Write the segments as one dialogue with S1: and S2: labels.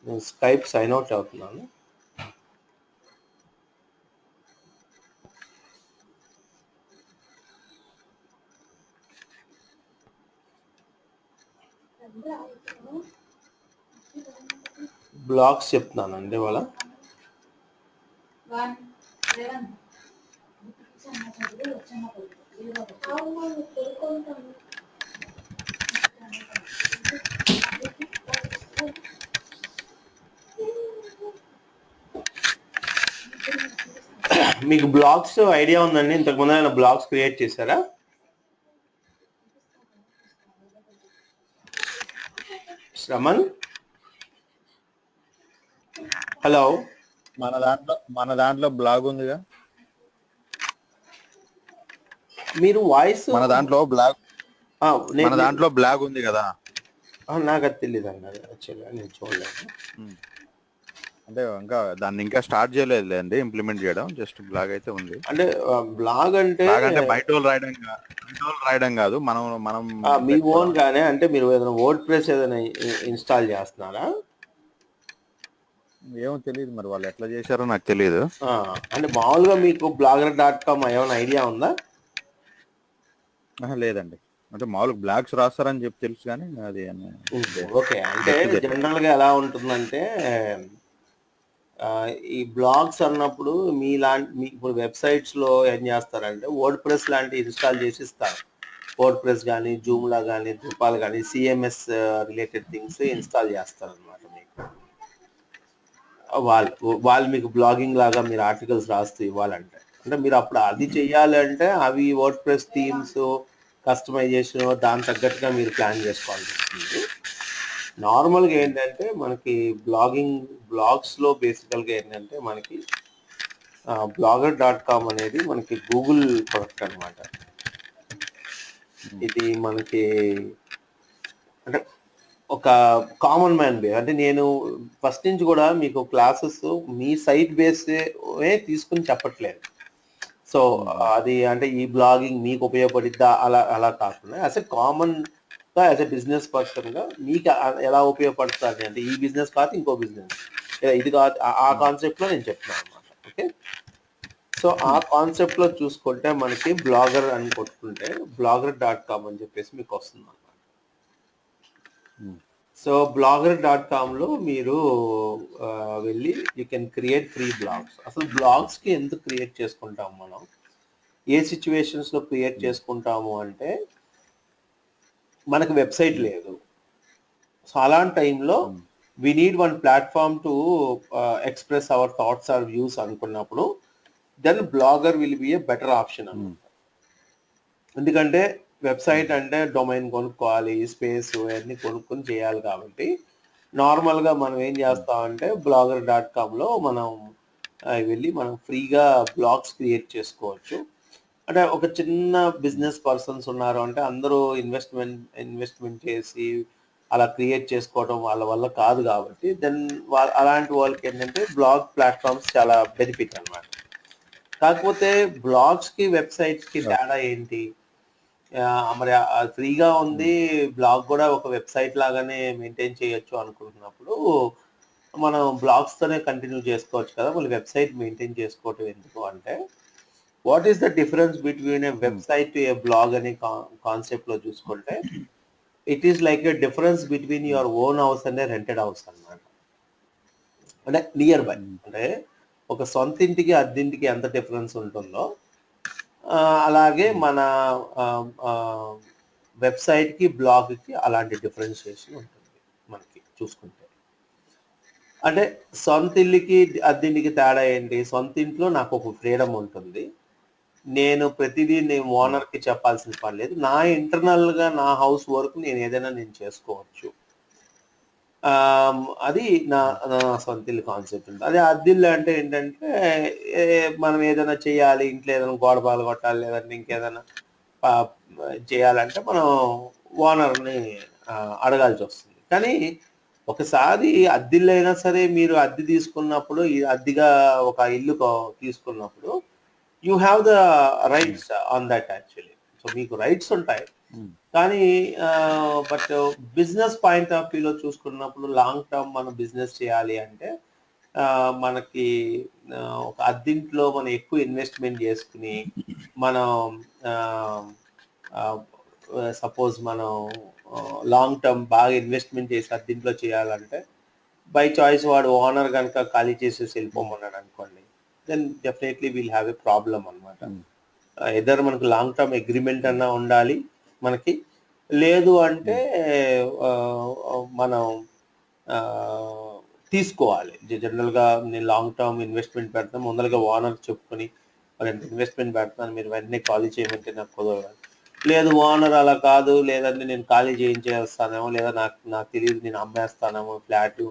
S1: నేను Skype sign out అవుతున్నాను. Blogs చెప్తున్నానండి ఇవాళ. మీకు బ్లాగ్స్ ఐడియా ఉందండి? ఇంతకుముందు ఆయన బ్లాగ్స్ క్రియేట్ చేశారా? శ్రమన్, హలో.
S2: మన దాంట్లో బ్లాగ్ ఉందిగా.
S1: మీరు వాయిస్
S2: మన దాంట్లో బ్లాగ్ ఉంది కదా.
S1: నాకు అది తెలియదు అండి, అది యాక్చువల్గా నేను చూడలేదు.
S2: అంటే ఇంకా స్టార్ట్ చేయలేదు అండి ఇంప్లిమెంట్ చేయడం. జస్ట్ బ్లాగ్ అయితే ఉంది.
S1: అంటే బ్లాగ్ అంటే
S2: బయట వాళ్ళు రాయడం కాదు, మనం
S1: మీ ఓన్ గానే. అంటే మీరు ఏదైనా వర్డ్ ప్రెస్ ఏదైనా ఇన్స్టాల్ చేస్తున్నారా?
S2: ఏమో తెలియదు మరి, వాళ్ళు ఎట్లా చేశారో నాకు తెలియదు.
S1: అంటే మామూలుగా మీకు blogger.com ఏమైనా ఐడియా ఉందా?
S2: లేదండి, అంటే మామూలుగా బ్లాగ్స్ రాస్తారని చెప్పి తెలుసు కానీ అది.
S1: ఓకే, అంటే జనరల్ గా ఎలా ఉంటుందంటే ఈ బ్లాగ్స్ అన్నప్పుడు మీ ఇప్పుడు వెబ్సైట్స్ లో ఏం చేస్తారంటే వర్డ్ ప్రెస్ లాంటివి ఇన్స్టాల్ చేసి ఇస్తారు. వర్డ్ ప్రెస్ కానీ, జూమ్లా కానీ, డ్రిపాల్ కానీ, సిఎంఎస్ రిలేటెడ్ థింగ్స్ ఇన్స్టాల్ చేస్తారు అనమాట. మీకు వాళ్ళు మీకు బ్లాగింగ్ లాగా మీరు ఆర్టికల్స్ రాస్తూ ఇవ్వాలంటే, అంటే మీరు అప్పుడు అది చెయ్యాలంటే అవి వర్డ్ ప్రెస్ థీమ్స్ కస్టమైజేషన్ దాని తగ్గట్టుగా మీరు ప్లాన్ చేసుకోవాల్సి వస్తుంది. నార్మల్గా ఏంటంటే మనకి బ్లాగ్స్లో బేసికల్గా ఏంటంటే మనకి blogger.com అనేది మనకి గూగుల్ ప్రొడక్ట్ అనమాట. ఇది మనకి అంటే ఒక కామన్ మ్యాన్ బేస్. అంటే నేను ఫస్ట్ నుంచి కూడా మీకు క్లాసెస్ మీ సైట్ బేసే తీసుకుని చెప్పట్లేదు. సో అది అంటే ఈ బ్లాగింగ్ మీకు ఉపయోగపడిద్దా అలా కాకుండా యాజ్ ఎ కామన్ గా, యాజ్ ఎ బిజినెస్ పర్సన్ గా మీకు ఎలా ఉపయోగపడుతుంది అంటే ఈ బిజినెస్ కాదు ఇంకో బిజినెస్ ఇది కాదు ఆ కాన్సెప్ట్ లో నేను చెప్తున్నాను అనమాట. ఓకే, సో ఆ కాన్సెప్ట్ లో చూసుకుంటే మనకి బ్లాగర్ అని కొట్టుకుంటే blogger.com అని చెప్పేసి మీకు వస్తుంది అనమాట. సో blogger.com లో మీరు వెళ్ళి you can create free blogs. అసలు బ్లాగ్స్ కి ఎందుకు క్రియేట్ చేసుకుంటాం మనం, ఏ సిచ్యువేషన్స్ లో క్రియేట్ చేసుకుంటాము అంటే మనకు వెబ్సైట్ లేదు. సో అలాంటి టైంలో we need one platform to express our thoughts or views అనుకున్నప్పుడు then blogger will be a better option అన్నమాట. ఎందుకంటే వెబ్సైట్ అంటే డొమైన్ కొనుక్కోవాలి, స్పేస్ అన్ని కొనుక్కొని చేయాలి. కాబట్టి నార్మల్గా మనం ఏం చేస్తామంటే blogger.com లో మనం వెళ్ళి మనం ఫ్రీగా బ్లాగ్స్ క్రియేట్ చేసుకోవచ్చు. అంటే ఒక చిన్న బిజినెస్ పర్సన్స్ ఉన్నారు అంటే అందరూ ఇన్వెస్ట్మెంట్ చేసి అలా క్రియేట్ చేసుకోవడం వాళ్ళ వల్ల కాదు. కాబట్టి దెన్ అలాంటి వాళ్ళకి ఏంటంటే బ్లాగ్ ప్లాట్ఫామ్స్ చాలా బెనిఫిట్ అన్నమాట. కాకపోతే బ్లాగ్స్కి వెబ్సైట్స్కి తేడా ఏంటి? మరి ఫ్రీగా ఉంది, బ్లాగ్ కూడా ఒక వెబ్సైట్ లాగానే మెయింటైన్ చేయొచ్చు అనుకుంటున్నప్పుడు మనం బ్లాగ్స్తోనే కంటిన్యూ చేసుకోవచ్చు కదా, మళ్ళీ వెబ్సైట్ మెయింటైన్ చేసుకోవటం ఎందుకు అంటే what is the difference between A website to A blog అనే కాన్సెప్ట్ లో చూసుకుంటే it is like a difference between your own house and rented house అన్నమాట. అంటే నియర్ బై, అంటే ఒక సొంత ఇంటికి అద్దెంటికి ఎంత డిఫరెన్స్ ఉంటుందో అలాగే మన వెబ్సైట్కి బ్లాగ్కి అలాంటి డిఫరెన్షియేషన్ ఉంటుంది మనకి చూసుకుంటే. అంటే సొంత ఇల్లుకి అద్దెంటికి తేడా ఏంటి? సొంత ఇంట్లో నాకు ఒక ఫ్రీడమ్ ఉంటుంది, నేను ప్రతిదీ నేను ఓనర్కి చెప్పాల్సిన పని లేదు, నా ఇంటర్నల్గా నా హౌస్ వర్క్ నేను చేసుకోవచ్చు. అది నా సొంత ఇల్లు కాన్సెప్ట్ ఉంటుంది. అదే అద్దిల్లు అంటే ఏంటంటే మనం ఏదైనా చేయాలి, ఇంట్లో ఏదైనా గోడ బాలు కొట్టాలి, లేదంటే ఇంకేదైనా చేయాలంటే మనం ఓనర్ని అడగాల్సి వస్తుంది. కానీ ఒకసారి అద్దిల్లు అయినా సరే మీరు అద్దె తీసుకున్నప్పుడు, అద్దెగా ఒక ఇల్లు తీసుకున్నప్పుడు you have the rights on that actually. So మీకు రైట్స్ ఉంటాయి. కానీ బట్ బిజినెస్ పాయింట్ ఆఫ్ వ్యూలో చూసుకున్నప్పుడు లాంగ్ టర్మ్ మనం బిజినెస్ చేయాలి అంటే మనకి ఒక అద్దెంట్లో మనం ఎక్కువ ఇన్వెస్ట్మెంట్ చేసుకుని మనం సపోజ్ మనం లాంగ్ టర్మ్ బాగా ఇన్వెస్ట్మెంట్ చేసి అద్దెంట్లో చేయాలంటే బై చాయిస్ వాడు ఓనర్ కనుక ఖాళీ చేసేసి వెళ్ళిపోమన్నాడు అనుకోండి, then definitely will have a problem అనమాట. ఎదర్ మనకు లాంగ్ టర్మ్ అగ్రిమెంట్ అన్నా ఉండాలి మనకి, లేదు అంటే మనం తీసుకోవాలి. జనరల్గా నేను లాంగ్ టర్మ్ ఇన్వెస్ట్మెంట్ పెడతాను, ముందరగా ఓనర్ చెప్పుకొని వాళ్ళు ఇన్వెస్ట్మెంట్ పెడతాను, మీరు వెంటనే ఖాళీ చేయమంటే నాకు కుదరదు. లేదు ఓనర్ అలా కాదు, లేదంటే నేను ఖాళీ చేయించేస్తానేమో, లేదా నాకు తెలియదు నేను అమ్మేస్తానేమో ఫ్లాట్,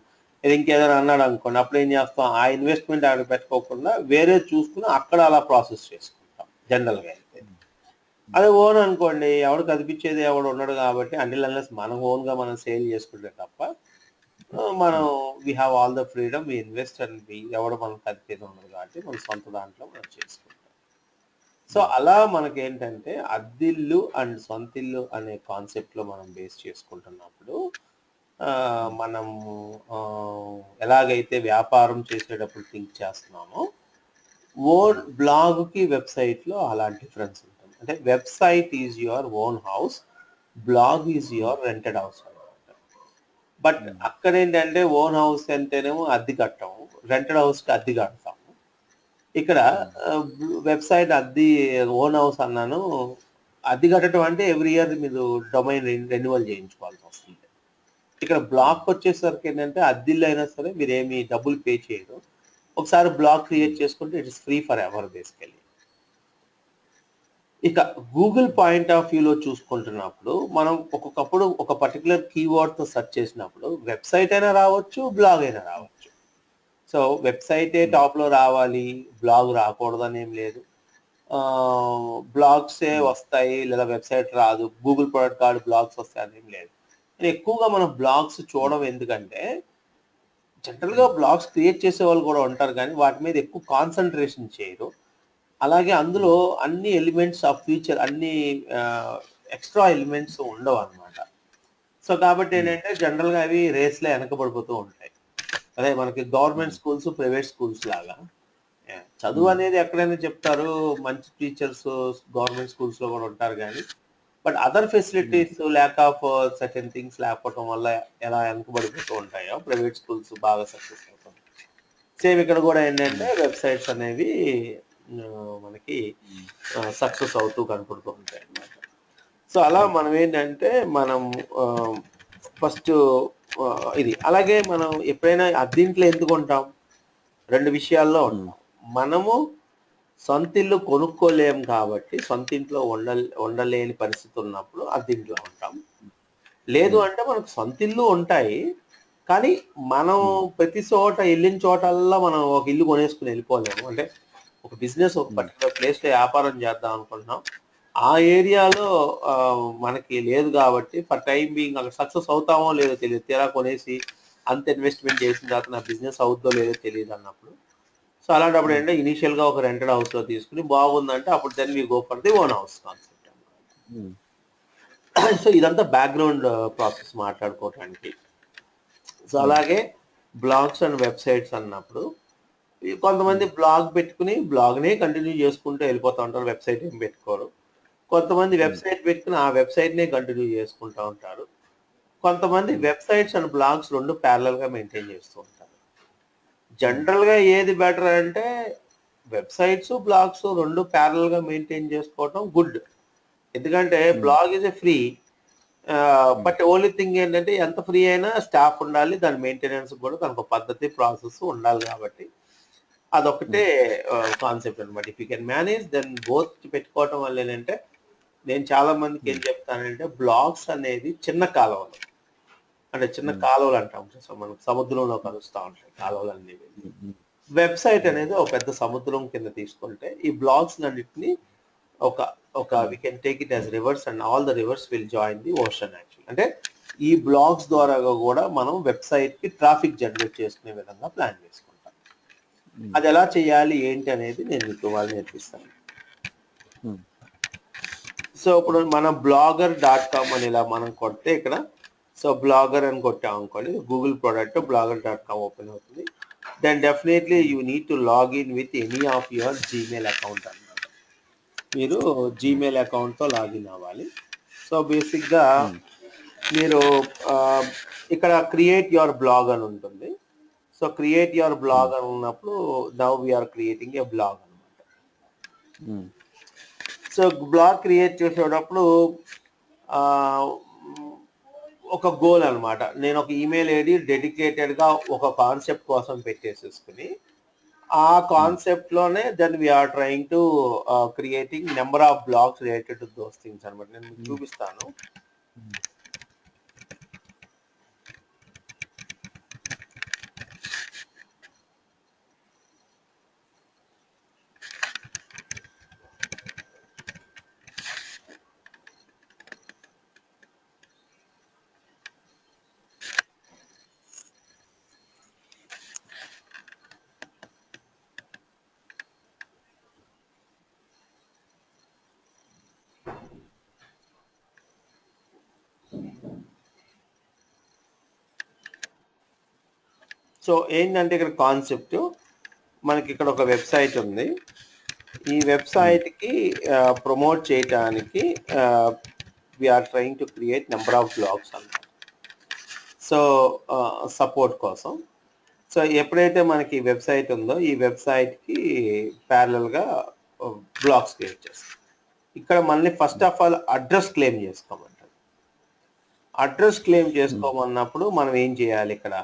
S1: ఇది ఇంకేదైనా అన్నాడు అనుకోండి, అప్పుడు ఏం చేస్తాం, ఆ ఇన్వెస్ట్మెంట్ అక్కడ పెట్టుకోకుండా వేరే చూసుకుని అక్కడ అలా ప్రాసెస్ చేసుకుంటాం జనరల్గా అయితే. అదే ఓన్ అనుకోండి, ఎవడు కనిపించేది ఎవడు ఉన్నాడు కాబట్టి అన్నిల్ అన్లెస్ మనం ఓన్గా మనం సేల్ చేసుకుంటే తప్ప మనం we have all the freedom, we invest and ఎవడు మనం కనిపించేది ఉండదు కాబట్టి మన సొంత దాంట్లో మనం చేసుకుంటాం. సో అలా మనకేంటంటే అద్దిల్లు అండ్ సొంతిల్లు అనే కాన్సెప్ట్లో మనం బేస్ చేసుకుంటున్నప్పుడు మనం ఎలాగైతే వ్యాపారం చేసేటప్పుడు థింక్ చేస్తున్నామో ఓన్ బ్లాగ్కి వెబ్సైట్లో అలా డిఫరెన్స్ ఉంటుంది. అంటే website is your own house, blog is your rented house అనమాట. బట్ అక్కడ ఏంటంటే ఓన్ హౌస్ అంటేనేమో అద్దె కట్టాము, రెంటెడ్ హౌస్కి అద్దె కడతాము. ఇక్కడ వెబ్సైట్ అద్దె ఓన్ హౌస్ అన్నాను, అద్దె కట్టడం అంటే ఎవ్రీ ఇయర్ మీరు డొమైన్ రెన్యువల్ చేయించుకోవాల్సి వస్తుంది. ఇక్కడ బ్లాక్ వచ్చేసరికి ఏంటంటే అద్దెల్లో అయినా సరే మీరు ఏమి డబ్బులు పే చేయరు, ఒకసారి బ్లాక్ క్రియేట్ చేసుకుంటే it is free for ever basically. ఇక గూగుల్ పాయింట్ ఆఫ్ వ్యూలో చూసుకుంటున్నప్పుడు మనం ఒక్కొక్కప్పుడు ఒక పర్టికులర్ కీవర్డ్తో సెర్చ్ చేసినప్పుడు వెబ్సైట్ అయినా రావచ్చు, బ్లాగ్ అయినా రావచ్చు. సో వెబ్సైటే టాప్లో రావాలి, బ్లాగ్ రాకూడదని ఏం లేదు. బ్లాగ్సే వస్తాయి లేదా వెబ్సైట్ రాదు, గూగుల్ ప్రొడక్ట్ కార్డు బ్లాగ్స్ వస్తాయని ఏం లేదు. ఎక్కువగా మనం బ్లాగ్స్ చూడడం ఎందుకంటే జనరల్గా బ్లాగ్స్ క్రియేట్ చేసే వాళ్ళు కూడా ఉంటారు కానీ వాటి మీద ఎక్కువ కాన్సన్ట్రేషన్ చేయరు. అలాగే అందులో అన్ని ఎలిమెంట్స్ ఆఫ్ ఫీచర్ అన్ని ఎక్స్ట్రా ఎలిమెంట్స్ ఉండవు అనమాట. సో కాబట్టి ఏంటంటే జనరల్గా అవి రేస్లో వెనకబడిపోతూ ఉంటాయి. అదే మనకి గవర్నమెంట్ స్కూల్స్, ప్రైవేట్ స్కూల్స్ లాగా చదువు అనేది ఎక్కడైనా చెప్తారు, మంచి టీచర్స్ గవర్నమెంట్ స్కూల్స్లో కూడా ఉంటారు కానీ but other facilities lack of certain things లేకపోవడం వల్ల ఎలా వెనకబడిపోతూ ఉంటాయో ప్రైవేట్ స్కూల్స్ బాగా సక్సెస్ అవుతాయి. సేమ్ ఇక్కడ కూడా ఏంటంటే వెబ్సైట్స్ అనేవి మనకి సక్సెస్ అవుతూ కనపడుతూ ఉంటాయి అన్నమాట. సో అలా మనం ఏంటంటే మనం ఫస్ట్ ఇది అలాగే మనం ఎప్పుడైనా అద్దీంట్లో ఎందుకు ఉంటాం, రెండు విషయాల్లో ఉంటాం. మనము సొంతిల్లు కొనుక్కోలేము కాబట్టి సొంతింట్లో ఉండలేని పరిస్థితి ఉన్నప్పుడు అద్దీంట్లో ఉంటాం. లేదు అంటే మనకు సొంతిల్లు ఉంటాయి కానీ మనం ప్రతి చోట వెళ్ళిన చోటల్లా మనం ఒక ఇల్లు కొనేసుకుని వెళ్ళిపోలేము. అంటే ఒక బిజినెస్ ఒక పర్టికులర్ ప్లేస్లో వ్యాపారం చేద్దాం అనుకుంటున్నాం, ఆ ఏరియాలో మనకి లేదు కాబట్టి ఫర్ టైం బీయింగ్ అక్కడ సక్సెస్ అవుతామో లేదో తెలియదు, తీరా కొనేసి అంత ఇన్వెస్ట్మెంట్ చేసిన తర్వాత నా బిజినెస్ అవుతుందో లేదో తెలియదు అన్నప్పుడు సో అలాంటప్పుడు ఏంటంటే ఇనీషియల్గా ఒక రెంటెడ్ హౌస్లో తీసుకుని బాగుందంటే అప్పుడు then we go for the own house concept. So ఇదంతా బ్యాక్గ్రౌండ్ ప్రాసెస్ మాట్లాడుకోవటానికి. సో అలాగే బ్లాగ్స్ అండ్ వెబ్సైట్స్ అన్నప్పుడు కొంతమంది బ్లాగ్ పెట్టుకుని బ్లాగ్నే కంటిన్యూ చేసుకుంటూ వెళ్ళిపోతూ ఉంటారు, వెబ్సైట్ ఏం పెట్టుకోరు. కొంతమంది వెబ్సైట్ పెట్టుకుని ఆ వెబ్సైట్నే కంటిన్యూ చేసుకుంటూ ఉంటారు. కొంతమంది వెబ్సైట్స్ అండ్ బ్లాగ్స్ రెండు ప్యారలల్గా మెయింటైన్ చేస్తూ ఉంటారు. జనరల్గా ఏది బెటర్ అంటే వెబ్సైట్స్ బ్లాగ్స్ రెండు ప్యారలల్గా మెయింటైన్ చేసుకోవటం గుడ్. ఎందుకంటే blog is a free, but only thing ఏంటంటే ఎంత ఫ్రీ అయినా స్టాఫ్ ఉండాలి, దాని మెయింటెనెన్స్ కూడా దానికి ఒక పద్ధతి ప్రాసెస్ ఉండాలి కాబట్టి అదొకటే కాన్సెప్ట్ అనమాట. If you can manage then both పెట్టుకోవటం వల్ల ఏంటంటే నేను చాలా మందికి ఏం చెప్తానంటే బ్లాగ్స్ అనేది చిన్న కాలువలు, అంటే చిన్న కాలువలు అంటాం మనకు సముద్రంలో కలుస్తూ ఉంటాయి కాలువలు అనేవి. వెబ్సైట్ అనేది ఒక పెద్ద సముద్రం కింద తీసుకుంటే ఈ బ్లాగ్స్ అన్నిటిని ఒక we can take it as rivers and all the rivers will join the ocean actual. అంటే ఈ బ్లాగ్స్ ద్వారా కూడా మనం వెబ్సైట్ కి ట్రాఫిక్ జనరేట్ చేసుకునే విధంగా ప్లాన్ చేసుకుంటాం. అది ఎలా చేయాలి ఏంటి అనేది నేను మీకు వాళ్ళు నేర్పిస్తాను. సో ఇప్పుడు మన blogger.com అని ఇలా మనం కొడితే ఇక్కడ సో బ్లాగర్ అని కొట్టాం అనుకోండి, గూగుల్ ప్రోడక్ట్ blogger.com ఓపెన్ అవుతుంది. Then definitely you need to login with any of your Gmail account అన్నమాట. మీరు జీమెయిల్ అకౌంట్తో లాగిన్ అవ్వాలి. సో బేసిక్గా మీరు ఇక్కడ క్రియేట్ యువర్ బ్లాగ్ అని ఉంటుంది. సో క్రియేట్ యువర్ బ్లాగ్ అని ఉన్నప్పుడు now we're creating a blog అనమాట. సో బ్లాగ్ క్రియేట్ చేసేటప్పుడు ఒక గోల్ అనమాట. నేను ఒక ఈమెయిల్ ఐడి డెడికేటెడ్గా ఒక కాన్సెప్ట్ కోసం పెట్టేసేసుకుని ఆ కాన్సెప్ట్ లోనే then we're trying to creating number of blogs related to those things అనమాట. నేను మీకు చూపిస్తాను. సో ఏంటంటే ఇక్కడ కాన్సెప్ట్ మనకి ఇక్కడ ఒక వెబ్సైట్ ఉంది. ఈ వెబ్సైట్కి ప్రమోట్ చేయడానికి we're trying to create number of blogs అన్నమాట. సో సపోర్ట్ కోసం. సో ఎప్పుడైతే మనకి వెబ్సైట్ ఉందో ఈ వెబ్సైట్కి ప్యారలల్గా బ్లాగ్స్ క్రియేట్ చేస్తాం. ఇక్కడ మనల్ని first of all address claim చేసుకోమంటారు. అడ్రస్ క్లెయిమ్ చేసుకోమన్నప్పుడు మనం ఏం చేయాలి ఇక్కడ?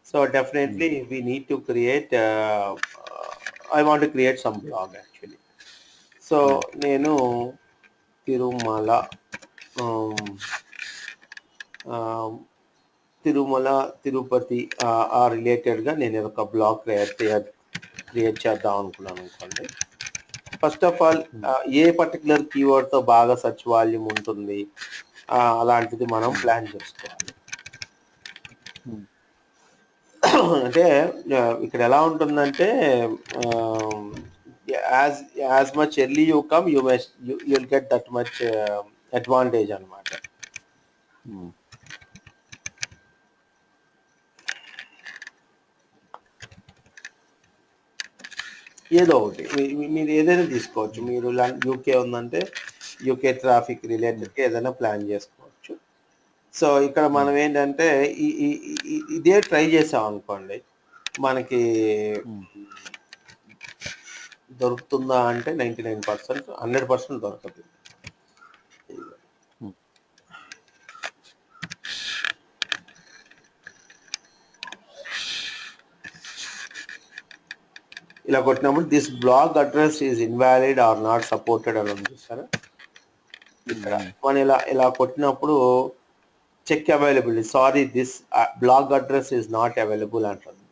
S1: So definitely we need to create I want to create some blog actually. So నేను తిరుమల తిరుపతి ఆ రిలేటెడ్గా నేను ఒక బ్లాగ్ క్రియేట్ చేద్దాం అనుకున్నాను అనుకోండి. First of all a particular కీవర్డ్తో బాగా సర్చ్ వాల్యూమ్ ఉంటుంది అలాంటిది మనం ప్లాన్ చేసుకోవాలి. అంటే ఇక్కడ ఎలా ఉంటుందంటే as much early you come you will get that much advantage అనమాట. ఏదో ఒకటి మీరు ఏదైనా తీసుకోవచ్చు. మీరు యూకే ఉందంటే యూకే ట్రాఫిక్ రిలేటెడ్గా ఏదైనా ప్లాన్ చేసుకోవచ్చు. సో ఇక్కడ మనం ఏంటంటే ఇదే ట్రై చేసాం అనుకోండి, మనకి దొరుకుతుందా అంటే 99%, 100% దొరకదు. ఇలా కొట్టినప్పుడు this blog address is invalid or not supported అని ఉంది చూసారా. ఇక్కడ మనం ఇలా కొట్టినప్పుడు check availability, sorry this blog address is not available అంటుంది.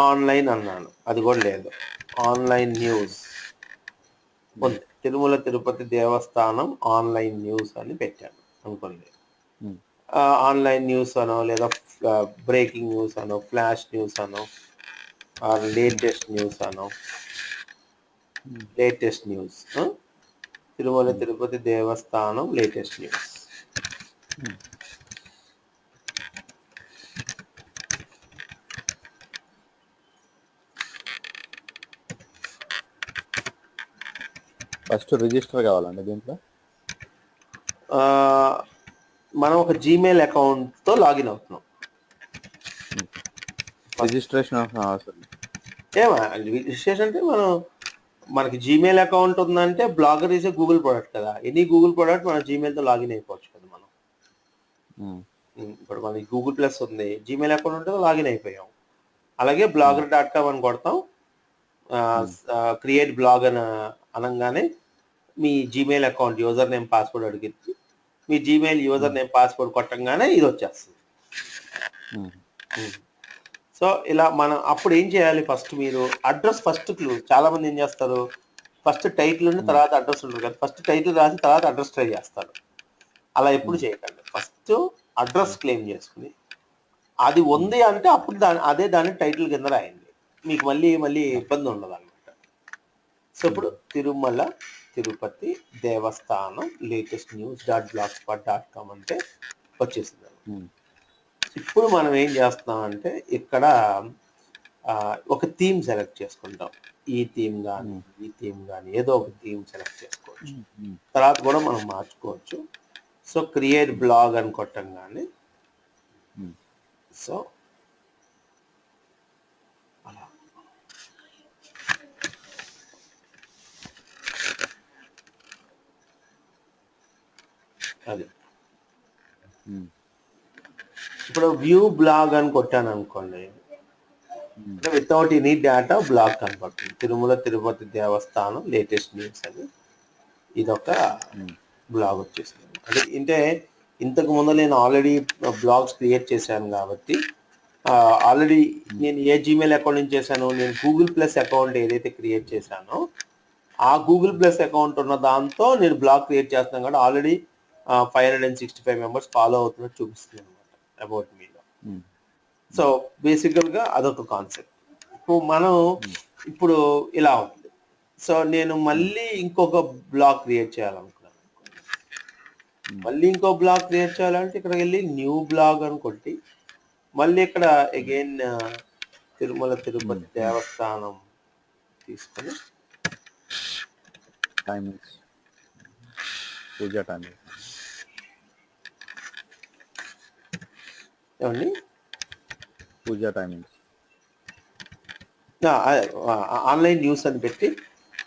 S1: ఆన్లైన్ అన్నాను, అది కూడా లేదు. ఆన్లైన్ న్యూస్ ఉంది, తిరుమల తిరుపతి దేవస్థానం ఆన్లైన్ న్యూస్ అని పెట్టాను అనుకోండి. ఆన్లైన్ న్యూస్ అనో లేదా బ్రేకింగ్ న్యూస్ అనో ఫ్లాష్ న్యూస్ అనో ఆర్ లేటెస్ట్ న్యూస్ అనో, లేటెస్ట్ న్యూస్ తిరుమల తిరుపతి దేవస్థానం లేటెస్ట్ న్యూస్.
S2: ఫస్ట్ రిజిస్టర్ కావాలండి దీంట్లో.
S1: మనం ఒక జీమెయిల్ అకౌంట్తో లాగిన్ అవుతున్నాం.
S2: రిజిస్ట్రేషన్
S1: రిజిస్ట్రేషన్ అంటే మనకి జీమెయిల్ అకౌంట్ ఉందంటే blogger is a Google product కదా. ఎనీ గూగుల్ ప్రోడక్ట్ మన జీమెయిల్తో లాగిన్ అయిపోవచ్చు కదా మనం. ఇప్పుడు మనకి గూగుల్ ప్లస్ ఉంది, జీమెయిల్ అకౌంట్ ఉంటే లాగిన్ అయిపోయాం. అలాగే blogger.com అని కొడతాం, క్రియేట్ బ్లాగ్ అని అనగానే మీ Gmail account user name password అడిగింది. మీ జీమెయిల్ యూజర్ నేమ్ పాస్వర్డ్ కొట్టంగానే ఇది వచ్చేస్తుంది. సో ఇలా మనం అప్పుడు ఏం చేయాలి, ఫస్ట్ మీరు అడ్రస్ ఫస్ట్ క్లూ. చాలా మంది ఏం చేస్తారు, ఫస్ట్ టైటిల్ ఉండి తర్వాత అడ్రస్ ఉంటుంది కదా, ఫస్ట్ టైటిల్ రాసి తర్వాత అడ్రస్ ట్రై చేస్తారు. అలా ఎప్పుడు చేయకండి. ఫస్ట్ అడ్రస్ క్లెయిమ్ చేసుకుని అది ఉంది అంటే అప్పుడు దాని టైటిల్ కింద రాయండి. మీకు మళ్ళీ ఇబ్బంది ఉండదు అనమాట. సో ఇప్పుడు తిరుమల తిరుపతి దేవస్థానం లేటెస్ట్ న్యూస్ .blogspot.com అంటే వచ్చేసింది. ఇప్పుడు మనం ఏం చేస్తున్నామంటే ఇక్కడ ఒక థీమ్ సెలెక్ట్ చేసుకుంటాం. ఈ థీమ్ కానీ ఏదో ఒక థీమ్ సెలెక్ట్ చేసుకోవచ్చు. తర్వాత కూడా మనం మార్చుకోవచ్చు. సో క్రియేట్ బ్లాగ్ అని కొట్టంగానే సో అలా అది ఇప్పుడు వ్యూ బ్లాగ్ అని కొట్టాను అనుకోండి, వితౌట్ ఎనీ డేటా బ్లాగ్ కనపడుతుంది. తిరుమల తిరుపతి దేవస్థానం లేటెస్ట్ న్యూస్ అని ఇదొక బ్లాగ్ వచ్చేసింది. అంటే ఇంతకు ముందు నేను ఆల్రెడీ బ్లాగ్స్ క్రియేట్ చేశాను కాబట్టి ఆల్రెడీ నేను ఏ జీమెయిల్ అకౌంట్ నుంచి చేశాను, నేను Google+ అకౌంట్ ఏదైతే క్రియేట్ చేశానో ఆ Google+ అకౌంట్ ఉన్న దాంతో నేను బ్లాగ్ క్రియేట్ చేస్తున్నాను కాబట్టి ఆల్రెడీ 565 మెంబర్స్ ఫాలో అవుతున్నట్టు చూపిస్తుంది అనమాట అబౌట్ మీలో. సో బేసికల్గా అదొక కాన్సెప్ట్. ఇప్పుడు ఇలా ఉంది. సో నేను మళ్ళీ ఇంకొక బ్లాగ్ క్రియేట్ చేయాలనుకున్నాను. మళ్ళీ ఇంకో బ్లాగ్ క్రియేట్ చేయాలంటే ఇక్కడ వెళ్ళి న్యూ బ్లాగ్ అని కొట్టి మళ్ళీ ఇక్కడ అగైన్ తిరుమల తిరుపతి దేవస్థానం తీసుకొని
S2: టైమింగ్స్ పూజా టైమింగ్స్
S1: ఏమండి
S2: పూజా టైమింగ్స్
S1: ఆన్లైన్ న్యూస్ అని పెట్టి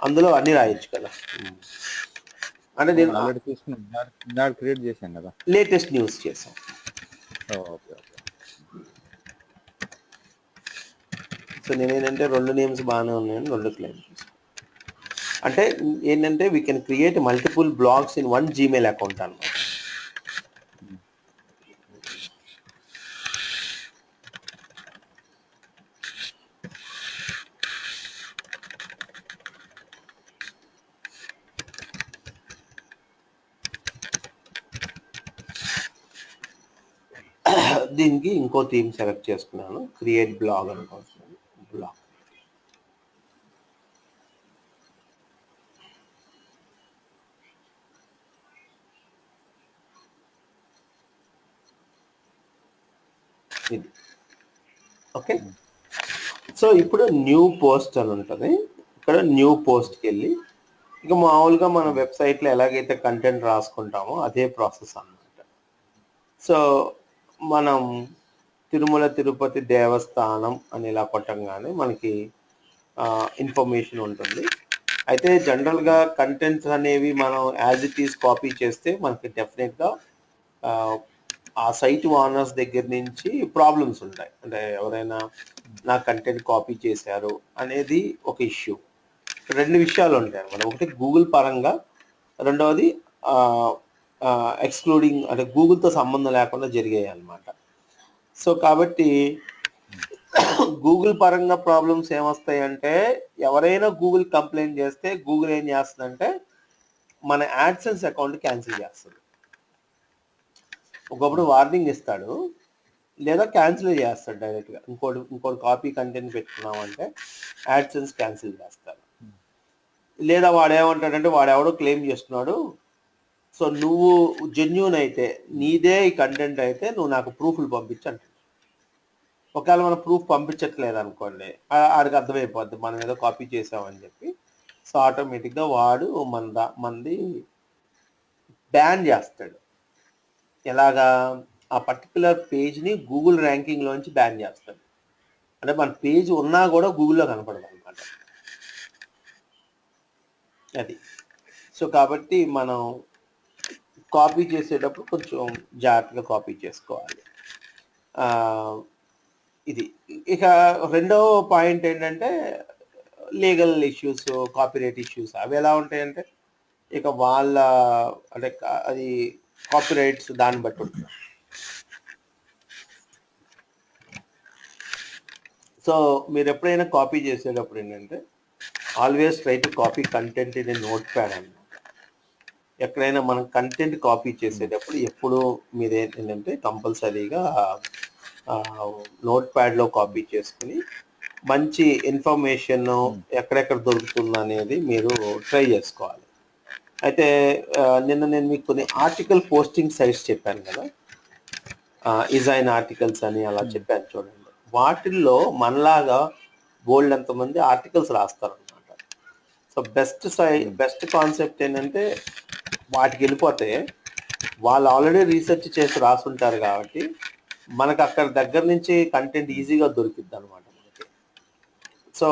S1: అందులో అన్ని రాయొచ్చు కదా. అంటే నేను
S2: ఆల్రెడీ తీసుకున్నాను, క్రియేట్ చేశాను కదా,
S1: లేటెస్ట్ న్యూస్ చేశాను.
S2: Okay okay.
S1: సో నేనేంటంటే 2 నేమ్స్ బాగానే ఉన్నాయని 2 క్లెయిమ్ చేశాను. అంటే ఏంటంటే we can create multiple blogs in 1 Gmail account అన్నమాట. దీనికి ఇంకో థీమ్ సెలెక్ట్ చేసుకున్నాను, క్రియేట్ బ్లాగ్ అనుకుంటున్నాను. బ్లాగ్ ఇది ఓకే. సో ఇప్పుడు న్యూ పోస్ట్ అని ఉంటుంది. ఇక్కడ న్యూ పోస్ట్కి వెళ్ళి ఇక మామూలుగా మన వెబ్సైట్లో ఎలాగైతే కంటెంట్ రాసుకుంటామో అదే ప్రాసెస్ అన్నమాట. సో మనం తిరుమల తిరుపతి దేవస్థానం అని ఇలా కొట్టంగానే మనకి ఇన్ఫర్మేషన్ ఉంటుంది. అయితే జనరల్గా కంటెంట్స్ అనేవి మనం యాజ్ ఇట్ ఈస్ కాపీ చేస్తే మనకి డెఫినెట్గా ఆ సైట్ ఓనర్స్ దగ్గర నుంచి ప్రాబ్లమ్స్ ఉంటాయి. అంటే ఎవరైనా నా కంటెంట్ కాపీ చేశారు అనేది ఒక ఇష్యూ. 2 విషయాలు ఉంటాయి అన్నమాట. ఒకటి గూగుల్ పరంగా, రెండవది ఎక్స్క్లూడింగ్ అంటే గూగుల్తో సంబంధం లేకుండా జరిగాయి అన్నమాట. సో కాబట్టి గూగుల్ పరంగా ప్రాబ్లమ్స్ ఏమొస్తాయంటే ఎవరైనా గూగుల్ కంప్లైంట్ చేస్తే గూగుల్ ఏం చేస్తుందంటే మన యాడ్సెన్స్ అకౌంట్ క్యాన్సిల్ చేస్తుంది. ఒకప్పుడు వార్నింగ్ ఇస్తాడు లేదా క్యాన్సిల్ చేస్తాడు డైరెక్ట్గా. ఇంకోటి కాపీ కంటెంట్ పెట్టుకున్నామంటే యాడ్సెన్స్ క్యాన్సిల్ చేస్తాడు. లేదా వాడు ఏమంటాడంటే వాడెవడో క్లెయిమ్ చేస్తున్నాడు, సో నువ్వు జెన్యూన్ అయితే నీదే ఈ కంటెంట్ అయితే నువ్వు నాకు ప్రూఫ్లు పంపించు అంటాడు. ఒకవేళ మనం ప్రూఫ్ పంపించట్లేదు అనుకోండి, ఆడికి అర్థమైపోద్ది మనం ఏదో కాపీ చేసామని చెప్పి. సో ఆటోమేటిక్గా వాడు మనది బ్యాన్ చేస్తాడు. ఎలాగా? ఆ పర్టికులర్ పేజ్ని గూగుల్ ర్యాంకింగ్లోంచి బ్యాన్ చేస్తాడు. అంటే మన పేజ్ ఉన్నా కూడా గూగుల్లో కనపడదు అనమాట. అది. సో కాబట్టి మనం కాపీ చేసేటప్పుడు కొంచెం జాగ్రత్తగా కాపీ చేసుకోవాలి. ఇది. ఇక రెండవ పాయింట్ ఏంటంటే లీగల్ ఇష్యూస్, కాపీరైట్ ఇష్యూస్. అవి ఎలా ఉంటాయంటే ఇక వాళ్ళ అంటే అది కాపీరైట్స్ దాన్ని బట్టి ఉంటుంది. సో మీరు ఎప్పుడైనా కాపీ చేసేటప్పుడు ఏంటంటే always try to copy content in a note pad అన్నమాట. ఎక్కడైనా మనం కంటెంట్ కాపీ చేసేటప్పుడు ఎప్పుడు మీరు ఏంటంటే కంపల్సరీగా నోట్ ప్యాడ్లో కాపీ చేసుకుని మంచి ఇన్ఫర్మేషన్ ఎక్కడెక్కడ దొరుకుతుంది అనేది మీరు ట్రై చేసుకోవాలి. అయితే నిన్న నేను మీకు కొన్ని ఆర్టికల్ పోస్టింగ్ సైట్స్ చెప్పాను కదా, డిజైన్ ఆర్టికల్స్ అని అలా చెప్పాను చూడండి. వాటిల్లో మనలాగా బోల్డ్ ఎంతమంది ఆర్టికల్స్ రాస్తారనమాట. సో బెస్ట్ కాన్సెప్ట్ ఏంటంటే వాటికి వెళ్ళిపోతే వాళ్ళు ఆల్రెడీ రీసెర్చ్ చేసి రాసుంటారు కాబట్టి మనకు అక్కడ దగ్గర నుంచి కంటెంట్ ఈజీగా దొరికిద్ది అనమాట మనకి. సో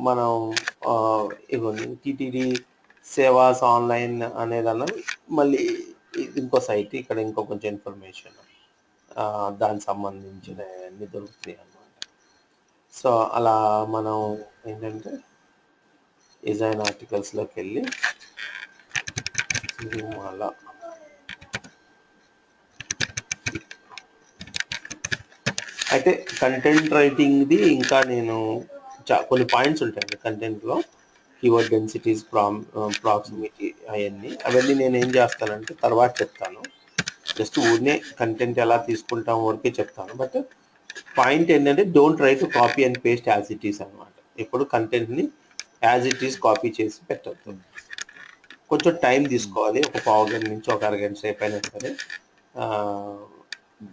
S1: మనం ఇవ్వండి టీటీడీ సేవాస్ ఆన్లైన్ అనేదన్నా మళ్ళీ ఇంకో సైట్, ఇక్కడ ఇంకో కొంచెం ఇన్ఫర్మేషన్ దానికి సంబంధించిన అన్ని దొరుకుతాయి అన్నమాట. సో అలా మనం ఏంటంటే డిజైన్ ఆర్టికల్స్లోకి వెళ్ళి అలా అయితే కంటెంట్ రైటింగ్ది ఇంకా నేను కొన్ని పాయింట్స్ ఉంటాయండి కంటెంట్లో, కీవర్డ్ డెన్సిటీస్, ప్రాక్సిమిటీ, అవన్నీ నేను ఏం చేస్తానంటే తర్వాత చెప్తాను. జస్ట్ ఊరినే కంటెంట్ ఎలా తీసుకుంటాం వరకే చెప్తాను. బట్ పాయింట్ ఏంటంటే don't try to copy and paste as it is అనమాట. ఎప్పుడు కంటెంట్ని యాజ్ ఇట్ ఈస్ కాపీ చేసి పెట్టద్దు. కొంచెం టైం తీసుకోవాలి, ఒక పావు గంట నుంచి ఒక అరగంట సేపు అయినా సరే.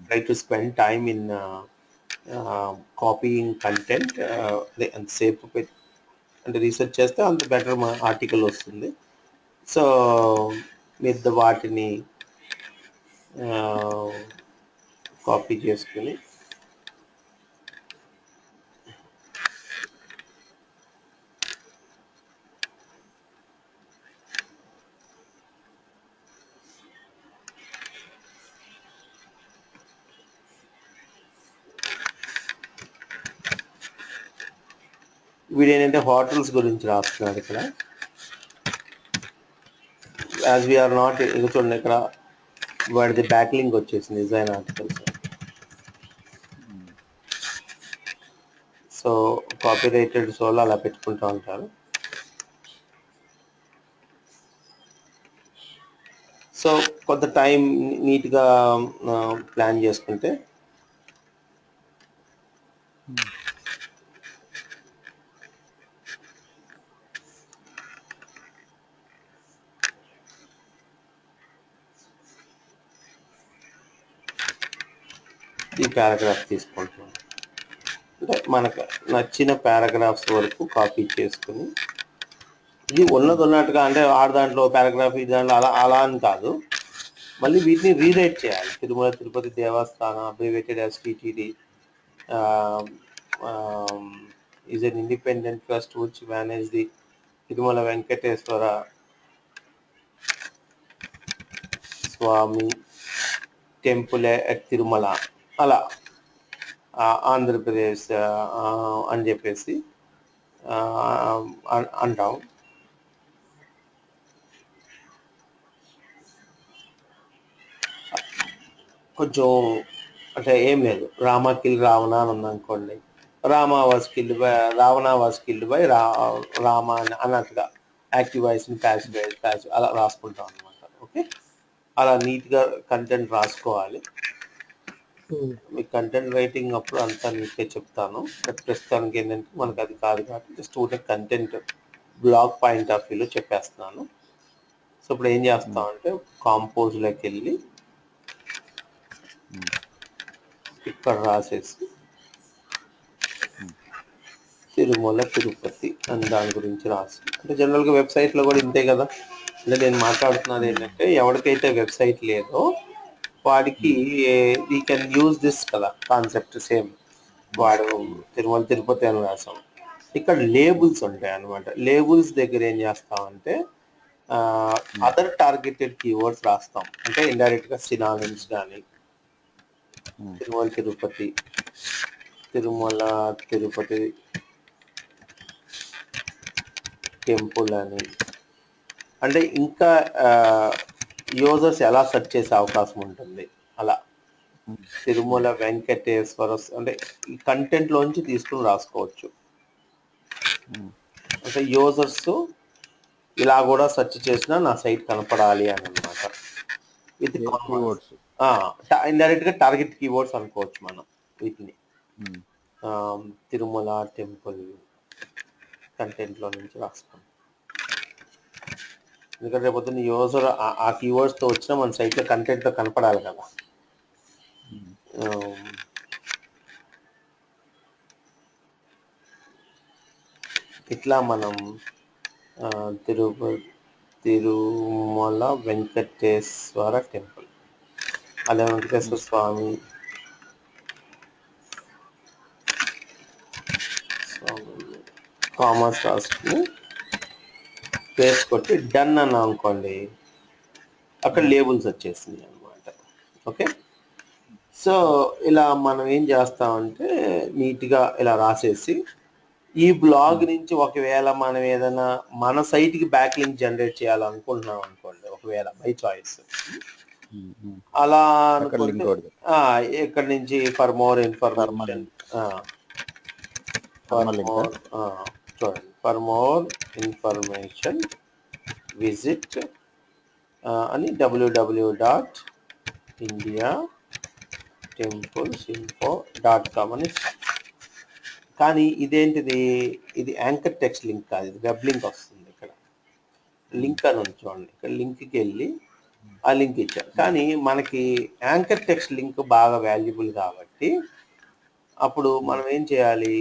S1: Try to spend time in copying content. అంతసేపు అంటే రీసెర్చ్ చేస్తే అంత బెటర్ ఆర్టికల్ వస్తుంది. సో మీరు వాటిని కాపీ చేసుకుని వీడు ఏంటంటే హోటల్స్ గురించి రాస్తున్నాడు ఇక్కడ. యాజ్ వీఆర్ నాట్ చూడండి ఇక్కడ వాడిది బ్యాక్ లింక్ వచ్చేసింది design articles. So copy rated solo అలా పెట్టుకుంటూ ఉంటారు. సో కొంత టైం నీట్గా ప్లాన్ చేసుకుంటే ఈ పారాగ్రాఫ్ తీసుకుంటున్నాం. అంటే మనకు నచ్చిన పారాగ్రాఫ్స్ వరకు కాపీ చేసుకుని, ఇది ఉన్నట్టుగా అంటే దాంట్లో పారాగ్రాఫ్ ఈ దాంట్లో అలా అని కాదు, మళ్ళీ వీటిని రీరైట్ చేయాలి. Tirumala Tirupati Devasthanam abbreviated as TTD is an independent trust which manage the Tirumala Venkateswara Swami temple at Tirumala, అలా ఆంధ్రప్రదేశ్ అని చెప్పేసి అంటాం. కొంచెం అంటే ఏం లేదు, రామ కిల్ రావణ అని ఉందనుకోండి, Ravana was killed by Rama అన్నట్టుగా యాక్టివ్ వాయిస్ ప్యాసివ్ అలా రాసుకుంటాం అనమాట. ఓకే, అలా నీట్గా కంటెంట్ రాసుకోవాలి. మీకు కంటెంట్ రైటింగ్ అప్పుడు అంతా నీట్గా చెప్తాను. బట్ ప్రస్తుతానికి ఏంటంటే మనకు అది కాదు కాబట్టి జస్ట్ ఊటే కంటెంట్ బ్లాగ్ పాయింట్ ఆఫ్ వ్యూలో చెప్పేస్తున్నాను. సో ఇప్పుడు ఏం చేస్తామంటే కాంపోజ్లోకి వెళ్ళి ఇక్కడ రాసేసి తిరుమల తిరుపతి అని దాని గురించి రాసి, అంటే జనరల్గా వెబ్సైట్లో కూడా ఇంతే కదా. అంటే నేను మాట్లాడుతున్నది ఏంటంటే ఎవరికైతే వెబ్సైట్ లేదో వాడికి వీ కెన్ యూజ్ దిస్ కదా కాన్సెప్ట్ సేమ్. వాడు తిరుమల తిరుపతి అని రాసాం, ఇక్కడ లేబుల్స్ ఉంటాయి అనమాట. లేబుల్స్ దగ్గర ఏం చేస్తామంటే అదర్ టార్గెటెడ్ కీవర్డ్స్ రాస్తాం. అంటే ఇండైరెక్ట్గా సినానిమ్స్ కానీ తిరుమల తిరుపతి టెంపుల్ అని, అంటే ఇంకా యూజర్స్ ఎలా సెర్చ్ చేసే అవకాశం ఉంటుంది. అలా తిరుమల వెంకటేశ్వర అంటే ఈ కంటెంట్ లోంచి తీసుకుని రాసుకోవచ్చు. అంటే యూజర్స్ ఇలా కూడా సెర్చ్ చేసినా నా సైట్ కనపడాలి అని అనమాట. విత్ కీవర్డ్స్ ఇండైరెక్ట్ గా టార్గెట్ కీవర్డ్స్ అనుకోవచ్చు మనం వీటిని. తిరుమల టెంపుల్ కంటెంట్లో నుంచి రాస్తాం. ఎందుకంటే రేపొద్దున యూజర్ ఆ కీవర్డ్స్తో వచ్చినా మన సైట్లో కంటెంట్లో కనపడాలి కదా. ఇట్లా మనం తిరుమల వెంకటేశ్వర టెంపుల్, అలా వెంకటేశ్వర స్వామి కామర్స్ రాసుకుని పేస్ట్ కొట్టి డన్ అన్నా అనుకోండి, అక్కడ లేబుల్స్ వచ్చేసింది అనమాట. ఓకే, సో ఇలా మనం ఏం చేస్తామంటే నీట్గా ఇలా రాసేసి ఈ బ్లాగ్ నుంచి ఒకవేళ మనం ఏదైనా మన సైట్కి బ్యాక్ లింక్ జనరేట్ చేయాలనుకుంటున్నాం అనుకోండి, ఒకవేళ బై చాయిస్ అలా అనుకుంటే ఇక్కడ నుంచి ఫర్ మోర్ ఇన్ఫర్మేషన్ చూడండి, ఫర్ మోర్ ఇన్ఫర్మేషన్ విజిట్ అని www.indiatemplesinfo.com అని. కానీ ఇదేంటిది, ఇది యాంకర్ టెక్స్ట్ లింక్ కాదు, ఇది వెబ్ లింక్ వస్తుంది. ఇక్కడ లింక్ అని ఉంది చూడండి, ఇక్కడ లింక్కి వెళ్ళి ఆ లింక్ ఇచ్చారు. కానీ మనకి యాంకర్ టెక్స్ట్ లింక్ బాగా వాల్యుబుల్ కాబట్టి అప్పుడు మనం ఏం చేయాలి,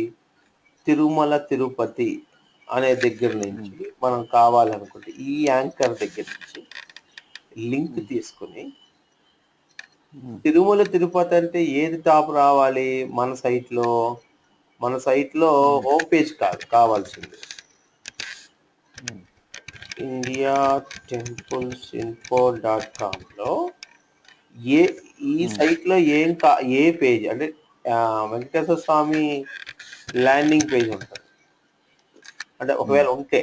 S1: తిరుమల తిరుపతి అనే దగ్గర నుంచి మనం కావాలనుకుంటే ఈ యాంకర్ దగ్గర నుంచి లింక్ తీసుకుని తిరుమల తిరుపతి అంటే ఏది టాప్ రావాలి మన సైట్లో హోమ్ పేజ్ కావాల్సింది indiatemplesinfo.com ఈ సైట్లో ఏ పేజ్ అంటే వెంకటేశ్వర స్వామి ల్యాండింగ్ పేజ్ ఉంటుంది. అంటే ఒకవేళ ఉంటే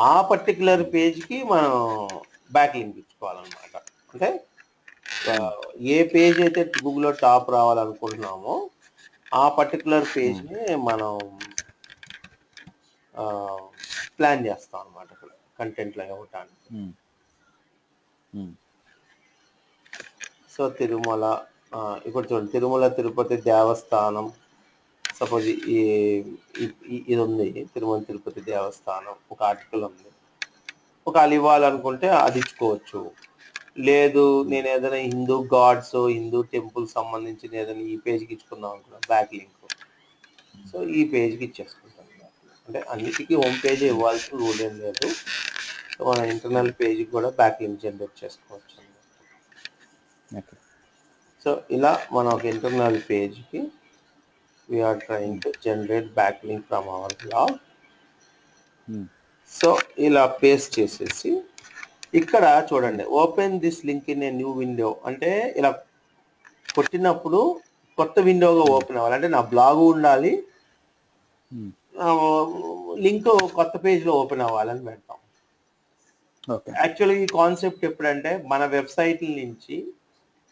S1: ఆ పర్టికులర్ పేజ్కి మనం బ్యాక్ లింక్ ఇచ్చుకోవాలన్నమాట. అంటే ఏ పేజ్ అయితే గూగుల్లో టాప్ రావాలనుకుంటున్నామో ఆ పర్టికులర్ పేజ్ని మనం ప్లాన్ చేస్తాం అనమాట ఇక్కడ కంటెంట్లో ఇవ్వటానికి. సో తిరుమల, ఇప్పుడు చూడండి, తిరుమల తిరుపతి దేవస్థానం, సపోజ్ ఇది ఉంది, తిరుమల తిరుపతి దేవస్థానం ఒక ఆర్టికల్ ఉంది. ఒకవేళ ఇవ్వాలనుకుంటే అది ఇచ్చుకోవచ్చు. లేదు నేను ఏదైనా హిందూ గాడ్స్, హిందూ టెంపుల్ సంబంధించిన ఏదైనా ఈ పేజ్కి ఇచ్చుకుందాం అనుకున్నా బ్యాక్ లింక్, సో ఈ పేజ్కి ఇచ్చేసుకుంటాం. అంటే అన్నిటికీ హోమ్ పేజ్ ఇవ్వాల్సిన రూల్ ఏం లేదు. సో మన ఇంటర్నల్ పేజ్కి కూడా బ్యాక్ లింక్ జనరేట్ చేసుకోవచ్చు. సో ఇలా మన ఒక ఇంటర్నల్ పేజ్కి we're trying to generate back link from our blog. So ఇలా పేస్ట్ చేసేసి ఇక్కడ చూడండి, open this link in a new window అంటే ఇలా కొట్టినప్పుడు కొత్త విండోగా ఓపెన్ అవ్వాలి. అంటే నా బ్లాగ్ ఉండాలి, లింక్ కొత్త పేజ్లో ఓపెన్ అవ్వాలని పెడతాం. యాక్చువల్గా ఈ కాన్సెప్ట్ ఎప్పుడంటే మన వెబ్సైట్ నుంచి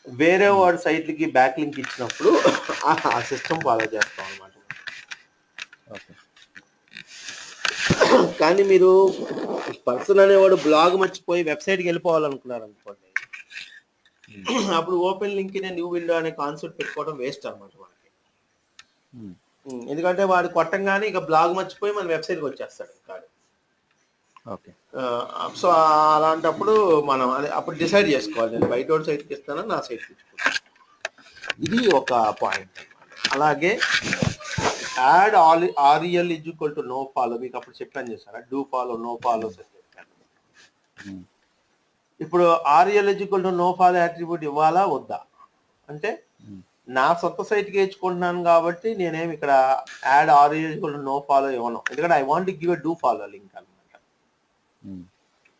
S1: వేరే వాడి సైట్లకి బ్యాక్ లింక్ ఇచ్చినప్పుడు ఆ సిస్టమ్ ఫాలో చేస్తాం అన్నమాట. కానీ మీరు పర్సన్ అనేవాడు బ్లాగ్ మర్చిపోయి వెబ్సైట్కి వెళ్ళిపోవాలనుకున్నారు అనుకోండి, అప్పుడు open link in new window అనే కాన్సెప్ట్ పెట్టుకోవడం వేస్ట్ అనమాట మనకి. ఎందుకంటే వాడు కొట్టంగానే ఇక బ్లాగ్ మర్చిపోయి మన వెబ్సైట్కి వచ్చేస్తాడు ఇంకా. సో అలాంటప్పుడు మనం అప్పుడు డిసైడ్ చేసుకోవాలి, నేను బయట సైట్కి ఇస్తానా నా సైట్కి ఇచ్చుకుంటాను. ఇది ఒక పాయింట్. అలాగే యాడ్ REL = నో ఫాలో, మీకు అప్పుడు చెప్పాను చేశారా, డూ ఫాలో నో ఫాలో చెప్పాను. ఇప్పుడు REL = నో ఫాలో అట్రిబ్యూట్ ఇవ్వాలా వద్దా అంటే, నా సొంత సైట్కి ఇచ్చుకుంటున్నాను కాబట్టి నేనేమి ఇక్కడ యాడ్ REL = నో ఫాలో ఇవ్వను, ఎందుకంటే I want to give a do follow link అనమాట.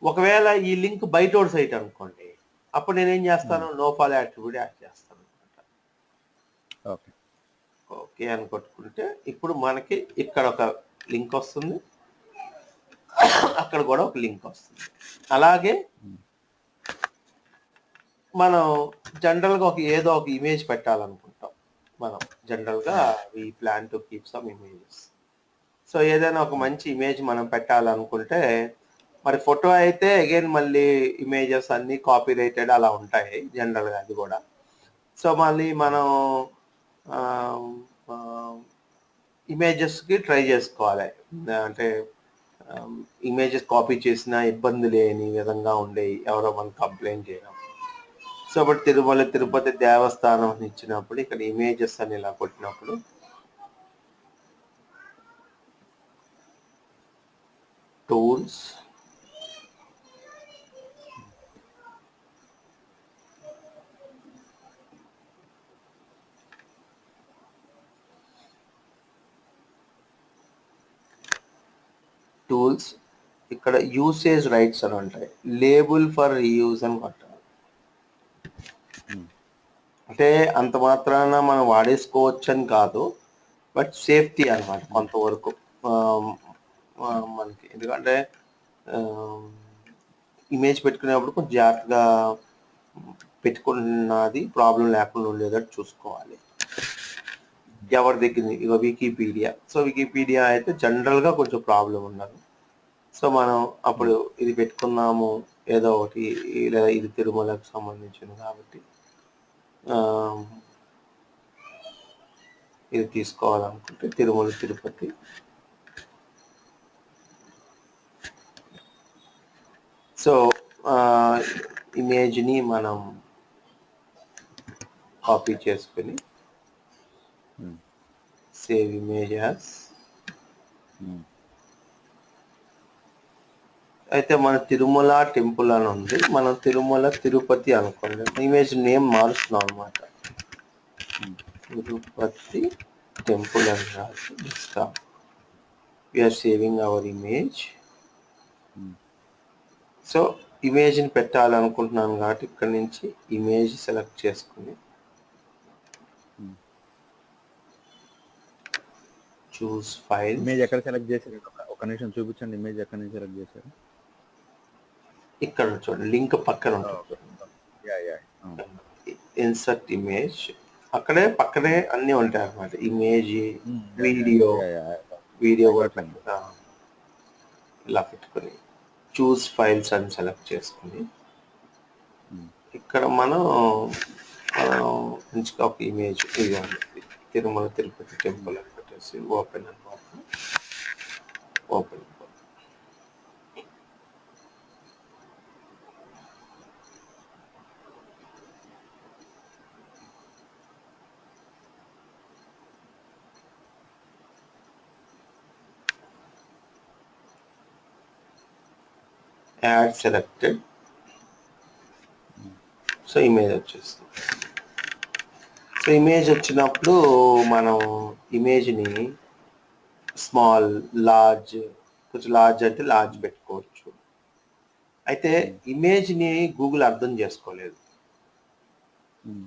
S1: ఒకవేళ ఈ లింక్ బయట సైట్ అనుకోండి, అప్పుడు నేనేం చేస్తాను, నో ఫాలో అట్రిబ్యూట్ యాడ్ చేస్తాను అనమాట. ఓకే అని కొట్టుకుంటే ఇప్పుడు మనకి ఇక్కడ ఒక లింక్ వస్తుంది, అక్కడ కూడా ఒక లింక్ వస్తుంది. అలాగే మనం జనరల్గా ఏదో ఒక ఇమేజ్ పెట్టాలనుకుంటాం. మనం జనరల్గా we plan to keep some images. So ఏదైనా ఒక మంచి ఇమేజ్ మనం పెట్టాలనుకుంటే, మరి ఫోటో అయితే అగైన్ మళ్ళీ ఇమేజెస్ అన్నీ కాపీరైటెడ్ అలా ఉంటాయి జనరల్గా అది కూడా. సో మళ్ళీ మనం ఇమేజెస్కి ట్రై చేసుకోవాలి. అంటే ఇమేజెస్ కాపీ చేసినా ఇబ్బంది లేని విధంగా ఉండేవి, ఎవరో మనకు కంప్లైంట్ చేయడం. సో బట్ తిరుమల తిరుపతి దేవస్థానం అని ఇచ్చినప్పుడు ఇక్కడ ఇమేజెస్ అని ఇలా కొట్టినప్పుడు టూల్స్, టూల్స్ ఇక్కడ యూసేజ్ రైట్స్ అని ఉంటాయి. లేబుల్ ఫర్ రీయూజ్ అని కొట్టాలి. అంటే అంత మాత్రాన మనం వాడేసుకోవచ్చు అని కాదు, బట్ సేఫ్టీ అనమాట కొంతవరకు మనకి. ఎందుకంటే ఇమేజ్ పెట్టుకునేప్పుడు కొంచెం జాగ్రత్తగా పెట్టుకున్నది ప్రాబ్లం లేకుండా ఉండేటట్టు చూసుకోవాలి. ఎవరి దగ్గర ఇక వికీపీడియా, సో వికీపీడియా అయితే జనరల్గా కొంచెం ప్రాబ్లం ఉండదు. సో మనం అప్పుడు ఇది పెట్టుకున్నాము ఏదో ఒకటి, లేదా ఇది తిరుమలకు సంబంధించింది కాబట్టి ఇది తీసుకోవాలనుకుంటే తిరుమల తిరుపతి, సో ఇమేజ్ని మనం కాపీ చేసుకుని సేవ్ ఇమేజ్ యాజ్. అయితే మన తిరుమల టెంపుల్ అని ఉంది, మనం తిరుమల తిరుపతి అనుకోండి. ఇమేజ్ నేమ్ మారుస్తున్నాం అనమాట, తిరుపతి టెంపుల్ అని రాసి desktop. We are saving our image. So ఇమేజ్ని పెట్టాలనుకుంటున్నాను కాబట్టి ఇక్కడ నుంచి ఇమేజ్ సెలెక్ట్ చేసుకుని చూస్ ఫైల్.
S2: ఇమేజ్ ఎక్కడ సెలెక్ట్ చేశారు? ఒక నిమిషం చూపించండి, ఇమేజ్ ఎక్కడ నుంచి సెలెక్ట్ చేశారు?
S1: ఇక్కడ చూడండి, లింక్ పక్కన ఉంటుంది, ఇన్సర్ట్ ఇమేజ్. అక్కడే పక్కనే అన్ని ఉంటాయి అన్నమాట, ఇమేజ్, వీడియో కూడా ఇలా పెట్టుకొని చూస్ ఫైల్స్ అని సెలెక్ట్ చేసుకుని ఇక్కడ మనం మంచిగా ఒక ఇమేజ్ ఇవ్వండి, తిరుమల తిరుపతి టెంపుల్ అని పెట్టేసి ఓపెన్ అని open. Add selected. So image వచ్చేస్తుంది. సో ఇమేజ్ వచ్చినప్పుడు మనం ఇమేజ్ని స్మాల్, లార్జ్, కొంచెం లార్జ్ అంటే లార్జ్ పెట్టుకోవచ్చు. అయితే ఇమేజ్ని గూగుల్ అర్థం చేసుకోలేదు.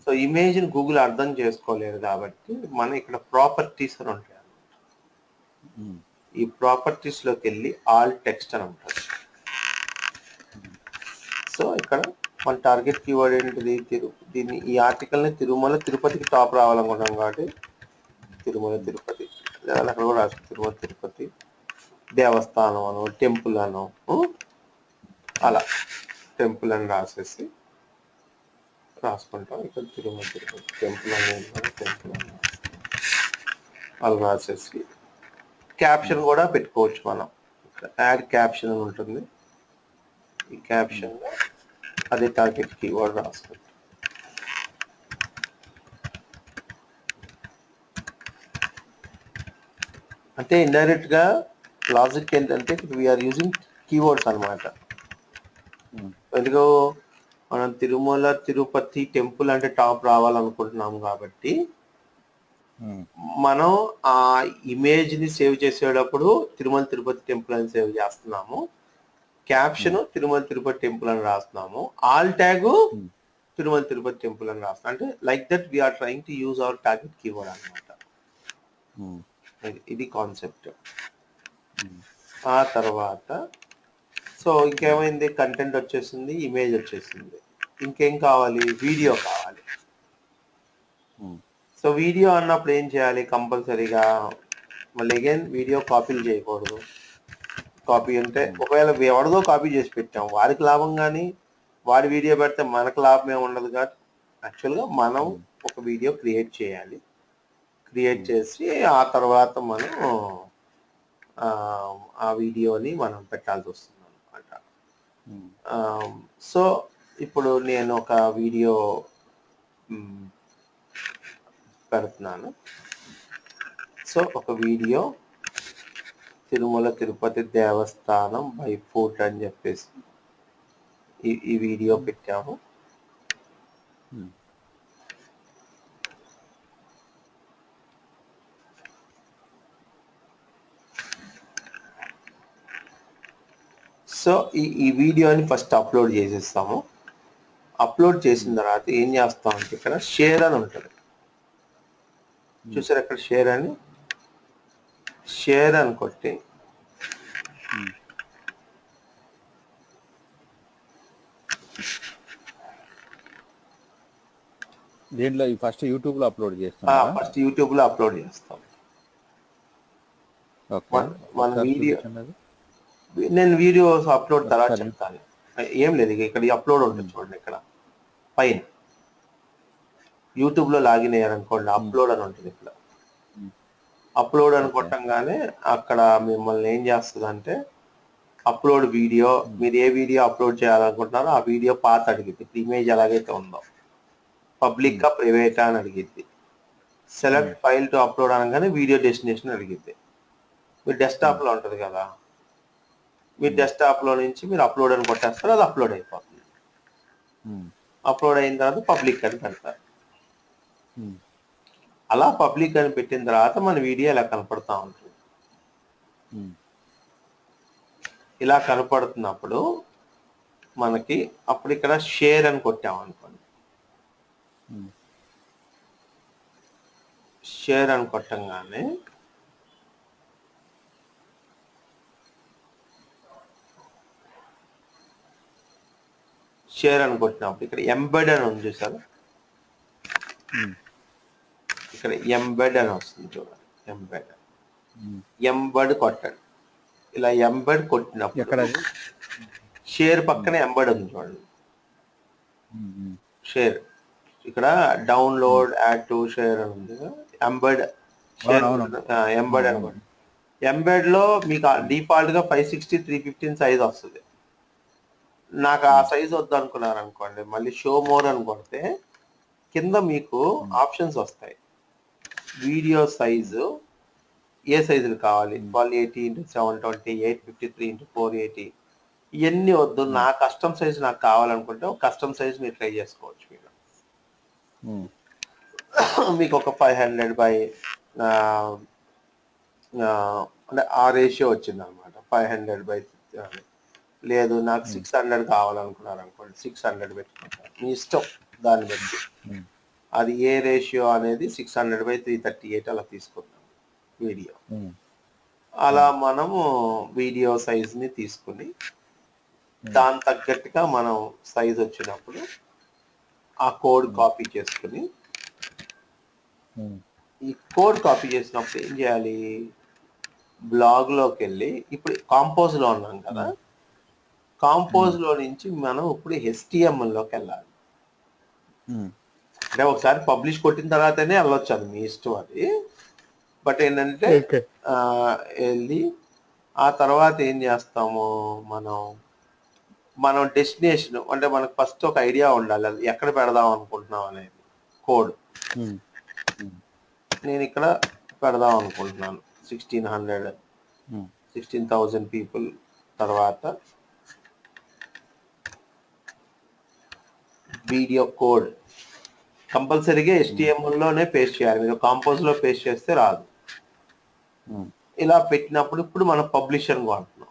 S1: సో ఇమేజ్ని గూగుల్ అర్థం చేసుకోలేదు కాబట్టి మనం ఇక్కడ ప్రాపర్టీస్ అని ఉంటాయి అన్నమాట. ఈ ప్రాపర్టీస్లోకి వెళ్ళి ఆల్ టెక్స్ట్ అని ఉంటుంది. సో ఇక్కడ మన టార్గెట్ కీవర్డ్ ఏంటిది? దీన్ని, ఈ ఆర్టికల్ని తిరుమల తిరుపతికి టాప్ రావాలనుకుంటాం కాబట్టి తిరుమల తిరుపతి, లేదా అక్కడ కూడా రాసి తిరుమల తిరుపతి దేవస్థానం అను, టెంపుల్ అను, అలా టెంపుల్ అని రాసేసి రాసుకుంటాం. ఇక్కడ తిరుమల తిరుపతి టెంపుల్ అనేది టెంపుల్ అని అలా రాసేసి క్యాప్షన్ కూడా పెట్టుకోవచ్చు మనం. యాడ్ క్యాప్షన్ అని ఉంటుంది, ఈ క్యాప్షన్ అదే టార్గెట్ కీవర్డ్ రాసుకుంటాం. అంటే ఇండైరెక్ట్ గా లాజిక్ ఏంటంటే వీఆర్ యూజింగ్ కీవర్డ్స్ అనమాట. ఎందుకు మనం తిరుమల తిరుపతి టెంపుల్ అంటే టాప్ రావాలనుకుంటున్నాం కాబట్టి మనం ఆ ఇమేజ్ ని సేవ్ చేసేటప్పుడు తిరుమల తిరుపతి టెంపుల్ అని సేవ్ చేస్తున్నాము, క్యాప్షన్ తిరుమల తిరుపతి టెంపుల్ అని రాస్తున్నాము, alt tag Tirumala Tirupati temple అని రాస్తున్నాం. అంటే like that we are trying to use our target keyword అనమాట. ఇది కాన్సెప్ట్. ఆ తర్వాత సో ఇంకేమైంది, కంటెంట్ వచ్చేసింది, ఇమేజ్ వచ్చేసింది, ఇంకేం కావాలి? వీడియో కావాలి. సో వీడియో అన్నప్పుడు ఏం చేయాలి? కంపల్సరీగా మళ్ళీ అగైన్ వీడియో కాపీలు చేయకూడదు. కాపీ అంటే ఒకవేళ ఎవరిదో కాపీ చేసి పెట్టాం వారికి లాభం, కానీ వాడి వీడియో పెడితే మనకు లాభం ఏమి ఉండదు. కాబట్టి యాక్చువల్గా మనం ఒక వీడియో క్రియేట్ చేయాలి. క్రియేట్ చేసి ఆ తర్వాత మనం ఆ వీడియోని మనం పెట్టాల్సి వస్తుంది అనమాట. సో ఇప్పుడు నేను ఒక వీడియో పెడుతున్నాను. సో ఒక video Tirumala Tirupati Devasthanam by foot అని చెప్పేసి ఈ వీడియో పెట్టాము. సో ఈ వీడియోని ఫస్ట్ అప్లోడ్ చేసేస్తాము. అప్లోడ్ చేసిన తర్వాత ఏం చేస్తామంటే ఇక్కడ షేర్ అని ఉంటుంది చూసారు, ఇక్కడ షేర్ అని కొట్టి
S2: దీంట్లో ఫస్ట్ యూట్యూబ్ లో అప్లోడ్ చేస్తాం.
S1: ఫస్ట్ యూట్యూబ్ లో అప్లోడ్ చేస్తాం. మన వీడియో నేను వీడియోస్ అప్లోడ్ తర్వాత చెప్తాను. ఏం లేదు, ఇక్కడ అప్లోడ్ ఉంటుంది చూడండి, ఇక్కడ పైన యూట్యూబ్ లో లాగిన్ అయ్యారనుకోండి అప్లోడ్ అని ఉంటుంది. ఇక్కడ అప్లోడ్ అని కొట్టంగానే అక్కడ మిమ్మల్ని ఏం చేస్తుంది అంటే అప్లోడ్ వీడియో, మీరు ఏ వీడియో అప్లోడ్ చేయాలనుకుంటున్నారో ఆ వీడియో పాత్ అడిగిద్ది. ఇమేజ్ ఎలాగైతే ఉందో పబ్లిక్ గా ప్రైవేటా అని అడిగిద్ది. సెలెక్ట్ ఫైల్ టు అప్లోడ్ అనగానే వీడియో డెస్టినేషన్ అడిగిద్ది. మీరు డెస్క్టాప్ లో ఉంటుంది కదా, మీరు డెస్క్టాప్ లో నుంచి మీరు అప్లోడ్ అని కొట్టేస్తారు, అది అప్లోడ్ అయిపోతుంది. అప్లోడ్ అయిన తర్వాత పబ్లిక్ అని పెడతారు. అలా పబ్లిక్ అని పెట్టిన తర్వాత మన వీడియో ఇలా కనపడతా ఉంటుంది. ఇలా కనపడుతున్నప్పుడు మనకి అప్పుడు ఇక్కడ షేర్ అని కొట్టాం అనుకోండి, షేర్ అని కొట్టంగానే షేర్ అని కొట్టినప్పుడు ఇక్కడ ఎంబెడ్ అని ఉంది చూసారు, ఇక్కడ ఎంబెడ్ అని వస్తుంది చూడండి. ఎంబెడ్ కొట్టండి. ఇలా ఎంబెడ్ కొట్టినప్పుడు షేర్ పక్కన ఎంబెడ్ ఉంది చూడండి. షేర్ ఇక్కడ డౌన్లోడ్ యాడ్ టు షేర్ అని ఉంది. ఎంబెడ్ ఎంబెడ్ అనుకోండి. ఎంబెడ్ లో మీకు డిఫాల్ట్ గా 560x315 సైజ్ వస్తుంది. నాకు ఆ సైజ్ వద్దు అనుకున్నారు అనుకోండి, మళ్ళీ షో మోర్ అని కొడితే కింద మీకు ఆప్షన్స్ వస్తాయి. వీడియో సైజు ఏ సైజులు కావాలి, 1280x720, 853x480, ఇవన్నీ వద్దు, నా కస్టమ్ సైజ్ నాకు కావాలనుకుంటే ఒక కస్టమ్ సైజ్ మీరు ట్రై చేసుకోవచ్చు. మీకు ఒక 500 బై అంటే ఆ రేషియో వచ్చింది అనమాట. 500/, లేదు నాకు 600 కావాలనుకున్నారు అనుకోండి, 600 పెట్టుకుంటారు. మీ ఇష్టం దాన్ని బట్టి. అది ఏ రేషియో అనేది 600/338 అలా తీసుకుంటాం వీడియో. అలా మనము వీడియో సైజ్ ని తీసుకుని దాని తగ్గట్టుగా మనం సైజ్ వచ్చినప్పుడు ఆ కోడ్ కాపీ చేసుకుని, ఈ కోడ్ కాపీ చేసినప్పుడు ఏం చేయాలి, బ్లాగ్ లోకి వెళ్ళి ఇప్పుడు కాంపోజ్ లో ఉన్నాం కదా, కాంపోజ్ లో నుంచి మనం ఇప్పుడు HTML లోకి వెళ్ళాలి. అంటే ఒకసారి పబ్లిష్ కొట్టిన తర్వాతనే వెళ్ళొచ్చు, అది మీ ఇష్టం అది. బట్ ఏంటంటే వెళ్ళి ఆ తర్వాత ఏం చేస్తాము, మనం డెస్టినేషన్ అంటే మనకు ఫస్ట్ ఒక ఐడియా ఉండాలి, అది ఎక్కడ పెడదాం అనుకుంటున్నాం అనేది కోడ్. నేను ఇక్కడ పెడదాం అనుకుంటున్నాను 16,000 పీపుల్. తర్వాత వీడియో కోడ్ కంపల్సరీగా HTML లోనే పేస్ట్ చేయాలి, మీరు కాంపోజ్ లో పేస్ట్ చేస్తే రాదు. ఇలా పెట్టినప్పుడు ఇప్పుడు మనం పబ్లిషర్ కొడుతున్నాం.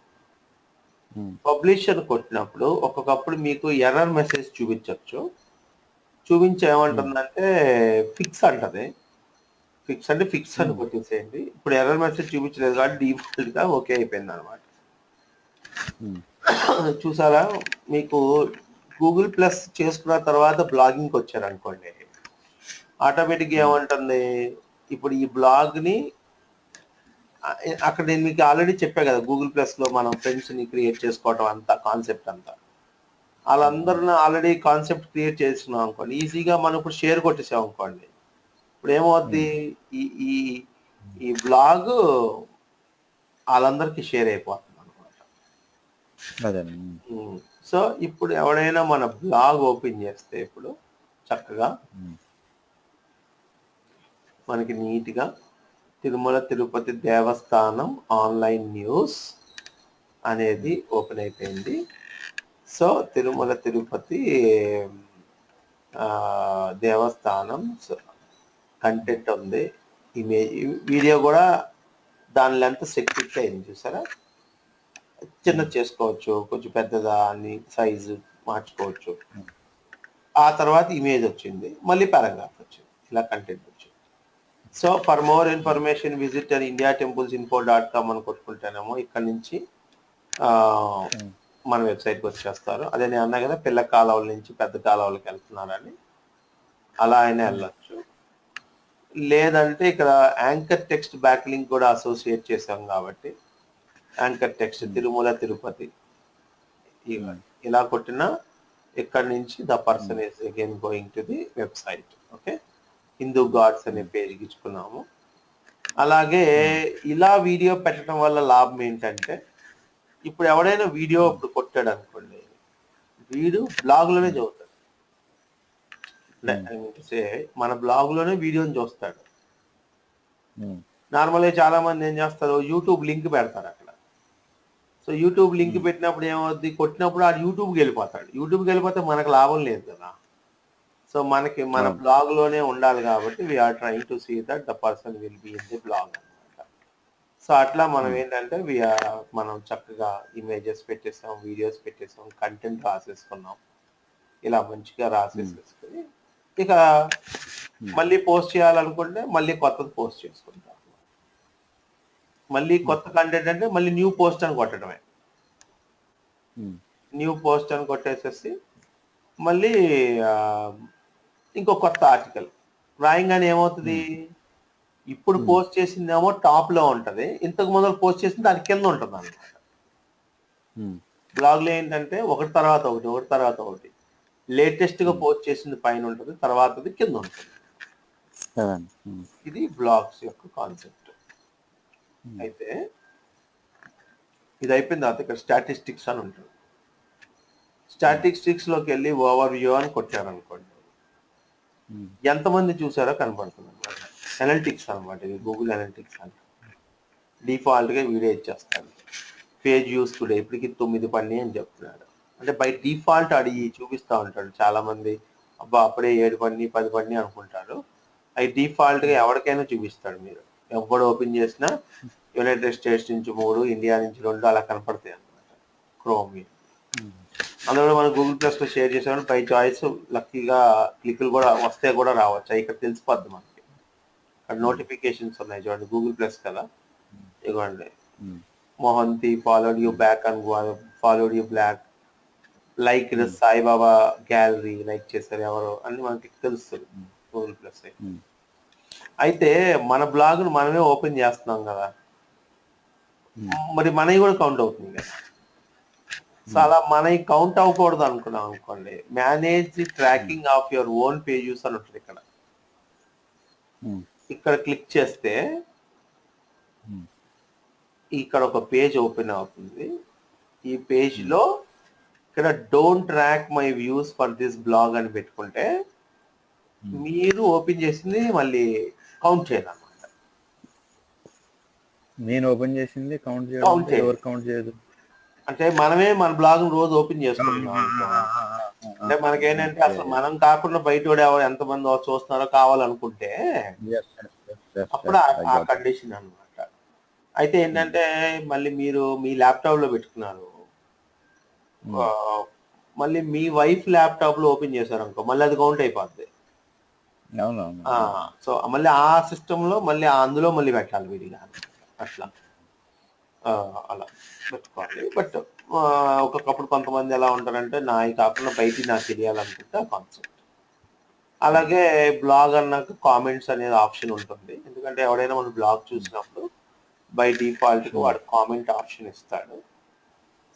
S1: పబ్లిషర్ కొట్టినప్పుడు ఒక్కొక్కప్పుడు మీకు ఎర్రర్ మెసేజ్ చూపించవచ్చు. ఏమంటుందంటే ఫిక్స్ అంటది. ఫిక్స్ అంటే ఫిక్స్ అని కొట్టేసేయండి. ఇప్పుడు ఎర్రర్ మెసేజ్ చూపించలేదు కాబట్టి డిఫాల్ట్ గా ఓకే అయిపోయింది అనమాట. చూసారా, మీకు గూగుల్ ప్లస్ చేసుకున్న తర్వాత బ్లాగింగ్కి వచ్చారనుకోండి, ఆటోమేటిక్గా ఏమంటుంది, ఇప్పుడు ఈ బ్లాగ్ ని అక్కడ నేను మీకు ఆల్రెడీ చెప్పా కదా, గూగుల్ ప్లస్ లో మనం ఫ్రెండ్స్ ని క్రియేట్ చేసుకోవటం అంతా కాన్సెప్ట్ అంతా, వాళ్ళందరిని ఆల్రెడీ కాన్సెప్ట్ క్రియేట్ చేసుకున్నాం అనుకోండి, ఈజీగా మనం ఇప్పుడు షేర్ కొట్టేసాం అనుకోండి, ఇప్పుడు ఏమవుద్ది, ఈ ఈ ఈ బ్లాగ్ వాళ్ళందరికీ షేర్ అయిపోతుంది అనమాట.
S2: అదే.
S1: సో ఇప్పుడు ఎవడైనా మన బ్లాగ్ ఓపెన్ చేస్తే ఇప్పుడు చక్కగా మనకి నీట్గా తిరుమల తిరుపతి దేవస్థానం ఆన్లైన్ న్యూస్ అనేది ఓపెన్ అయిపోయింది. సో తిరుమల తిరుపతి దేవస్థానం కంటెంట్ ఉంది, ఇమేజ్, వీడియో కూడా దాని లెంత్ సెక్యూరిటీ అయింది చూసారా. చిన్న చేసుకోవచ్చు, కొంచెం పెద్దదా అని సైజు మార్చుకోవచ్చు. ఆ తర్వాత ఇమేజ్ వచ్చింది, మళ్ళీ పారాగ్రాఫ్ వచ్చింది, ఇలా కంటెంట్ వచ్చింది. So for more information visit అని indiatemplesinfo.com అని కొట్టుకుంటేనేమో ఇక్కడ నుంచి మన వెబ్సైట్కి వచ్చేస్తారు. అదే నేను అన్నా కదా పిల్ల కాలువల నుంచి పెద్ద కాలువలకి వెళ్తున్నారని, అలా అయినా వెళ్ళొచ్చు. లేదంటే ఇక్కడ యాంకర్ టెక్స్ట్ బ్యాక్ లింక్ కూడా అసోసియేట్ చేసాం కాబట్టి యాంకర్ టెక్స్ట్ తిరుమల తిరుపతి ఇలా కొట్టినా ఇక్కడ నుంచి the person is again going to the website. Okay, Hindu gods అనే పేజ్ ఇచ్చుకున్నాము. అలాగే ఇలా వీడియో పెట్టడం వల్ల లాభం ఏంటంటే, ఇప్పుడు ఎవడైనా వీడియో ఇప్పుడు కొట్టాడు అనుకోండి, వీడు బ్లాగ్ లోనే చదువుతాడు. మన బ్లాగ్ లోనే వీడియోని చూస్తాడు. నార్మల్గా చాలా మంది ఏం చేస్తారు, యూట్యూబ్ లింక్ పెడతారు అక్కడ. సో యూట్యూబ్ లింక్ పెట్టినప్పుడు ఏమవుద్ది, కొట్టినప్పుడు ఆ యూట్యూబ్కి వెళ్ళిపోతాడు. యూట్యూబ్కి వెళ్ళిపోతే మనకు లాభం లేదు కదా. సో మనకి మన బ్లాగ్ లోనే ఉండాలి కాబట్టి we are trying to see that the person will be in the blog అనమాట. సో అట్లా మనం ఏంటంటే మనం చక్కగా ఇమేజెస్ పెట్టేసాం, వీడియోస్ పెట్టేసాం, కంటెంట్ రాసేసుకున్నాం. ఇలా మంచిగా రాసేసుకుని ఇక మళ్ళీ పోస్ట్ చేయాలనుకుంటే మళ్ళీ కొత్తది పోస్ట్ చేసుకుంటాం. మళ్ళీ కొత్త కంటెంట్ అంటే మళ్ళీ న్యూ పోస్ట్ అని కొట్టడమే. న్యూ పోస్ట్ అని కొట్టేసేసి మళ్ళీ ఇంకో కొత్త ఆర్టికల్ రాయంగానే ఏమవుతుంది, ఇప్పుడు పోస్ట్ చేసిందేమో టాప్ లో ఉంటది, ఇంతకు ముందు పోస్ట్ చేసింది దాని కింద ఉంటుంది అనమాట. బ్లాగ్ లో ఏంటంటే ఒకటి తర్వాత ఒకటి లేటెస్ట్ గా పోస్ట్ చేసింది పైన ఉంటుంది, తర్వాతది కింద ఉంటుంది. ఇది బ్లాగ్స్ యొక్క కాన్సెప్ట్. అయితే ఇది అయిపోయిన తర్వాత ఇక్కడ స్టాటిస్టిక్స్ అని ఉంటుంది. స్టాటిస్టిక్స్ లోకి వెళ్ళి ఓవర్ వ్యూ అని కొట్టారనుకోండి, ఎంతమంది చూసారో కనపడుతుంది అనమాట. అనలిటిక్స్ అనమాట, ఇది గూగుల్ అనలిటిక్స్ అంటే డిఫాల్ట్ గా వీడియో ఇచ్చేస్తాను. పేజ్ వ్యూస్ టుడే ఇప్పటికి 9 పడినాయి అని చెప్తున్నాడు. అంటే బై డిఫాల్ట్ అడిగి చూపిస్తా ఉంటాడు. చాలా మంది అబ్బా అప్పుడే 7 పడినాయి 10 పడినాయి అనుకుంటారు. అవి డిఫాల్ట్ గా ఎవరికైనా చూపిస్తాడు. మీరు ఎవడు ఓపెన్ చేసినా యునైటెడ్ స్టేట్స్ నుంచి 3, ఇండియా నుంచి 2 అలా కనపడతాయి అనమాట క్రోమ్. అందులో మనం గూగుల్ ప్లస్ లో షేర్ చేసామని బై చాయిస్ లక్కీగా క్లిక్లు కూడా వస్తే కూడా రావచ్చు. ఇక్కడ తెలిసిపోద్ది మనకి. అక్కడ నోటిఫికేషన్స్ ఉన్నాయి చూడండి, గూగుల్ ప్లస్ కదా, ఇవ్వండి మోహంతి ఫాలోడ్ యూ బ్యాక్ అని followed you block like Saibaba gallery like చేశారు ఎవరు అని మనకి తెలుస్తుంది గూగుల్ ప్లస్. అయితే మన బ్లాగ్ ను మనమే ఓపెన్ చేస్తున్నాం కదా, మరి మనవి కూడా కౌంట్ అవుతుంది కదా. సో అలా మనవి కౌంట్ అవ్వకూడదు అనుకున్నాం అనుకోండి, manage the tracking of your own pages అని ఉంటుంది. ఇక్కడ క్లిక్ చేస్తే ఇక్కడ ఒక పేజ్ ఓపెన్ అవుతుంది. ఈ పేజ్ లో ఇక్కడ don't track my views for this blog అని పెట్టుకుంటే మీరు ఓపెన్ చేసింది మళ్ళీ కౌంట్ చేయాలన్నమాట.
S2: నేను ఓపెన్ చేసింది కౌంట్ చేయదు
S1: అంటే మనమే మన బ్లాగ్ రోజు ఓపెన్ చేసుకుంటున్నాం. అంటే మనకేంటంటే అసలు మనం కాకుండా బయట ఎవరు ఎంతమంది చూస్తున్నారో కావాలనుకుంటే అప్పుడు ఆ కండిషన్ అన్నమాట. అయితే ఏంటంటే మళ్ళీ మీరు మీ ల్యాప్టాప్ లో పెట్టుకున్నారు, మళ్ళీ మీ వైఫ్ ల్యాప్టాప్ లో ఓపెన్ చేశారు అనుకో, మళ్ళీ అది కౌంట్ అయిపోద్ది. సో మళ్ళీ ఆ సిస్టమ్ లో మళ్ళీ అందులో మళ్ళీ పెట్టాలి విడిగా, అట్లా అలా పెట్టుకోవాలి. బట్ ఒకప్పుడు కొంతమంది ఎలా ఉంటారంటే నాయి కాకుండా బయట నాకు తెలియాలనుకుంటే ఆ కాన్సెప్ట్. అలాగే బ్లాగ్ అన్నాక కామెంట్స్ అనేది ఆప్షన్ ఉంటుంది. ఎందుకంటే ఎవడైనా మన బ్లాగ్ చూసినప్పుడు బై డిఫాల్ట్ గా వాడు కామెంట్ ఆప్షన్ ఇస్తాడు.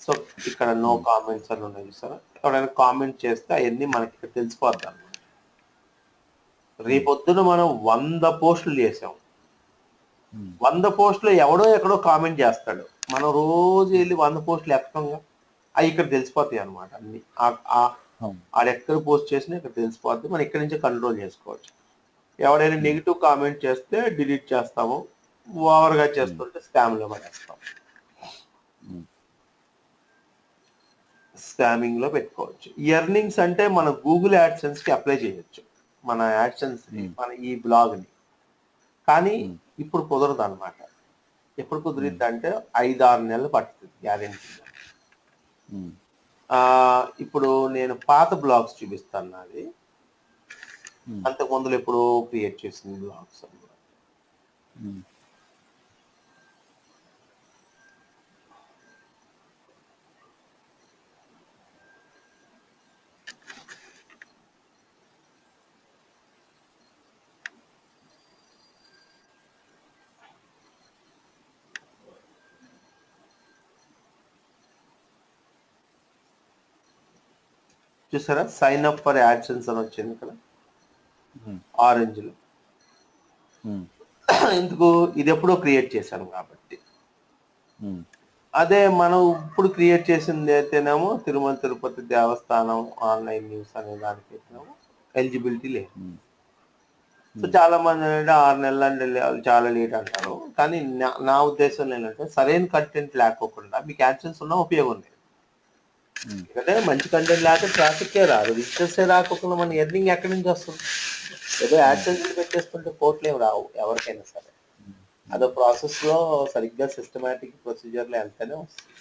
S1: సో ఇక్కడ నో కామెంట్స్ అని ఉన్నాయి చూస్తారా, ఎవరైనా కామెంట్ చేస్తే అవన్నీ మనకి తెలిసిపోద్ది అనమాట. రేపొద్దున మనం 100 పోస్టులు చేసాం.
S2: ఉమ్,
S1: 100 పోస్టులు ఎవడో ఎక్కడో కామెంట్ చేస్తాడు. మనం రోజు వెళ్ళి 100 పోస్టులు ఎక్కడంగా అవి ఇక్కడ తెలిసిపోతాయి అనమాట అన్ని.
S2: అవును.
S1: ఆడెక్కడ పోస్ట్ చేసినా ఇక్కడ తెలిసిపోద్ది. మనం ఇక్కడి నుంచే కంట్రోల్ చేసుకోవచ్చు. ఎవడైనా నెగిటివ్ కామెంట్ చేస్తే డిలీట్ చేస్తాము. ఓవర్గా చేస్తుంటే స్కామ్లో పడేస్తాం.
S2: ఉమ్,
S1: స్కామింగ్ లో పెట్టుకోవచ్చు. ఎర్నింగ్స్ అంటే మన గూగుల్ యాడ్సెన్స్ కి అప్లై చేయొచ్చు మన యాడ్సెన్స్ ని, మన ఈ బ్లాగ్ ని. కానీ ఇప్పుడు కుదరదు అనమాట. ఎప్పుడు కుదిరిద్ది అంటే 5-6 నెలలు పడుతుంది గ్యారెంటీ.
S2: ఉమ్,
S1: ఇప్పుడు నేను పాత బ్లాగ్స్ చూపిస్తాను నాది.
S2: ఉమ్,
S1: అంతకు ముందులో ఎప్పుడో క్రియేట్ చేసిన బ్లాగ్స్ అన్నమాట.
S2: ఉమ్,
S1: చూసారా, సైన్ అప్ ఫర్ యాడ్సెన్స్ అని వచ్చింది ఇక్కడ
S2: ఉమ్,
S1: ఆరెంజ్ లో.
S2: ఉమ్,
S1: ఎందుకు? ఇది ఎప్పుడో క్రియేట్ చేశాను కాబట్టి.
S2: ఉమ్,
S1: అదే మనం ఇప్పుడు క్రియేట్ చేసింది అయితేనేమో తిరుమల తిరుపతి దేవస్థానం ఆన్లైన్ న్యూస్ అనే దానికి అయితేనేమో ఎలిజిబిలిటీ లేదు.
S2: ఉమ్,
S1: సో చాలా మంది ఏంటంటే 6 నెలలు అంటే చాలా లేట్ అంటారు. కానీ నా ఉద్దేశం ఏంటంటే సరైన కంటెంట్ లేకోకుండా మీకు యాడ్సెన్స్ ఉన్నా ఉపయోగం లేదు.
S2: ఉమ్,
S1: ఎందుకంటే మంచి కంటెంట్ లేక ట్రాఫిక్కే రాదు, విజిటర్సే రాకుండా మన ఎర్నింగ్ ఎక్కడి నుంచి వస్తుంది? ఏదో యాడ్సెన్స్ పెట్టేస్తుంటే కోట్లు ఏమి రావు ఎవరికైనా సరే. అదో ప్రాసెస్ లో సరిగ్గా సిస్టమేటిక్ ప్రొసీజర్లో వెళ్తేనే వస్తుంది.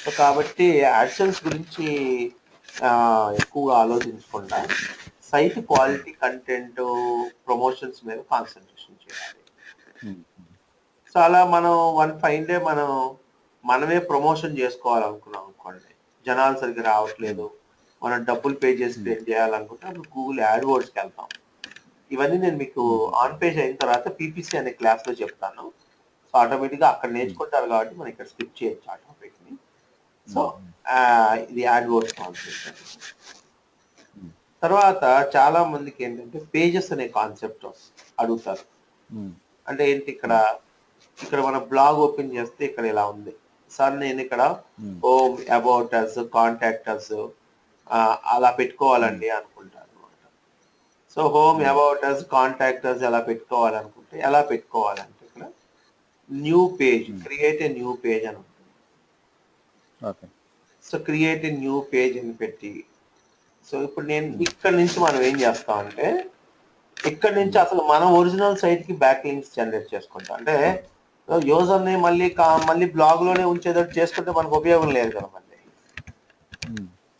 S1: సో కాబట్టి యాడ్సెన్స్ గురించి ఎక్కువగా ఆలోచించకుండా సైట్ క్వాలిటీ, కంటెంట్, ప్రమోషన్స్ మీద కాన్సన్ట్రేషన్ చేయాలి.
S2: ఉమ్,
S1: చాలా మనం 1 ఫైన్ డే మనమే ప్రమోషన్ చేసుకోవాలనుకున్నాం అనుకోండి, జనాలు సరిగ్గా రావట్లేదు, మనం డబ్బులు పే చేసి స్పెండ్ చేయాలనుకుంటే అప్పుడు గూగుల్ యాడ్ వర్డ్స్కి వెళ్తాం. ఇవన్నీ నేను మీకు ఆన్ పేజ్ అయిన తర్వాత పీపీసీ అనే క్లాస్ లో చెప్తాను. సో ఆటోమేటిక్గా అక్కడ నేర్చుకుంటారు కాబట్టి మనం ఇక్కడ స్కిప్ చేయొచ్చు ఆ టాపిక్ ని. సో ఇది యాడ్ వర్డ్స్ కాన్సెప్ట్. తర్వాత చాలా మందికి ఏంటంటే పేజెస్ అనే కాన్సెప్ట్ అడుగుతారు.
S2: ఉమ్,
S1: అంటే ఏంటి? ఇక్కడ మన బ్లాగ్ ఓపెన్ చేస్తే ఇక్కడ ఇలా ఉంది సార్, నేను ఇక్కడ home, about us, contact us అలా పెట్టుకోవాలండి అనుకుంటాను అనమాట. So home, about us, contact us ఎలా పెట్టుకోవాలనుకుంటే ఎలా పెట్టుకోవాలంటే ఇక్కడ new page, create a new page అని ఉంటుంది.
S2: Okay.
S1: So create a new page అని పెట్టి, సో ఇప్పుడు నేను ఇక్కడ నుంచి మనం ఏం చేస్తామంటే ఇక్కడ నుంచి అసలు మన ఒరిజినల్ సైట్ కి బ్యాక్ లింక్స్ జనరేట్ చేసుకుంటాం. అంటే యూజర్ ని మళ్ళీ బ్లాగ్ లోనే ఉంచేటట్టు చేసుకుంటే మనకు ఉపయోగం లేదు కదా మళ్ళీ.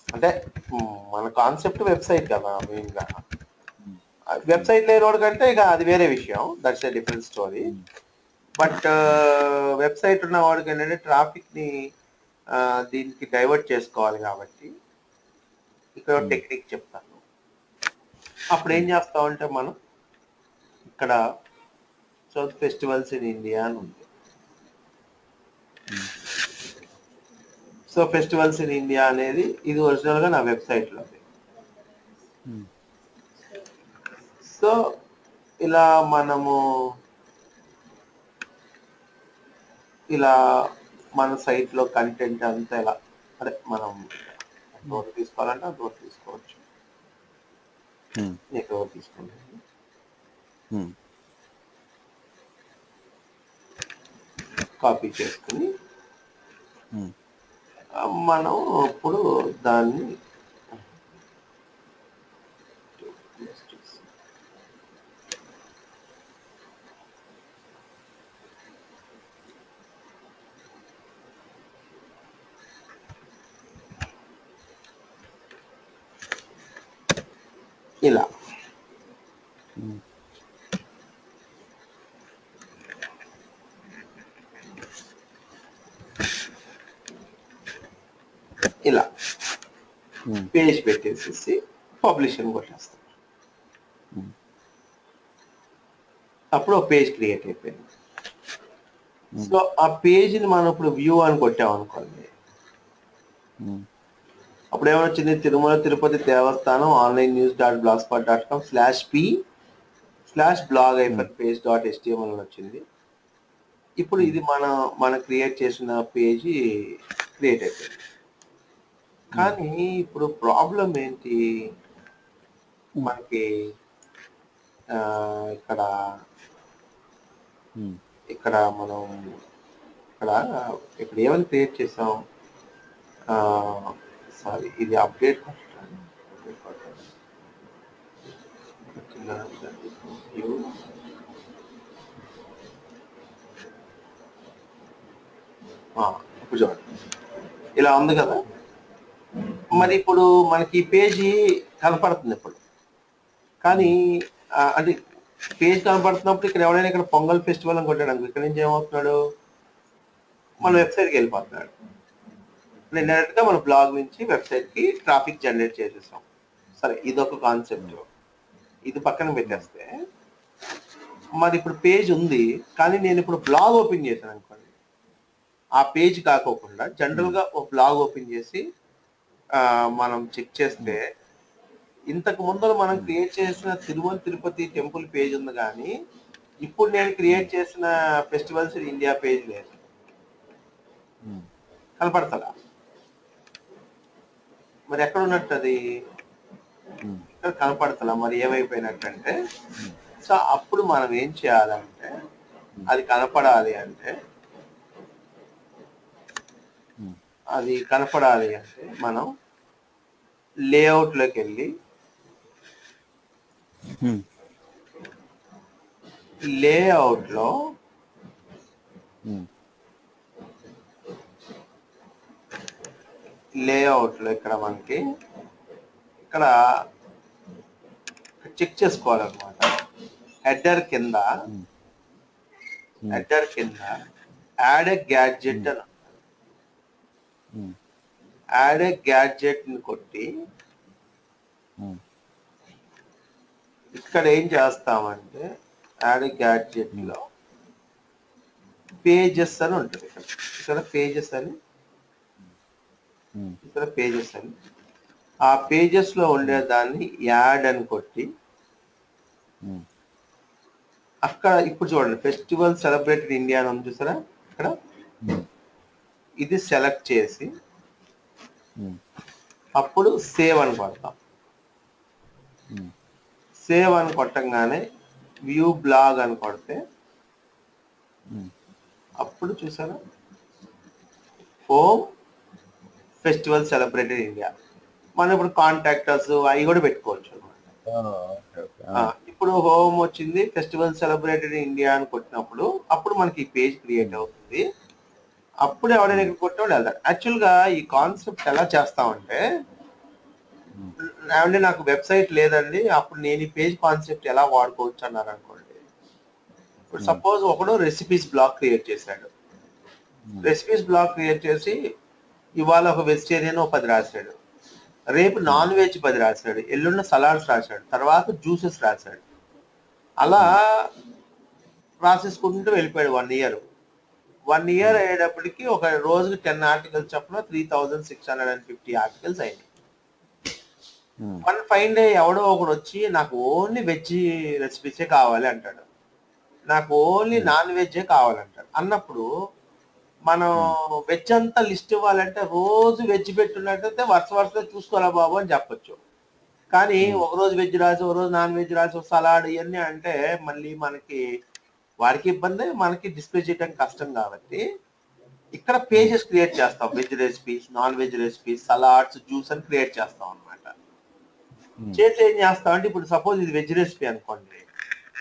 S1: అంటే మన కాన్సెప్ట్ వెబ్సైట్ కదా మెయిన్ గా. వెబ్సైట్ లేని వాడు కంటే ఇక అది వేరే విషయం, that's a different story. But website ఉన్న వాడికి ఏంటంటే ట్రాఫిక్ ని దీనికి డైవర్ట్ చేసుకోవాలి కాబట్టి ఇక్కడ టెక్నిక్ చెప్తాను. అప్పుడు ఏం చేస్తామంటే మనం ఇక్కడ సౌత్ ఫెస్టివల్స్ ఇన్ ఇండియా అని ఉంది. సో ఫెస్టివల్స్ ఇన్ ఇండియా అనేది ఇది ఒరిజినల్ గా నా వెబ్సైట్ లో. సో ఇలా మనము మన సైట్ లో కంటెంట్ అంతా ఇలా, అదే మనం డోర్ తీసుకోవాలంటే ఆ డోర్ తీసుకోవచ్చు. నేను డోర్ తీసుకుంటాను. కాపీ చేసుకుని మనం ఇప్పుడు దాన్ని ఇలా ఇలా పేజ్ పెట్టేసేసి పబ్లిష్ అని కొట్టేస్తాం. అప్పుడు ఒక పేజ్ క్రియేట్ అయిపోయింది. సో ఆ పేజ్ ని మనం ఇప్పుడు వ్యూ అని కొట్టాం అనుకోండి, అప్పుడు ఏమొచ్చింది, తిరుమల తిరుపతి దేవస్థానం online.news.blogspot.com/p/blog-page.html అని వచ్చింది. ఇప్పుడు ఇది మన క్రియేట్ చేసిన పేజీ క్రియేట్ అయిపోయింది. కానీ ఇప్పుడు ప్రాబ్లం ఏంటి, మనకి ఇక్కడ మనం ఇక్కడ ఏమని క్రియేట్ చేసాం, సారీ ఇది అప్డేట్ ఇప్పుడు చూడండి ఇలా ఉంది కదా. మరి ఇప్పుడు మనకి ఈ పేజీ కనపడుతుంది ఇప్పుడు, కానీ అంటే పేజ్ కనపడుతున్నప్పుడు ఇక్కడ ఎవరైనా ఇక్కడ పొంగల్ ఫెస్టివల్ అని కొట్టాడు, ఇక్కడ నుంచి ఏమవుతున్నాడు, మన వెబ్సైట్కి వెళ్ళిపోతున్నాడు. డైరెక్ట్ గా మన బ్లాగ్ నుంచి వెబ్సైట్ కి ట్రాఫిక్ జనరేట్ చేసేసాం. సరే, ఇదొక కాన్సెప్ట్. ఇది పక్కన పెట్టేస్తే మరి ఇప్పుడు పేజ్ ఉంది, కానీ నేను ఇప్పుడు బ్లాగ్ ఓపెన్ చేశాను అనుకోండి, ఆ పేజ్ కాకోకుండా జనరల్ గా ఒక బ్లాగ్ ఓపెన్ చేసి మనం చెక్ చేస్తే ఇంతకు ముందర మనం క్రియేట్ చేసిన తిరుమల తిరుపతి టెంపుల్ పేజ్ ఉంది, కానీ ఇప్పుడు నేను క్రియేట్ చేసిన ఫెస్టివల్స్ ఇండియా పేజ్ లేదు. కనపడతలా? మరి ఎక్కడ ఉన్నట్టు అది ఇక్కడ కనపడతలా? మరి ఏమైపోయినట్టంటే, సో అప్పుడు మనం ఏం చేయాలంటే, అది కనపడాలి అంటే మనం లేఅవుట్ లోకి వెళ్ళి లేఅవుట్ లో ఇక్కడ మనకి ఇక్కడ చెక్ చేసుకోవాలన్నమాట. హెడర్ కింద యాడ్ ఏ గ్యాడ్జెట్ అని, యాడ్ ఏ గ్యాడ్జెట్ ని కొట్టి ఇక్కడ ఏం చేస్తామంటే, యాడ్ ఏ గ్యాడ్జెట్ లో పేజెస్ అని ఉంటుంది. ఇక్కడ పేజెస్ అని ఆ పేజెస్ లో ఉండేదాన్ని యాడ్ అని కొట్టి అక్కడ ఇప్పుడు చూడండి, ఫెస్టివల్ సెలబ్రేటెడ్ ఇండియా అని ఉంది చూసారా, ఇక్కడ ఇది సెలెక్ట్ చేసి అప్పుడు సేవ్ అని కొడతాం. సేవ్ అని కొట్టంగానే వ్యూ బ్లాగ్ అని కొడితే అప్పుడు చూసారా, హోమ్ ఫెస్టివల్ సెలబ్రేటెడ్ ఇండియా. మనం ఇప్పుడు కాంటాక్టర్స్ అవి కూడా పెట్టుకోవచ్చు అనమాట. ఇప్పుడు హోమ్ వచ్చింది, ఫెస్టివల్ సెలబ్రేటెడ్ ఇండియా అని కొట్టినప్పుడు అప్పుడు మనకి ఈ పేజ్ క్రియేట్ అవుతుంది. అప్పుడు ఎవరైనా ఇక్కడ కొట్టినప్పుడు వెళ్తారు. యాక్చువల్ గా ఈ కాన్సెప్ట్ ఎలా చేస్తామంటే, ఏమంటే నాకు వెబ్సైట్ లేదండి, అప్పుడు నేను ఈ పేజ్ కాన్సెప్ట్ ఎలా వాడుకోవచ్చు అన్నారు అనుకోండి. ఇప్పుడు సపోజ్ ఒకడు రెసిపీస్ బ్లాగ్ క్రియేట్ చేశాడు. రెసిపీస్ బ్లాగ్ క్రియేట్ చేసి ఇవాళ ఒక వెజిటేరియన్ 10 రాశాడు, రేపు నాన్ వెజ్ 10 రాశాడు, ఎల్లుండ సలాడ్స్ రాశాడు, తర్వాత జ్యూసెస్ రాశాడు. అలా రాసేసుకుంటూ వెళ్ళిపోయాడు 1 year. 1 year అయ్యేటప్పటికి ఒక రోజుకి 10 ఆర్టికల్స్ చొప్పున 3650 ఆర్టికల్స్ అయినాయి. వన్ ఫైన్ డే ఎవడో ఒకడు వచ్చి నాకు ఓన్లీ వెజ్ రెసిపీసే కావాలి అంటాడు, నాకు ఓన్లీ నాన్ వెజ్జే కావాలంటాడు. అన్నప్పుడు మనం వెజ్ అంతా లిస్ట్ ఇవ్వాలంటే రోజు వెజ్ పెట్టున్నట్టయితే వరుసగా చూసుకోవాలా బాబు అని చెప్పొచ్చు. కానీ ఒక రోజు వెజ్ రాసి, ఒక రోజు నాన్ వెజ్ రాసి, ఒక సలాడ్ ఇవన్నీ అంటే మళ్ళీ వాడికి ఇబ్బంది, మనకి డిస్ప్లే చేయడానికి కష్టం. కాబట్టి ఇక్కడ పేజెస్ క్రియేట్ చేస్తాం, veg recipes, non veg recipes, salads, juice అని క్రియేట్ చేస్తాం అనమాట. చేసి ఏం చేస్తాం అంటే, ఇప్పుడు సపోజ్ ఇది వెజ్ రెసిపీ అనుకోండి,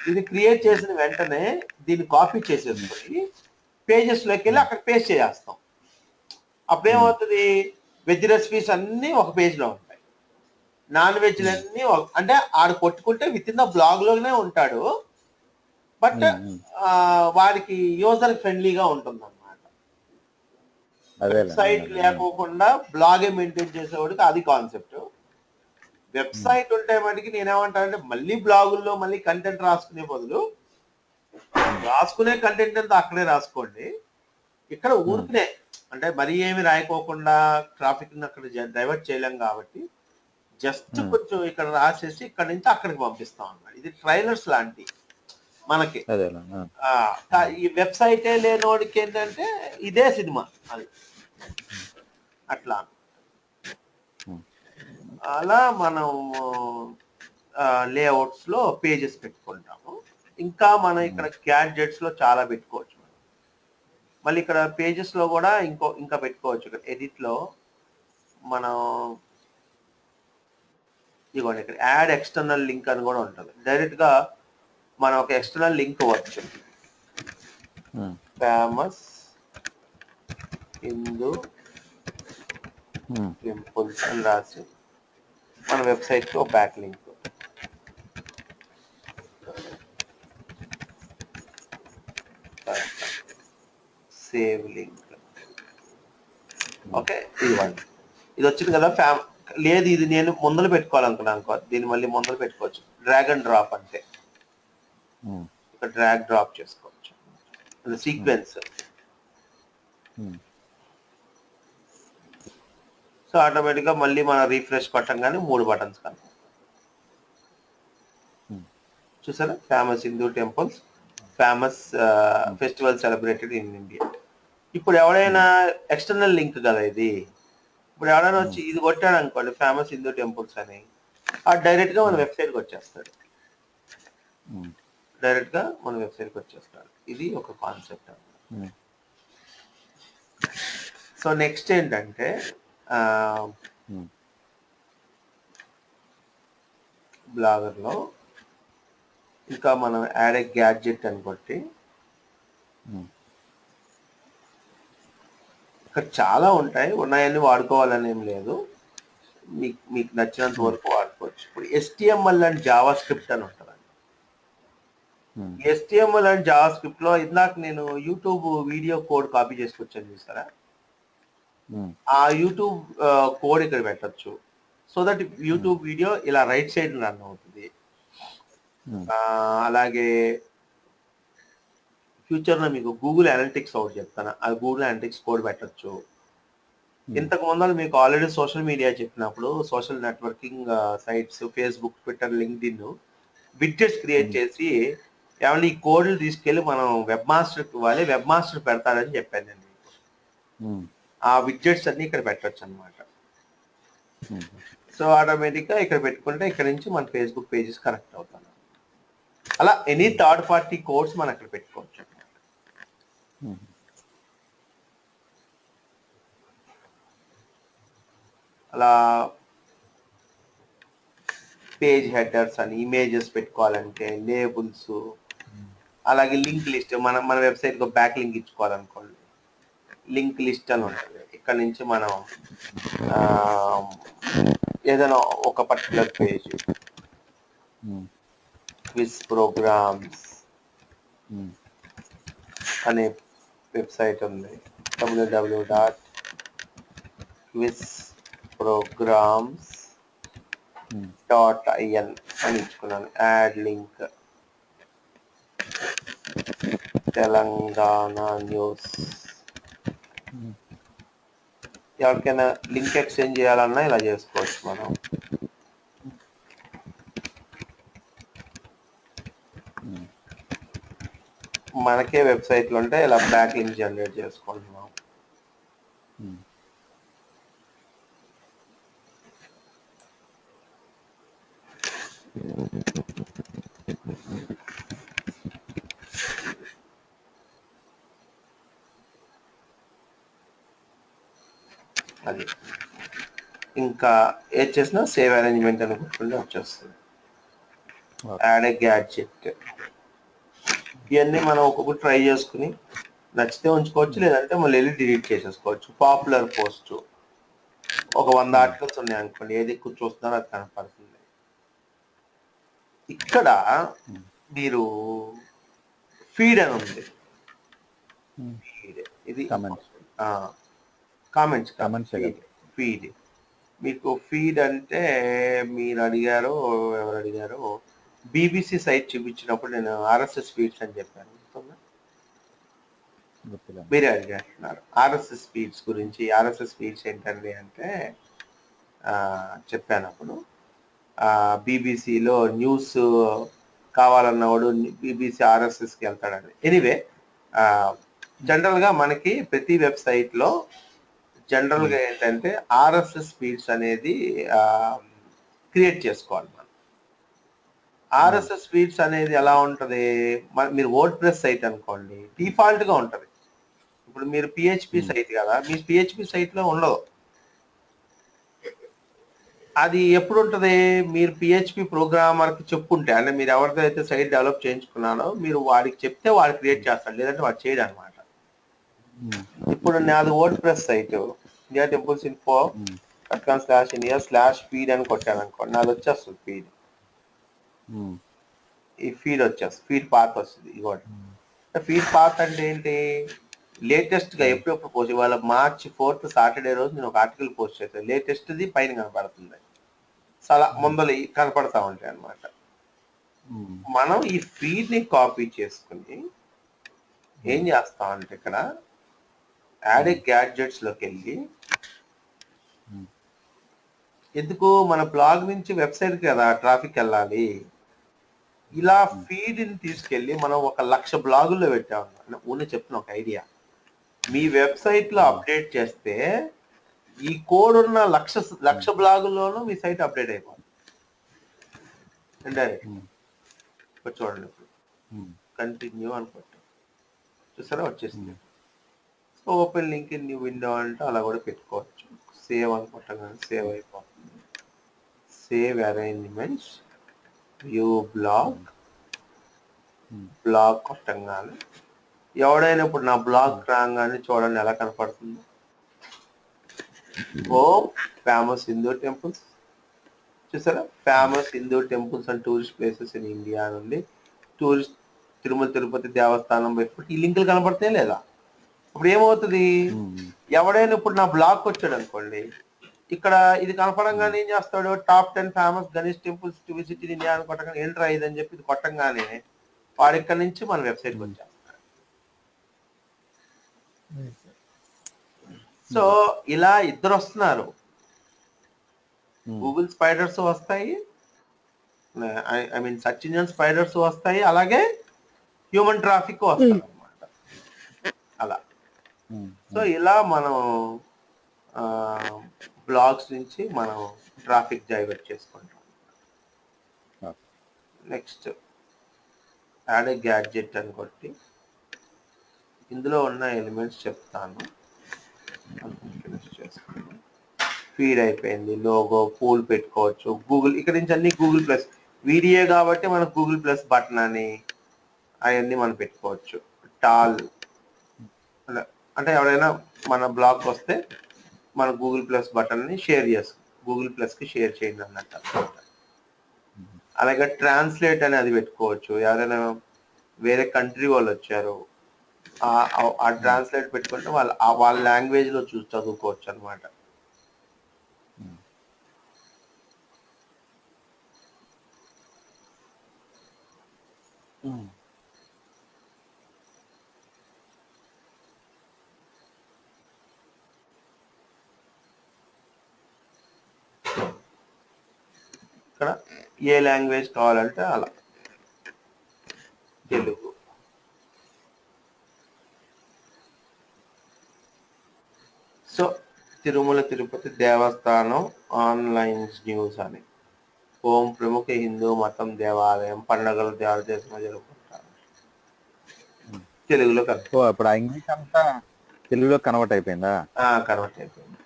S1: ఇది క్రియేట్ చేసిన వెంటనే దీన్ని కాపీ చేసేసుకొని పేజెస్ లోకి వెళ్ళి అక్కడ పేస్ట్ చేసేస్తాం. అప్పుడేమవుతుంది, వెజ్ రెసిపీస్ అన్ని ఒక పేజ్ లో ఉంటాయి, నాన్ వెజ్ అన్ని అంటే ఆడ కొట్టుకుంటే విత్ ఇన్ ద బ్లాగ్ లోనే ఉంటాడు, బట్ వాడికి యూజర్ ఫ్రెండ్లీగా ఉంటుంది అన్నమాట. వెబ్సైట్ లేకోకుండా బ్లాగే మెయింటైన్ చేసేవాడికి అది కాన్సెప్ట్. వెబ్సైట్ ఉంటే మటుకి నేనేమంటానంటే, మళ్ళీ బ్లాగుల్లో మళ్ళీ కంటెంట్ రాసుకునే బదులు రాసుకునే కంటెంట్ అంతా అక్కడే రాసుకోండి. ఇక్కడ ఊరికనే అంటే మరీ ఏమి రాయకోకుండా ట్రాఫిక్ అక్కడ డైవర్ట్ చేయలేం కాబట్టి జస్ట్ కొంచెం ఇక్కడ రాసేసి ఇక్కడ నుంచి అక్కడికి పంపిస్తాం అన్నమాట. ఇది ట్రైలర్స్ లాంటి మనకి. ఈ వెబ్సైటే లేనోడికి ఏంటంటే ఇదే సినిమా అది అట్లా. అలా మనం లేఅవుట్స్ లో పేజెస్ పెట్టుకుంటాము. ఇంకా మనం ఇక్కడ గ్యాడ్జెట్స్ లో చాలా పెట్టుకోవచ్చు. మళ్ళీ ఇక్కడ పేజెస్ లో కూడా ఇంకా పెట్టుకోవచ్చు. ఇక్కడ ఎడిట్ లో మనం ఇదిగోండి ఇక్కడ యాడ్ ఎక్స్టర్నల్ లింక్ అని కూడా ఉంటుంది. డైరెక్ట్ గా మనం ఒక ఎక్స్టర్నల్ లింక్ ఇవ్వచ్చు. ఫేమస్ హిందూ టెంపుల్స్ అని రాసి మన వెబ్సైట్ కి ఒక back link. Save link. Okay, ఇదిగోండి ఇది వచ్చింది కదా. లేదు ఇది నేను ముందలు పెట్టుకోవాలనుకున్నాను, దీన్ని మళ్ళీ ముందలు పెట్టుకోవచ్చు. డ్రాగ్ అండ్ డ్రాప్ అంటే ఇక్కడ డ్రాగ్ డ్రాప్ చేసుకోవచ్చు. అది సీక్వెన్స్. సో ఆటోమేటిక్ గా మళ్ళీ మనం రీఫ్రెష్ కొట్టంగానే 3 బటన్స్ కనుక చూసారా. Famous Hindu temples, famous festival celebrated in India. ఇప్పుడు ఎవడైనా ఎక్స్టర్నల్ లింక్ కదా ఇది. ఇప్పుడు ఎవడైనా వచ్చి ఇది కొట్టాడు అనుకోండి ఫేమస్ హిందూ టెంపుల్స్ అని, ఆ డైరెక్ట్ గా మన వెబ్సైట్కి వచ్చేస్తాడు. డైరెక్ట్ గా మన వెబ్సైట్కి వచ్చేస్తాడు. ఇది ఒక కాన్సెప్ట్. సో నెక్స్ట్ ఏంటంటే బ్లాగర్ లో ఇంకా మనం యాడ్ ఏ గ్యాడ్జెట్ అని కొట్టి ఇక్కడ చాలా ఉన్నాయని వాడుకోవాలని ఏం లేదు. మీకు నచ్చినంత వరకు వాడుకోవచ్చు. ఇప్పుడు HTML అండ్ జావా స్క్రిప్ట్ అని ఉంటుందండి. HTML అండ్ జావా స్క్రిప్ట్ లో ఇందాక నేను యూట్యూబ్ వీడియో కోడ్ కాపీ చేసుకొచ్చాను చూసారా. ఆ యూట్యూబ్ కోడ్ ఇక్కడ పెట్టచ్చు. సో దట్ యూట్యూబ్ వీడియో ఇలా రైట్ సైడ్ రన్ అవుతుంది. అలాగే ఫ్యూచర్ లో మీకు గూగుల్ అనలిటిక్స్ ఒకటి చెప్తాను, ఆ గూగుల్ అనలిటిక్స్ కోడ్ పెట్టచ్చు. ఇంతకు ముందు మీకు ఆల్రెడీ సోషల్ మీడియా చెప్పినప్పుడు social networking sites, Facebook, Twitter, LinkedIn widgets create చేసి ఏమన్నా ఈ కోడ్లు తీసుకెళ్లి మనం వెబ్ మాస్టర్కి ఇవ్వాలి, వెబ్ మాస్టర్ పెడతాడని చెప్పాను నేను. ఆ విడ్జెట్స్ అన్ని ఇక్కడ పెట్టచ్చు అనమాట. సో ఆటోమేటిక్ గా ఇక్కడ పెట్టుకుంటే ఇక్కడ నుంచి మన ఫేస్బుక్ పేజెస్ కనెక్ట్ అవుతాను. అలా ఎనీ థర్డ్ పార్టీ కోడ్స్ మనం అక్కడ పెట్టుకోవచ్చు. అలా పేజ్ హెడర్స్ అని, ఇమేజెస్ పెట్టుకోవాలంటే లేబుల్స్, అలాగే లింక్ లిస్ట్. మన వెబ్సైట్ కు బ్యాక్ లింక్ ఇచ్చుకోవాలనుకోండి, లింక్ లిస్ట్ అని ఉంటుంది. ఇక్కడ నుంచి మనం ఏదైనా ఒక పర్టికులర్ పేజ్, క్విజ్ ప్రోగ్రామ్స్ అనే వెబ్సైట్ ఉంది. www.quizprograms.in అని ఇచ్చుకున్నాను. Add link Telangana news. ఎవరికైనా లింక్ ఎక్స్చేంజ్ చేయాలన్నా ఇలా చేసుకోవచ్చు మనం. మనకే వెబ్సైట్లు ఉంటే ఇలా బ్యాక్ లింక్ జనరేట్ చేసుకుంటున్నాం. అది ఇంకా ఏది చేసినా సేవ్ అరేంజ్మెంట్ అని కొట్టుకుంటే వచ్చేస్తుంది. యాడ్ ఏ గ్యాడ్జెట్. ఇవన్నీ మనం ఒక్కొక్కటి ట్రై చేసుకుని నచ్చితే ఉంచుకోవచ్చు, లేదంటే మళ్ళీ వెళ్ళి డిలీట్ చేసేసుకోవచ్చు. పాపులర్ పోస్ట్ ఒక 100 ఆర్టికల్స్ ఉన్నాయి అనుకోండి, ఏది ఎక్కువ చూస్తున్నారో అది కనపడుతుంది. ఇక్కడ మీరు ఫీడ్ అని ఉంది. ఇది కామెంట్స్ ఫీడ్. మీకు ఫీడ్ అంటే మీరు అడిగారు, ఎవరు అడిగారు, BBC సైట్ చూపించినప్పుడు నేను RSS ఫీడ్స్ అని చెప్పాను.
S2: గుర్తులేదు.
S1: మీరే అడిగేస్తున్నారు ఆర్ఎస్ఎస్ ఫీడ్స్ గురించి. ఆర్ఎస్ఎస్ ఫీడ్స్ ఏంటండి అంటే చెప్పాను అప్పుడు. బీబీసీలో న్యూస్ కావాలన్నవాడు బీబీసీ ఆర్ఎస్ఎస్కి వెళ్తాడని. ఎనీవే, జనరల్గా మనకి ప్రతి వెబ్సైట్లో జనరల్గా ఏంటంటే ఆర్ఎస్ఎస్ ఫీడ్స్ అనేది క్రియేట్ చేసుకోవాలి మనం. ఆర్ఎస్ఎస్ ఫీడ్స్ అనేది ఎలా ఉంటుంది, మీరు వర్డ్ ప్రెస్ సైట్ అనుకోండి, డిఫాల్ట్గా ఉంటుంది. ఇప్పుడు మీరు పిహెచ్పి సైట్ కదా, మీ పిహెచ్పి సైట్లో ఉండదు. అది ఎప్పుడు ఉంటుంది, మీరు పిహెచ్పి ప్రోగ్రామర్కి చెప్పుంటే, అంటే మీరు ఎవరితో అయితే సైట్ డెవలప్ చేయించుకున్నారో మీరు వాడికి చెప్తే వాడు క్రియేట్ చేస్తాడు, లేదంటే వాడు చేయడు అనమాట. ఇప్పుడు నాది WordPress site India temples info .com/india/feed అని కొట్టాను అనుకోండి, నాది వచ్చేస్తుంది ఫీడ్. ఈ ఫీడ్ వచ్చేస్తుంది, ఫీడ్ పాత్ వస్తుంది. ఇవ్వండి, ఫీడ్ పాత్ అంటే ఏంటి, లేటెస్ట్ గా ఎప్పుడెప్పుడు పోస్ట్. ఇవాళ March 4th సాటర్డే రోజు నేను ఒక ఆర్టికల్ పోస్ట్ చేస్తాను, లేటెస్ట్ది పైన కనపడుతుంది, చాలా ముందలు కనపడతా ఉంటాయి అన్నమాట. మనం ఈ ఫీడ్ ని కాపీ చేసుకుని ఏం చేస్తామంటే ఇక్కడ యాడ్ గ్యాడ్జెట్స్ లోకి వెళ్ళి, ఎందుకు మన బ్లాగ్ నుంచి వెబ్సైట్ కి కదా ట్రాఫిక్ వెళ్ళాలి, ఇలా ఫీడ్ ని తీసుకెళ్లి మనం 1,00,000 బ్లాగుల్లో పెట్టాము. ఉన్న చెప్తున్నా ఒక ఐడియా, మీ వెబ్సైట్ లో అప్డేట్ చేస్తే ఈ కోడ్ ఉన్న లక్ష బ్లాగుల్లోనూ మీ సైట్ అప్డేట్ అయిపోతుంది. చూడండి, కంటిన్యూ అనుకుంటా, చూసారా వచ్చేసింది. Open link in new window అంటే అలా కూడా పెట్టుకోవచ్చు. సేవ్ అనుకుంటాం కానీ సేవ్ అయిపోతుంది. Save arrangements, view blog, blog కొట్టంగానే ఎవడైనా ఇప్పుడు నా బ్లాగ్ రాగానే చూడండి ఎలా కనపడుతుంది. ఫేమస్ హిందూ టెంపుల్స్, చూసారా, famous Hindu temples and tourist places in India నుండి టూరిస్ట్ తిరుమల తిరుపతి దేవస్థానం పెట్టుకుంటే ఈ లింకులు కనపడతాయి లేదా. ఇప్పుడు ఏమవుతుంది, ఎవడైనా ఇప్పుడు నా బ్లాగ్ వచ్చాడు అనుకోండి, ఇక్కడ ఇది కనపడంగానే ఏం చేస్తాడు, top 10 famous Ganesh temples to visit in India అని కొట్టగానే ఎంటర్ అయ్యిందని చెప్పి ఇది కొట్టంగానే వాడు ఇక్కడ నుంచి మన వెబ్సైట్కి వచ్చేస్తాడు. సో ఇలా ఇద్దరు వస్తున్నారు, గూగుల్ స్పైడర్స్ వస్తాయి, I mean search engine spiders వస్తాయి, అలాగే హ్యూమన్ ట్రాఫిక్ వస్తుంది అనమాట. అలా సో ఇలా మనం బ్లాగ్స్ నుంచి మనం ట్రాఫిక్ డైవర్ట్ చేసుకుంటాం. నెక్స్ట్ యాడ్ ఏ గ్యాడ్జెట్ అని కొట్టి ఇందులో ఉన్న ఎలిమెంట్స్ చెప్తాను. ఫీడ్ అయిపోయింది, లోగో, పూల్ పెట్టుకోవచ్చు. గూగుల్ ఇక్కడ నుంచి అన్ని గూగుల్ ప్లస్ వీడియో కాబట్టి మనకు గూగుల్ ప్లస్ బటన్ అని అవన్నీ మనం పెట్టుకోవచ్చు. టాల్ అంటే ఎవరైనా మన బ్లాగ్ వస్తే మన గూగుల్ ప్లస్ బటన్ ని షేర్ చేసుకో, గూగుల్ ప్లస్ కి షేర్ చేయండి అన్నట్టు. అలాగే ట్రాన్స్లేట్ అని అది పెట్టుకోవచ్చు, ఎవరైనా వేరే కంట్రీ వాళ్ళు వచ్చారు ఆ ట్రాన్స్లేట్ పెట్టుకుంటే వాళ్ళ లాంగ్వేజ్ లో చూసి చదువుకోవచ్చు అనమాట. ఇక్కడ ఏ లాంగ్వేజ్ కావాలంటే అలా, తెలుగు, సో తిరుమల తిరుపతి దేవస్థానం ఆన్లైన్ న్యూస్ అని, ప్రముఖ హిందూ మతం దేవాలయం పండుగలు భారతదేశంలో జరుపుకుంటారు, తెలుగులో
S2: ఇప్పుడు ఆ ఇంగ్లీష్ అంతా తెలుగులో కన్వర్ట్ అయిపోయిందా?
S1: కన్వర్ట్ అయిపోయింది.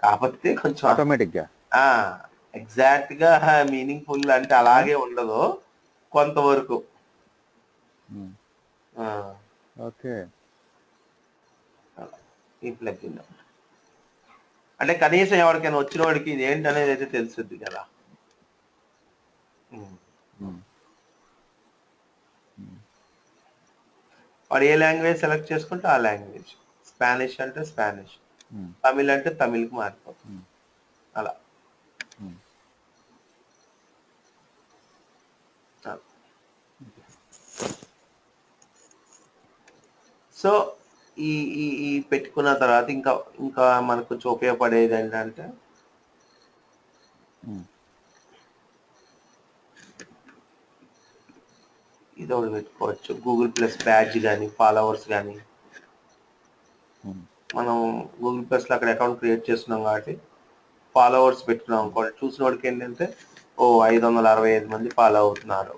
S1: కాకపోతే కొంచెం
S2: ఆటోమేటిక్ గా
S1: ఎగ్జాక్ట్ గా మీనింగ్ఫుల్ అంటే అలాగే ఉండదు కొంతవరకు.
S2: ఓకే,
S1: ఈ ప్లగిన్ అంటే కనీసం ఎవరికైనా వచ్చిన వాడికి ఇది ఏంటి అనేది అయితే తెలుస్తుంది కదా. వాడు ఏ లాంగ్వేజ్ సెలెక్ట్ చేసుకుంటే ఆ లాంగ్వేజ్, స్పానిష్ అంటే స్పానిష్, తమిళ్ అంటే తమిళ్కి మారిపోతుంది అలా. సో ఈ ఈ ఈ పెట్టుకున్న తర్వాత ఇంకా ఇంకా మనకు కొంచెం ఉపయోగపడేది ఏంటంటే ఇది ఒకటి పెట్టుకోవచ్చు. గూగుల్ ప్లస్ బ్యాడ్జ్ కానీ ఫాలోవర్స్ కానీ మనం గూగుల్ ప్లస్లో అక్కడ అకౌంట్ క్రియేట్ చేస్తున్నాం కాబట్టి ఫాలోవర్స్ పెట్టుకున్నాం అనుకోండి, చూసిన వాడికి ఏంటంటే 565 మంది ఫాలో అవుతున్నారు.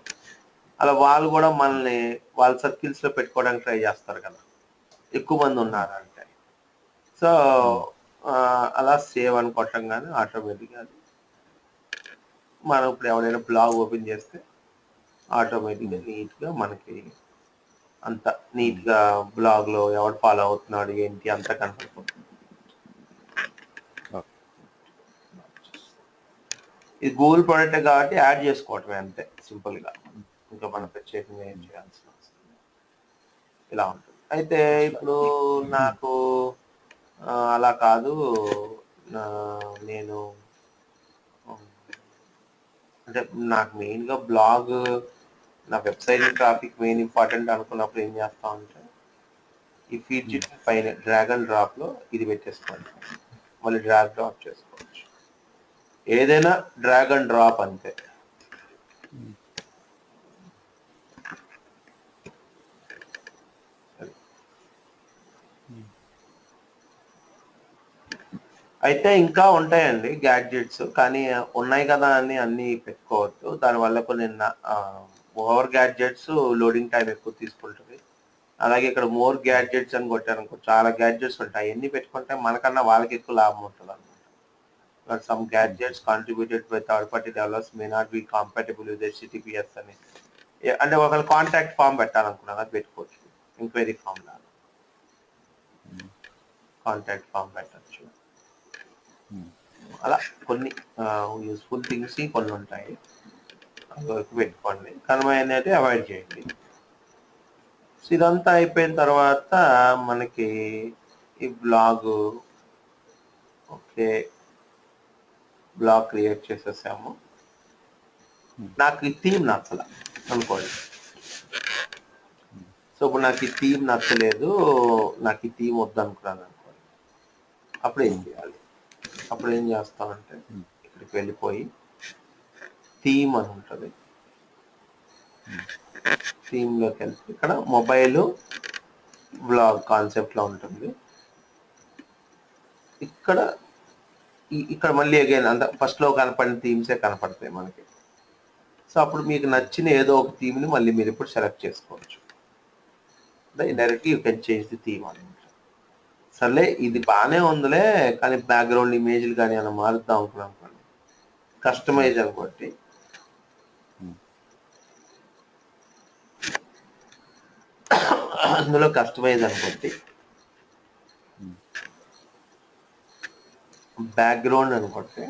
S1: అలా వాళ్ళు కూడా మనల్ని వాళ్ళ సర్కిల్స్లో పెట్టుకోవడానికి ట్రై చేస్తారు కదా, ఎక్కువ మంది ఉన్నారంటే. సో అలా సేవ్ అని కొట్టంగానే ఆటోమేటిక్గా మనం ఇప్పుడు ఎవరైనా బ్లాగ్ ఓపెన్ చేస్తే ఆటోమేటిక్గా నీట్గా మనకి అంత నీట్గా బ్లాగ్లో ఎవరు ఫాలో అవుతున్నాడు ఏంటి అంతా కనపడిపోతుంది. ఇది గూగుల్ ప్రోడక్ట్ కాబట్టి యాడ్ చేసుకోవటమే అంతే, సింపుల్గా. ఇంకా మనం ప్రత్యేకంగా ఏం చేయాల్సిన అవసరం లేదు. ఇలా ఉంటుంది. అయితే ఇప్పుడు నాకు అలా కాదు, నేను అంటే నాకు మెయిన్గా బ్లాగ్, నా వెబ్సైట్ ట్రాఫిక్ మెయిన్ ఇంపార్టెంట్ అనుకున్నప్పుడు ఏం చేస్తామంటే ఈ ఫీడ్ పైన డ్రాగ్ అండ్ డ్రాప్లో ఇది పెట్టేసుకోండి, మళ్ళీ డ్రాగ్ డ్రాప్ చేసుకోవచ్చు. ఏదైనా డ్రాగ్ అండ్ డ్రాప్ అంతే. అయితే ఇంకా ఉంటాయండి గ్యాడ్జెట్స్, కానీ ఉన్నాయి కదా అని అన్ని పెట్టుకోవద్దు. దానివల్ల కొన్ని ఓవర్ గ్యాడ్జెట్స్ లోడింగ్ టైం ఎక్కువ తీసుకుంటుంది. అలాగే ఇక్కడ మోర్ గ్యాడ్జెట్స్ అని కొట్టారనుకో, చాలా గ్యాడ్జెట్స్ ఉంటాయి. ఎన్ని పెట్టుకుంటే మనకన్నా వాళ్ళకి ఎక్కువ లాభం ఉంటుంది అనమాట. Some gadgets contributed by third party develops may not be compatible with HTTPS అని, అంటే ఒకళ్ళు కాంటాక్ట్ ఫామ్ పెట్టాలనుకున్నాను, అది పెట్టుకోవచ్చు. ఎంక్వైరీ ఫామ్ లాగా కాంటాక్ట్ ఫామ్ పెట్టచ్చు. అలా కొన్ని యూస్ఫుల్ థింగ్స్ కొన్ని ఉంటాయి, అంతవరకు పెట్టుకోండి. కనుమైనవి అయితే అవాయిడ్ చేయండి. సో ఇదంతా అయిపోయిన తర్వాత మనకి ఈ బ్లాగ్, ఓకే, బ్లాగ్ క్రియేట్ చేసేసాము. నాకు ఈ థీమ్ నచ్చల అనుకోండి. సో ఇప్పుడు నాకు ఈ థీమ్ నచ్చలేదు, నాకు ఈ థీమ్ వద్దు అనుకున్నాను అనుకోండి. అప్పుడు ఏం చేయాలి? అప్పుడు ఏం చేస్తామంటే ఇక్కడికి వెళ్ళిపోయి థీమ్ అని ఉంటుంది, థీమ్లోకి వెళ్తే ఇక్కడ మొబైల్ బ్లాగ్ కాన్సెప్ట్లో ఉంటుంది. ఇక్కడ మళ్ళీ అగైన్ అంత ఫస్ట్లో కనపడిన థీమ్సే కనపడతాయి మనకి. సో అప్పుడు మీకు నచ్చిన ఏదో ఒక థీమ్ని మళ్ళీ మీరు ఇప్పుడు సెలెక్ట్ చేసుకోవచ్చు. Directly you can change the theme అనమాట. సర్లే ఇది బాగానే ఉందిలే, కానీ బ్యాక్గ్రౌండ్ ఇమేజ్లు కానీ అలా మారుద్దాం అనుకున్నాం అనుకోండి, కస్టమైజ్ అనుకోండి. అందులో కస్టమైజ్ అనుకోండి, బ్యాక్గ్రౌండ్ అనుకుంటే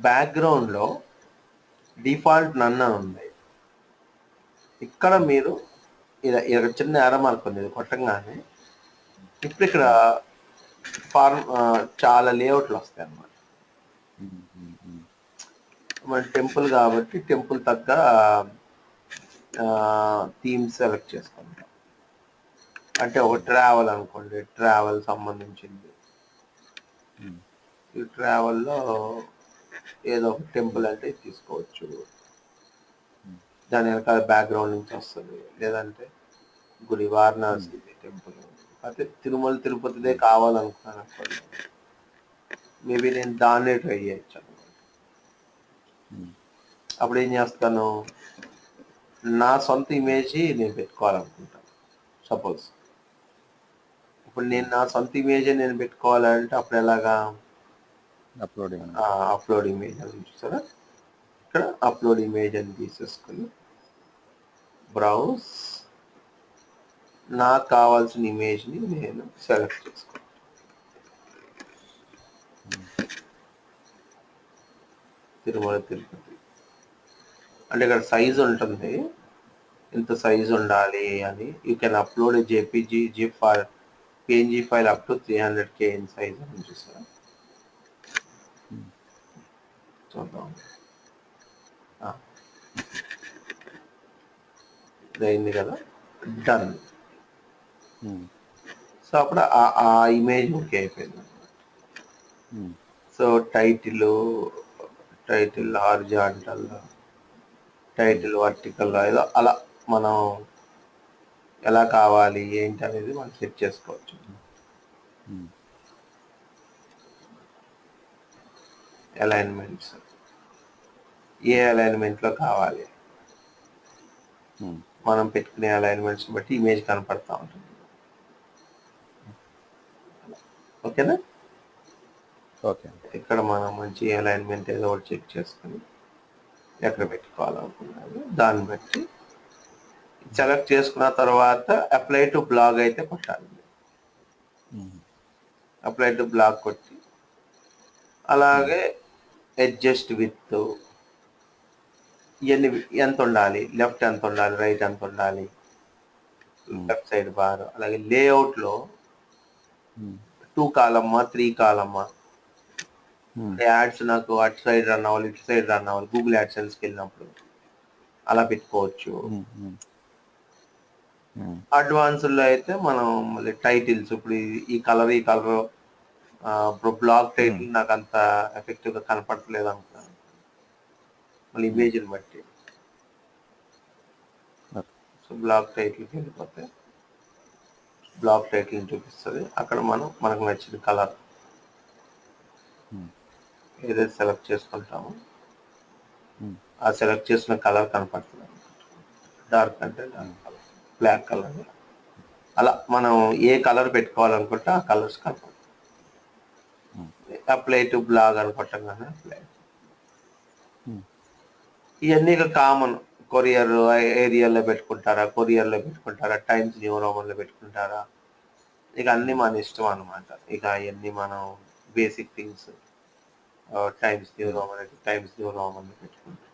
S1: బ్యాక్గ్రౌండ్లో డిఫాల్ట్ నన్ అని ఉంది. ఇక్కడ మీరు ఇలా చిన్న ఎర్ర మార్క్ ఉంది, ఇది కొట్టంగానే ఇప్పుడు ఇక్కడ చాలా లేఅవుట్లు వస్తాయి అన్నమాట. మన టెంపుల్ కాబట్టి టెంపుల్ తగ్గ థీమ్స్ సెలెక్ట్ చేసుకుంటాం. అంటే ఒక ట్రావెల్ అనుకోండి, ట్రావెల్ సంబంధించింది. ఈ ట్రావెల్లో ఏదో ఒక టెంపుల్ అంటే తీసుకోవచ్చు, దాని వెనకాల బ్యాక్గ్రౌండ్ నుంచి వస్తుంది. లేదంటే గుడి, వారణాసి టెంపుల్, అయితే తిరుమల తిరుపతిదే కావాలనుకున్నాను అనుకోండి, మేబీ నేను దాన్నే ట్రై చేయొచ్చు అనమాట. అప్పుడు ఏం చేస్తాను, నా సొంత ఇమేజ్ నేను పెట్టుకోవాలనుకుంటాను. సపోజ్ ఇప్పుడు నేను నా సొంత ఇమేజ్ నేను పెట్టుకోవాలంటే అప్పుడు ఎలాగా, అప్లోడ్ ఇమేజ్ అని చూసారా, ఇక్కడ అప్లోడ్ ఇమేజ్ అని తీసేసుకుని బ్రౌజ్, నాకు కావాల్సిన ఇమేజ్ని నేను సెలెక్ట్ చేసుకుంటాను. తిరుమల తిరుపతి అంటే ఇక్కడ సైజ్ ఉంటుంది, ఇంత సైజ్ ఉండాలి అని. You can upload JPG, zip or PNG file up to 300K in size అని చూసారా. చూద్దాం, అయింది కదా. డన్. సో అప్పుడు ఆ ఇమేజ్ ఓకే అయిపోయింది. So title horizontal, title vertical, ఏదో అలా మనం ఎలా కావాలి ఏంటి అనేది మనం సెట్ చేసుకోవచ్చు. అలైన్మెంట్స్ ఏ అలైన్మెంట్లో కావాలి, మనం పెట్టుకునే అలైన్మెంట్స్ బట్టి ఇమేజ్ కనపడతా ఉంటుంది. ఓకేనా?
S2: ఓకే.
S1: ఇక్కడ మనం మంచి అలైన్మెంట్ ఏదో ఒకటి చెక్ చేసుకుని ఎక్కడ పెట్టుకోవాలనుకున్నాను దాన్ని బట్టి సెలెక్ట్ చేసుకున్న తర్వాత అప్లై టు బ్లాగ్ అయితే కొట్టాలి. అప్లై టు బ్లాగ్ కొట్టి అలాగే అడ్జస్ట్ విత్ ఇవన్నీ ఎంత ఉండాలి, లెఫ్ట్ ఎంత ఉండాలి, రైట్ ఎంత ఉండాలి, లెఫ్ట్ సైడ్ బార్, అలాగే లేఅవుట్లో 2 కాలమ్మా 3 కాలమ్మా, యాడ్స్ నాకు అటు సైడ్ రన్ అవ్వాలి ఇటు సైడ్ రన్ అవ్వాలి, గూగుల్ యాడ్సెన్స్కి వెళ్ళినప్పుడు అలా పెట్టుకోవచ్చు. అడ్వాన్స్లో అయితే మనం మళ్ళీ టైటిల్స్ ఇప్పుడు ఈ కలర్ ఇప్పుడు బ్లాగ్ టైటిల్ నాకు అంత ఎఫెక్టివ్గా కనపడట్లేదు అనుకున్నాను, మళ్ళీ ఇమేజ్ని బట్టి. సో బ్లాగ్ టైటిల్కి వెళ్ళిపోతే బ్లాగ్ టైటిల్ చూపిస్తుంది. అక్కడ మనకు నచ్చిన కలర్ ఏదైతే సెలెక్ట్ చేసుకుంటామో ఆ సెలెక్ట్ చేసిన కలర్ కనపడుతుంది. డార్క్ అంటే డార్క్ కలర్, బ్లాక్ కలర్, అలా మనం ఏ కలర్ పెట్టుకోవాలనుకుంటే ఆ కలర్స్ కనపడుతుంది. అప్లై టు బ్లాగ్ అనుకుంటాం కదా, అప్లై. ఇవన్నీ కామన్. కొరియర్ ఏరియాలో పెట్టుకుంటారా, కొరియర్లో పెట్టుకుంటారా, టైమ్స్ న్యూ రోమన్లో పెట్టుకుంటారా, ఇక అన్నీ మన ఇష్టం అనమాట. ఇక అవన్నీ మనం basic things times new Roman అంటే టైమ్స్ న్యూ రోమన్లో పెట్టుకుంటాం.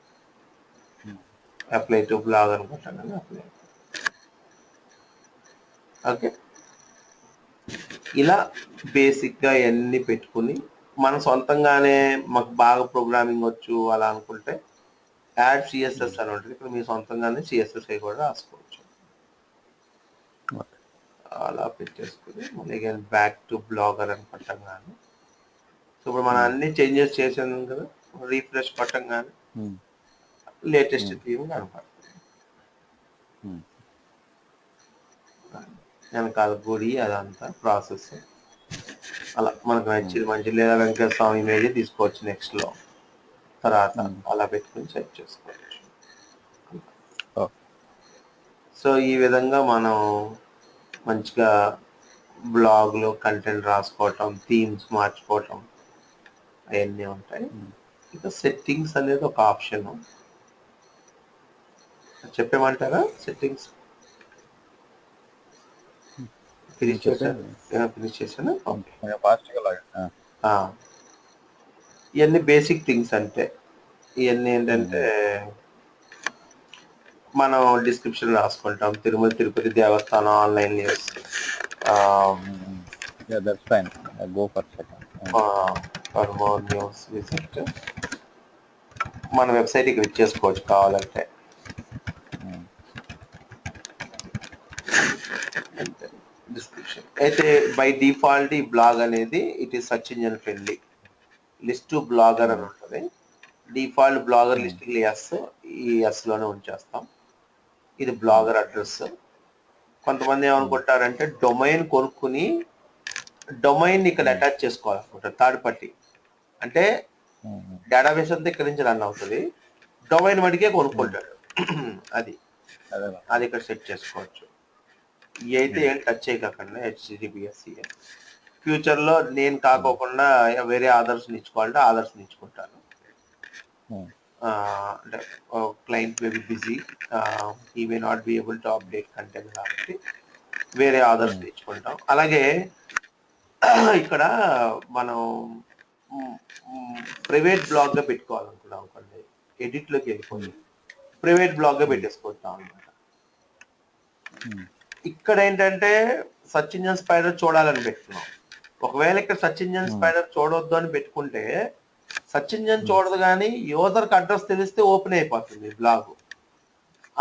S1: అప్లై టు బ్లాగ్ అనుకుంటాం కదా, అప్లై. ఓకే, ఇలా బేసిక్గా ఇవన్నీ పెట్టుకుని మన సొంతంగానే మాకు బాగా ప్రోగ్రామింగ్ వచ్చు అలా అనుకుంటే యాడ్ సిఎస్ఎస్ అని ఉంటుంది. ఇక్కడ మీ సొంతంగానే సిఎస్ఎస్ కూడా రాసుకోవచ్చు. అలా పెట్టేసుకుని మళ్ళీ బ్యాక్ టు బ్లాగర్ అని కొట్టంగానే, సో ఇప్పుడు మనం అన్ని చేంజెస్ చేసాం కదా, రీఫ్రెష్ కొట్టంగానే లేటెస్ట్ థీమ్ కనపడుతుంది. వెనకాల గుడి అదంతా ప్రాసెస్ అలా మనకు నచ్చింది మంచి, లేదా వెంకటేశ్వర స్వామి ఇమేజ్ తీసుకోవచ్చు నెక్స్ట్లో, తర్వాత అలా పెట్టుకుని సెట్ చేసుకోవచ్చు. సో ఈ విధంగా మనం మంచిగా బ్లాగ్లో కంటెంట్ రాసుకోవటం, థీమ్స్ మార్చుకోవటం అవన్నీ ఉంటాయి. ఇంకా సెట్టింగ్స్ అనేది ఒక ఆప్షన్. చెప్పేమంటారా సెట్టింగ్స్? ఫినిష్ చేశాను. ఇవన్నీ బేసిక్ థింగ్స్ అంటే ఇవన్నీ ఏంటంటే మనం డిస్క్రిప్షన్ రాసుకుంటాం. తిరుమల తిరుపతి దేవస్థానం online news, for more news visit మన వెబ్సైట్కి క్లిక్ చేసుకోవచ్చు కావాలంటే. డిస్క్రిప్షన్ అయితే బై డిఫాల్ట్ ఈ బ్లాగ్ అనేది it is search engine friendly. List blogger అని ఉంటుంది. డిఫాల్ట్ బ్లాగర్ లిస్టింగ్ ఈ ఎస్లోనే ఉంచేస్తాం. ఇది బ్లాగర్ అడ్రస్. కొంతమంది ఏమనుకుంటారంటే డొమైన్ కొనుక్కుని డొమైన్ ఇక్కడ అటాచ్ చేసుకోవాలనుకుంటారు. థర్డ్ పార్టీ అంటే డేటాబేస్ అంతా ఇక్కడ నుంచి రన్ అవుతుంది, డొమైన్ మటుకే కొనుక్కుంటాడు. అది ఇక్కడ సెట్ చేసుకోవచ్చు. ఈ అయితే ఏం టచ్ చేయకుండా HTTPS. ఫ్యూచర్లో నేను కాకోకుండా వేరే ఆదర్స్ని ఇచ్చుకోవాలంటే ఆదర్స్ని ఇచ్చుకుంటాను. అంటే client may be busy, he may not be able to update content కాబట్టి వేరే ఆదర్స్ ఇచ్చుకుంటాం. అలాగే ఇక్కడ మనం ప్రైవేట్ బ్లాగ్గా పెట్టుకోవాలనుకున్నాం అనుకోండి, ఎడిట్లోకి వెళ్ళిపోయి ప్రైవేట్ బ్లాగ్గా పెట్టేసుకుంటాం అనమాట. ఇక్కడ ఏంటంటే సర్చ్ ఇంజన్ స్పైడర్ చూడాలని పెట్టుకున్నాం. ఒకవేళ ఇక్కడ సర్చ్ ఇంజన్ స్పైడర్ చూడొద్దు అని పెట్టుకుంటే సర్చ్ ఇంజన్ చూడదు, కానీ యూజర్కి అడ్రస్ తెలిస్తే ఓపెన్ అయిపోతుంది బ్లాగ్.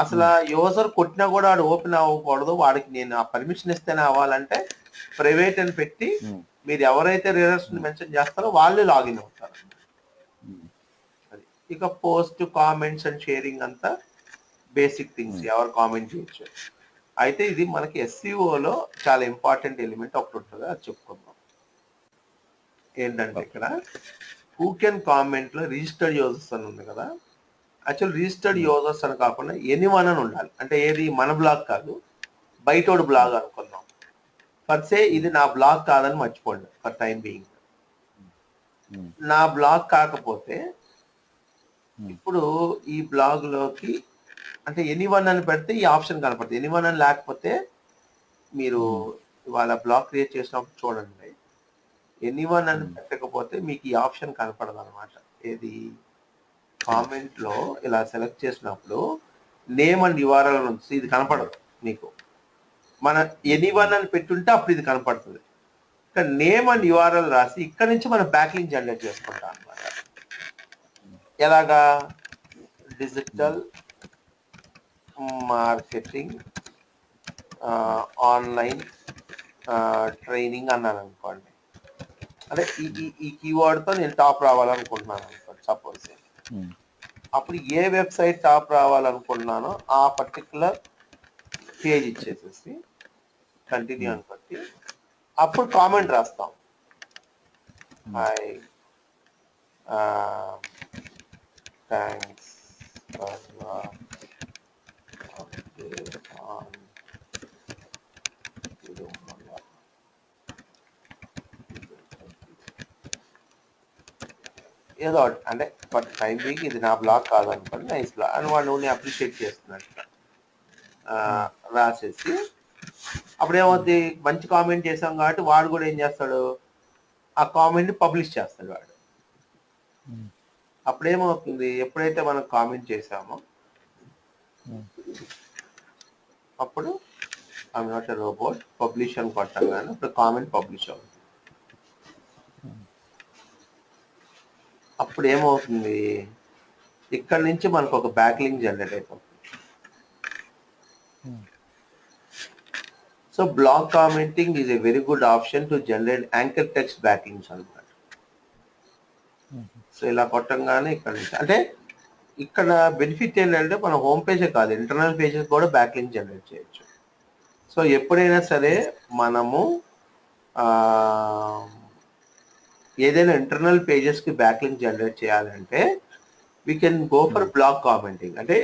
S1: అసలు యూజర్ కొట్టినా కూడా వాడు ఓపెన్ అవ్వకూడదు, వాడికి నేను ఆ పర్మిషన్ ఇస్తేనే అవ్వాలంటే ప్రైవేట్ అని పెట్టి మీరు ఎవరైతే రీడర్స్ మెన్షన్ చేస్తారో వాళ్ళే లాగిన్ అవుతారు. అది ఇక పోస్ట్ కామెంట్స్ అండ్ షేరింగ్ అంతా బేసిక్ థింగ్స్, ఎవరు కామెంట్ చేయొచ్చు. అయితే ఇది మనకి ఎస్సీఓలో చాలా ఇంపార్టెంట్ ఎలిమెంట్ ఒకటి ఉంటుంది, అది చెప్పుకుందాం. ఏంటంటే ఇక్కడ హూ కెన్ కామెంట్ లో రిజిస్టర్డ్ యూజర్స్ అని ఉంది కదా, యాక్చువల్ రిజిస్టర్డ్ యూజర్స్ అని కాకుండా ఎనీవన్ అని ఉండాలి. అంటే ఏది మన బ్లాగ్ కాదు, బయటోడు బ్లాగ్ అనుకుందాం. పర్సే ఇది నా బ్లాగ్ కాదని మర్చిపోండి ఫర్ టైం బీయింగ్. నా బ్లాగ్ కాకపోతే ఇప్పుడు ఈ బ్లాగ్ లోకి అంటే ఎనీవన్ అని పెడితే ఈ ఆప్షన్ కనపడుతుంది. ఎనీవన్ అని లేకపోతే మీరు ఇవాళ బ్లాగ్ క్రియేట్ చేసినప్పుడు చూడండి, ఎనీవన్ అని పెట్టకపోతే మీకు ఈ ఆప్షన్ కనపడదు అనమాట. ఏది కామెంట్ లో ఇలా సెలెక్ట్ చేసినప్పుడు నేమ్ అండ్ యుఆర్ఎల్ నుంచి ఇది కనపడదు మీకు. మన ఎనీవన్ అని పెట్టుంటే అప్పుడు ఇది కనపడుతుంది. ఇక్కడ నేమ్ అండ్ యుఆర్ఎల్ రాసి ఇక్కడ నుంచి మనం బ్యాక్లింక్ జనరేట్ చేసుకుంటాం అనమాట. ఎలాగా? డిజిటల్ మార్కెటింగ్ ఆన్లైన్ ట్రైనింగ్ అన్నాను అనుకోండి, అంటే ఈ కీవర్డ్తో నేను టాప్ రావాలనుకుంటున్నాను అనుకోండి సపోజ్. అప్పుడు ఏ వెబ్సైట్ టాప్ రావాలనుకుంటున్నానో ఆ పర్టికులర్ పేజ్ ఇచ్చేసేసి కంటిన్యూ అని కొట్టి అప్పుడు కామెంట్ రాస్తాం. Hi, thanks for update on ఏదో అంటే ఫర్ టైం బీయింగ్ ఇది నా బ్లాగ్ కాదనుకోండి, నైస్ బ్లాగ్ అని వాడు నువ్వు అప్రిషియేట్ చేస్తున్నట్టు రాసేసి అప్పుడు ఏమవుతుంది, మంచి కామెంట్ చేసాం కాబట్టి వాడు కూడా ఏం చేస్తాడు, ఆ కామెంట్ పబ్లిష్ చేస్తాడు వాడు. అప్పుడు ఏమవుతుంది, ఎప్పుడైతే మనం కామెంట్ చేసామో అప్పుడు I'm not a robot publish అని కొట్టంగానే అప్పుడు కామెంట్ పబ్లిష్ అవుతుంది. అప్పుడు ఏమవుతుంది, ఇక్కడ నుంచి మనకు ఒక బ్యాక్ లింక్ జనరేట్ అయిపోతుంది. So blog commenting is a very good option to generate anchor text backlinks అనమాట. సో ఇలా కొట్టంగానే ఇక్కడ నుంచి అంటే ఇక్కడ బెనిఫిట్ ఏంటంటే మన హోమ్ పేజే కాదు, ఇంటర్నల్ పేజెస్ కూడా బ్యాక్లింక్ జనరేట్ చేయొచ్చు. సో ఎప్పుడైనా సరే మనము ఏదైనా ఇంటర్నల్ పేజెస్ కి బ్యాక్లింక్ జనరేట్ చేయాలంటే we can go for blog commenting. అంటే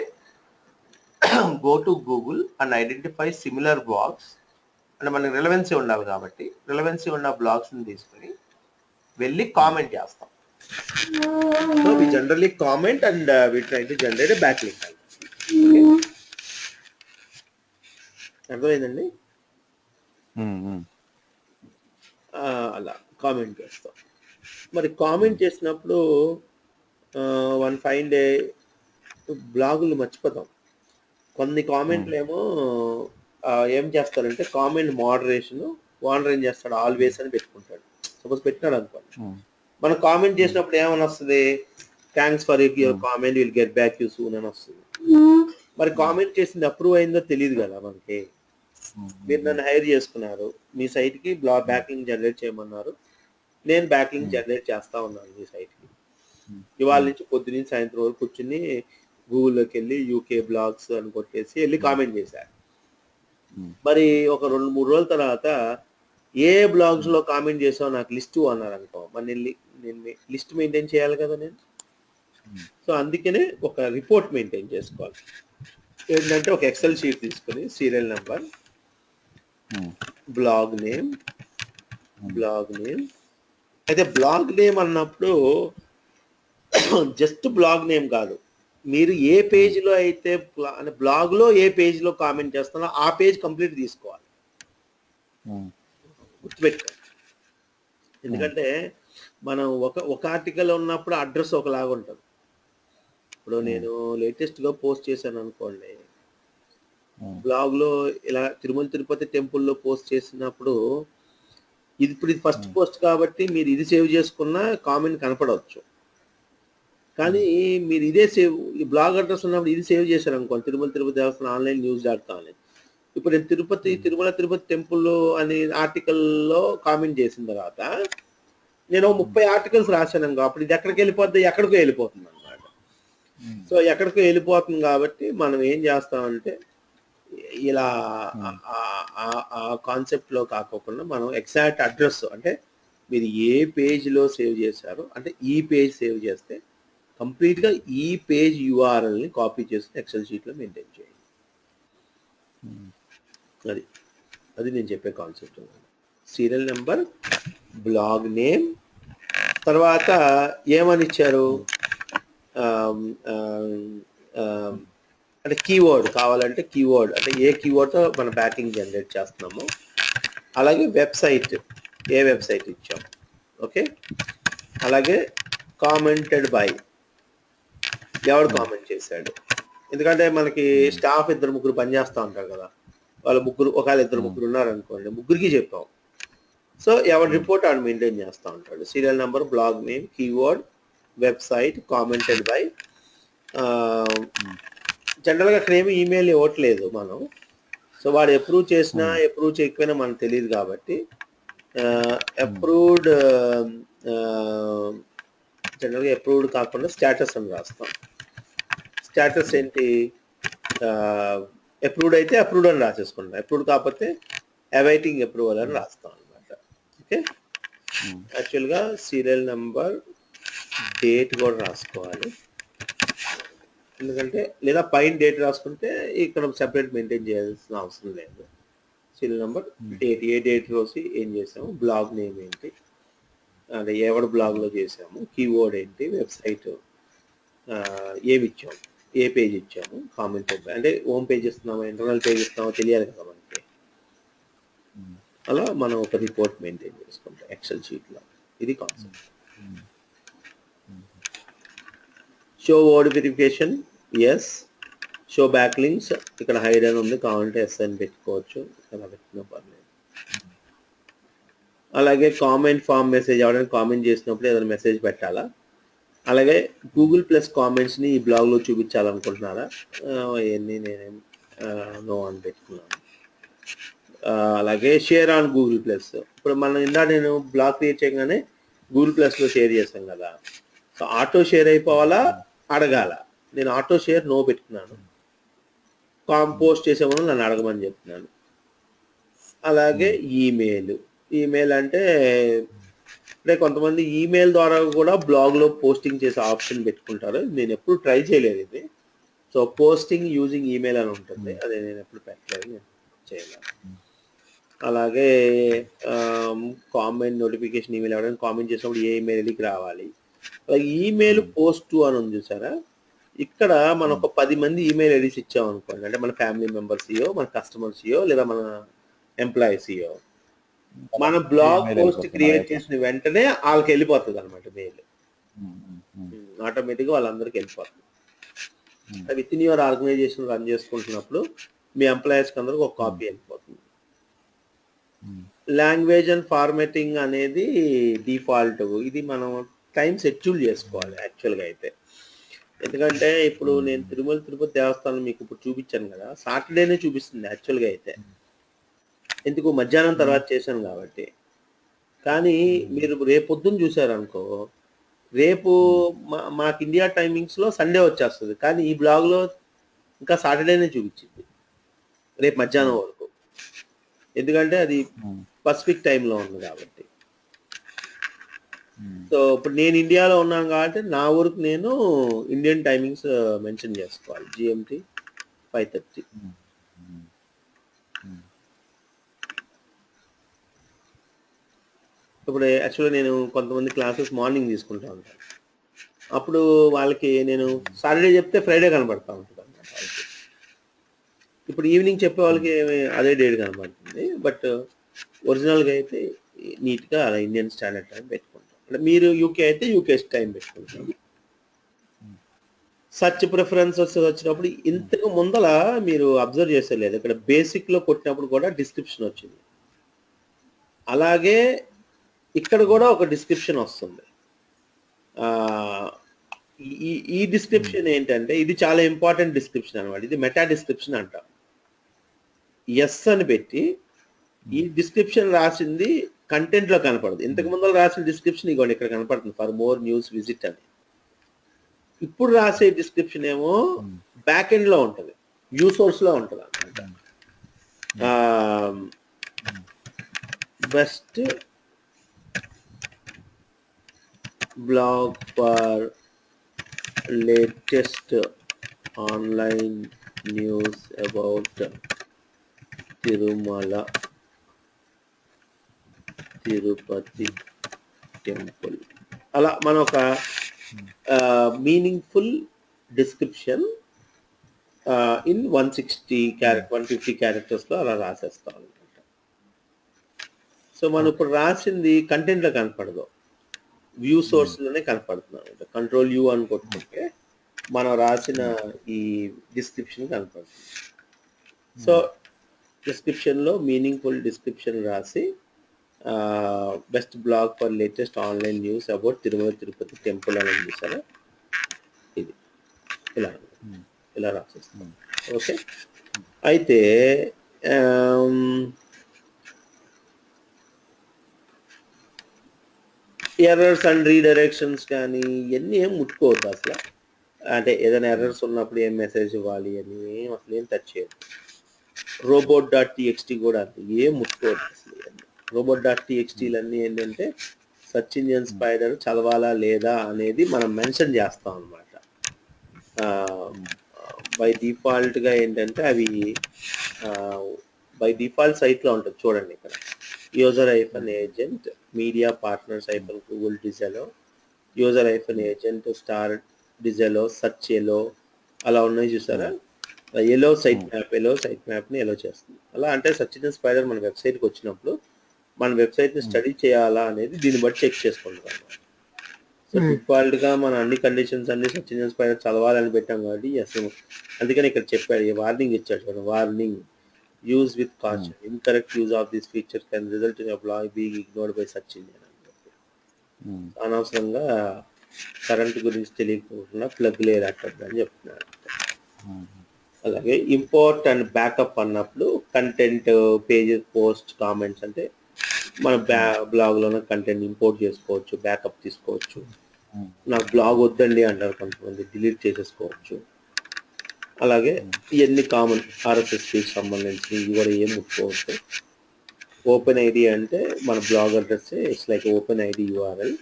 S1: go to Google and identify similar blogs, అంటే మనకి రిలవెన్సీ ఉండాలి కాబట్టి రిలవెన్సీ ఉన్న బ్లాగ్స్ ని తీసుకుని వెళ్ళి కామెంట్ చేస్తాం. So we generally comment and we try to generate a backlink. అర్థమైందండి? అలా కామెంట్ చేస్తాం. మరి కామెంట్ చేసినప్పుడు వన్ ఫైన్ డే బ్లాగులు మర్చిపోతాం. కొన్ని కామెంట్లు ఏమో ఏం చేస్తారంటే కామెంట్ మోడరేషన్ ఓనర్ ఏం చేస్తాడు, ఆల్వేస్ అని పెట్టుకుంటాడు. సపోజ్ పెట్టినాడు అనుకోండి, మనం కామెంట్ చేసినప్పుడు ఏమని వస్తుంది, thanks for your comment, will get back you soon అని వస్తుంది. మరి కామెంట్ చేసింది అప్రూవ్ అయిందో తెలియదు కదా మనకి. మీరు నన్ను హైర్ చేసుకున్నారు, మీ సైట్ కి బ్యాక్లింక్ జనరేట్ చేయమన్నారు, నేను బ్యాక్లింక్ జనరేట్ చేస్తా ఉన్నాను మీ సైట్ కి. ఇవాళ నుంచి పొద్దున్నీ సాయంత్రం వరకు కూర్చుని గూగుల్లోకి వెళ్ళి యూకే బ్లాగ్స్ అని కొట్టేసి వెళ్ళి కామెంట్ చేశారు. మరి ఒక 2-3 రోజుల తర్వాత ఏ బ్లాగ్స్ లో కామెంట్ చేసావు నాకు లిస్ట్ అన్నారు అనుకో, మరి నేను లిస్ట్ మెయింటైన్ చేయాలి కదా నేను. సో అందుకనే ఒక రిపోర్ట్ మెయింటైన్ చేసుకోవాలి. ఏంటంటే ఒక ఎక్సెల్ షీట్ తీసుకుని సీరియల్ నెంబర్, బ్లాగ్ నేమ్ అయితే బ్లాగ్ నేమ్ అన్నప్పుడు జస్ట్ బ్లాగ్ నేమ్ కాదు, మీరు ఏ పేజ్లో అయితే బ్లాగ్లో ఏ పేజ్లో కామెంట్ చేస్తున్నారో ఆ పేజ్ కంప్లీట్ తీసుకోవాలి, గుర్తుపెట్టుకోండి. ఎందుకంటే మనం ఒక ఆర్టికల్ ఉన్నప్పుడు అడ్రస్ ఒకలాగా ఉంటుంది. ఇప్పుడు నేను లేటెస్ట్గా పోస్ట్ చేశాను అనుకోండి, బ్లాగ్లో ఇలా తిరుమల తిరుపతి టెంపుల్లో పోస్ట్ చేసినప్పుడు ఇది ఫస్ట్ పోస్ట్ కాబట్టి మీరు ఇది సేవ్ చేసుకున్న కామెంట్ కనపడవచ్చు. కానీ మీరు ఇదే సేవ్ ఈ బ్లాగ్ అడ్రస్ ఉన్నప్పుడు ఇది సేవ్ చేశారు అనుకోండి, తిరుమల తిరుపతి దేవస్థానం ఆన్లైన్ న్యూస్.com అని. ఇప్పుడు నేను తిరుమల తిరుపతి టెంపుల్ అనే ఆర్టికల్లో కామెంట్ చేసిన తర్వాత నేను 30 ఆర్టికల్స్ రాశాను అనుకో, అప్పుడు ఇది ఎక్కడికి వెళ్ళిపోద్ది, ఎక్కడికో వెళ్ళిపోతుంది అనమాట. సో ఎక్కడికో వెళ్ళిపోతుంది కాబట్టి మనం ఏం చేస్తామంటే ఇలా ఆ కాన్సెప్ట్లో కాకోకుండా మనం ఎగ్జాక్ట్ అడ్రస్ అంటే మీరు ఏ పేజ్లో సేవ్ చేశారో అంటే ఈ పేజ్ సేవ్ చేస్తే కంప్లీట్గా ఈ పేజ్ యూఆర్ఎల్ని కాపీ చేసి ఎక్సెల్ షీట్లో మెయింటైన్ చేయండి. అది నేను చెప్పే concept. Serial number, blog name, తర్వాత ఏమని ఇచ్చారు అంటే కీవర్డ్ కావాలంటే కీవర్డ్ అంటే ఏ కీవర్డ్తో మన బ్యాకింగ్ జనరేట్ చేస్తున్నాము, అలాగే వెబ్సైట్ ఏ వెబ్సైట్ ఇచ్చాం, ఓకే, అలాగే కామెంటెడ్ బై ఎవరు కామెంట్ చేశాడు. ఎందుకంటే మనకి స్టాఫ్ 2-3 పనిచేస్తూ ఉంటారు కదా, వాళ్ళు ముగ్గురు ఒకవేళ 2-3 ఉన్నారనుకోండి, ముగ్గురికి చెప్పాం. సో ఎవరి రిపోర్ట్ ఆడు మెయింటైన్ చేస్తూ ఉంటాడు. Serial number, blog name, keyword, website, commented by. జనరల్గా అక్కడ ఏమి ఈమెయిల్ ఇవ్వట్లేదు మనం. సో వాడు అప్రూవ్ చేసినా అప్రూవ్ చేయకపోయినా మనకు తెలియదు కాబట్టి అప్రూవ్డ్ జనరల్గా అప్రూవ్డ్ కాకుండా స్టేటస్ అని రాస్తాం. స్టేటస్ ఏంటి, అప్రూవ్డ్ అయితే అప్రూవ్డ్ అని రాసేసుకుంటాం, అప్రూవ్డ్ కాకపోతే అవైటింగ్ అప్రూవల్ అని రాస్తాం అనమాట. ఓకే, యాక్చువల్గా సీరియల్ నెంబర్, డేట్ కూడా రాసుకోవాలి, ఎందుకంటే లేదా పైన డేట్ రాసుకుంటే ఇక్కడ సెపరేట్ మెయింటైన్ చేయాల్సిన అవసరం లేదు. సీరియల్ నెంబర్, డేట్, ఏ డేట్ రోజు ఏం చేసాము, బ్లాగ్ నేమ్ ఏంటి, అంటే ఎవరి బ్లాగ్లో చేసాము, కీవర్డ్ ఏంటి, వెబ్సైట్ ఏమి ఇచ్చాము, ఏ పేజ్ ఇచ్చాము, కామెంట్ అంటే హోమ్ పేజ్ ఇస్తున్నామో ఇంటర్నల్ పేజ్ ఇస్తున్నామో తెలియాలి కదా మనకి. అలా మనం ఒక రిపోర్ట్ మెయింటైన్ చేసుకుంటాం ఎక్సెల్ షీట్లో. ఇది concept. Show word verification, yes. Show back links, ఇక్కడ హైడ్ అని ఉంది, కావాలంటే ఎస్ అని పెట్టుకోవచ్చు, ఇక్కడ పెట్టినా పర్లేదు. అలాగే కామెంట్ ఫామ్ మెసేజ్, ఎవరైనా కామెంట్ చేసినప్పుడు ఏదైనా మెసేజ్ పెట్టాలా. అలాగే గూగుల్ ప్లస్ కామెంట్స్ని ఈ బ్లాగ్లో చూపించాలనుకుంటున్నారా, అవన్నీ నేనేం నో అని పెట్టుకున్నాను. అలాగే షేర్ ఆన్ గూగుల్ ప్లస్, ఇప్పుడు మనం నేను బ్లాగ్ క్రియేట్ చేయగానే గూగుల్ ప్లస్లో షేర్ చేస్తాం కదా, సో ఆటో షేర్ అయిపోవాలా అడగాల, నేను ఆటో షేర్ నో పెట్టుకున్నాను, పోస్ట్ చేసే ముందు నన్ను అడగమని చెప్తున్నాను. అలాగే ఈమెయిల్ అంటే కొంతమంది ఈమెయిల్ ద్వారా కూడా బ్లాగ్లో పోస్టింగ్ చేసే ఆప్షన్ పెట్టుకుంటారు, నేను ఎప్పుడు ట్రై చేయలేదు ఇది. సో పోస్టింగ్ యూజింగ్ ఈమెయిల్ అని ఉంటుంది, అదే నేను ఎప్పుడు పెట్టలేదు, నేను చేయలేదు. అలాగే కామెంట్ నోటిఫికేషన్ ఈమెయిల్ ఎవరైనా కామెంట్ చేసినప్పుడు ఏ ఈమెయిల్కి రావాలి. అలాగే ఈమెయిల్ పోస్ట్ టు అని ఉంది చూసారా, ఇక్కడ మనం ఒక 10 మంది ఈమెయిల్ ఐడీస్ ఇచ్చామనుకోండి, అంటే మన ఫ్యామిలీ మెంబర్స్యో, మన కస్టమర్స్యో, లేదా మన ఎంప్లాయీస్యో, మన బ్లాగ్ పోస్ట్ క్రియేట్ చేసిన వెంటనే వాళ్ళకి వెళ్ళిపోతుంది అనమాట మెయిల్, ఆటోమేటిక్గా వాళ్ళందరికీ వెళ్ళిపోతుంది. With in your organisation run చేసుకుంటున్నప్పుడు మీ ఎంప్లాయీస్కి అందరికి ఒక కాపీ వెళ్ళిపోతుంది. లాంగ్వేజ్ అండ్ ఫార్మాటింగ్ అనేది డిఫాల్ట్, ఇది మనం టైం షెడ్యూల్ చేసుకోవాలి యాక్చువల్గా అయితే. ఎందుకంటే ఇప్పుడు నేను తిరుమల తిరుపతి దేవస్థానం మీకు ఇప్పుడు చూపించాను కదా, సాటర్డేనే చూపిస్తుంది యాక్చువల్గా అయితే, ఎందుకు మధ్యాహ్నం తర్వాత చేశాను కాబట్టి. కానీ మీరు రేపు పొద్దున్న చూసారనుకో, రేపు మాకు ఇండియా టైమింగ్స్లో సండే వచ్చేస్తుంది, కానీ ఈ బ్లాగ్లో ఇంకా సాటర్డేనే చూపించింది రేపు మధ్యాహ్నం వరకు, ఎందుకంటే అది పసిఫిక్ టైంలో ఉంది కాబట్టి. సో ఇప్పుడు నేను ఇండియాలో ఉన్నాను కాబట్టి నా ఊరికి నేను ఇండియన్ టైమింగ్స్ మెన్షన్ చేసుకోవాలి, GMT 5:30. ఇప్పుడు యాక్చువల్గా నేను కొంతమంది క్లాసెస్ మార్నింగ్ తీసుకుంటా ఉంటాను, అప్పుడు వాళ్ళకి నేను సాటర్డే చెప్తే ఫ్రైడే కనబడతా ఉంటుంది అన్నమాట వాళ్ళకి. ఇప్పుడు ఈవినింగ్ చెప్పే వాళ్ళకి అదే డేట్ కనబడుతుంది, బట్ ఒరిజినల్గా అయితే నీట్గా అలా ఇండియన్ స్టాండర్డ్ టైం పెట్టుకుంటాం. అంటే మీరు యూకే అయితే యూకే టైం పెట్టుకుంటాం. సర్చ్ ప్రిఫరెన్సెస్ వచ్చినప్పుడు ఇంతకు ముందల మీరు అబ్జర్వ్ చేసేలేదు, ఇక్కడ బేసిక్లో కొట్టినప్పుడు కూడా డిస్క్రిప్షన్ వచ్చింది, అలాగే ఇక్కడ కూడా ఒక డిస్క్రిప్షన్ వస్తుంది. ఈ డిస్క్రిప్షన్ ఏంటంటే ఇది చాలా ఇంపార్టెంట్ డిస్క్రిప్షన్ అనమాట. ఇది మెటా డిస్క్రిప్షన్ అంటాం. ఎస్ అని పెట్టి ఈ డిస్క్రిప్షన్ రాసింది కంటెంట్ లో కనపడదు. ఇంతకు ముందు రాసిన డిస్క్రిప్షన్ ఇగోండి ఇక్కడ కనపడుతుంది, ఫర్ మోర్ న్యూస్ విజిట్ అని. ఇప్పుడు రాసే డిస్క్రిప్షన్ ఏమో బ్యాక్ ఎండ్ లో ఉంటుంది, వ్యూ సోర్స్ లో ఉంటుంది అనమాట. Best blog for latest online news about Tirumala Tirupati temple. అలా మనం ఒక మీనింగ్ఫుల్ డిస్క్రిప్షన్ ఇన్ 150 క్యారెక్టర్స్ లో అలా రాసేస్తాం అనమాట. సో మనం ఇప్పుడు రాసింది కంటెంట్ లో కనపడదు, వ్యూ సోర్స్ లోనే కనపడుతుంది అనమాట. కంట్రోల్ యూ అని కొట్టుకుంటే మనం రాసిన ఈ డిస్క్రిప్షన్ కనపడుతుంది. సో డిస్క్రిప్షన్ లో మీనింగ్ఫుల్ డిస్క్రిప్షన్ రాసి best blog for latest online news about Tirumala Tirupati temple అని చూసారా, ఇది ఇలా రాసేస్తాం. ఓకే, అయితే ఎర్రర్స్ అండ్ రీడైరెక్షన్స్ కానీ ఇవన్నీ ఏం ముట్టుకోవద్దు అసలు. అంటే ఏదైనా ఎర్రర్స్ ఉన్నప్పుడు ఏం మెసేజ్ ఇవ్వాలి అని అసలు ఏం టచ్ చేయదు. robot.txt కూడా అంతే, ఏం ముట్టుకోవద్దు అసలు. robot.txtలు అన్నీ ఏంటంటే సర్చ్ ఇంజిన్ స్పైడర్ చదవాలా లేదా అనేది మనం మెన్షన్ చేస్తాం అనమాట. బై డిఫాల్ట్ గా ఏంటంటే అవి బై డిఫాల్ట్ సైట్ లో ఉంటుంది చూడండి, ఇక్కడ user hyphen agent media partners hyphen Google డిజెలో యూజర్ ఐఫన్ ఏజెంట్ స్టార్ డిజెలో సర్చ్ ఎలో అలా ఉన్నాయి చూసారా. ఎలో సైట్ మ్యాప్ని ఎలో చేస్తుంది. అలా అంటే సర్చ్ ఇంజిన్ స్పైడర్ మన వెబ్సైట్కి వచ్చినప్పుడు మన వెబ్సైట్ని స్టడీ చేయాలా అనేది దీన్ని బట్టి చెక్ చేసుకుంటాం అన్నమాట. సో డిఫాల్ట్ గా మన అన్ని కండిషన్స్ అన్ని సర్చ్ ఇంజిన్ స్పైడర్ చదవాలని పెట్టాం కాబట్టి అసలు అందుకని ఇక్కడ చెప్పాడు, వార్నింగ్ ఇచ్చాడు చూడండి, warning use with caution, incorrect use of this feature can result in blog being ignored by search engine అని చెప్పి. అనవసరంగా కరెంట్ గురించి తెలియకుండా ప్లగ్ లేదట్టద్దు అని చెప్తున్నాడు. అలాగే ఇంపోర్ట్ అండ్ బ్యాకప్ అన్నప్పుడు కంటెంట్ పేజెస్ పోస్ట్ కామెంట్స్ అంటే మన బ్లాగ్ లోనే కంటెంట్ ఇంపోర్ట్ చేసుకోవచ్చు, బ్యాకప్ తీసుకోవచ్చు. నాకు బ్లాగ్ వద్దండి అంటారు కొంతమంది, డిలీట్ చేసేసుకోవచ్చు. అలాగే ఇవన్నీ కామన్ RSS సంబంధించి ఇవి కూడా ఏం ముట్టుకోవచ్చు. ఓపెన్ ఐడి అంటే మన blog address, it's like open ID URL.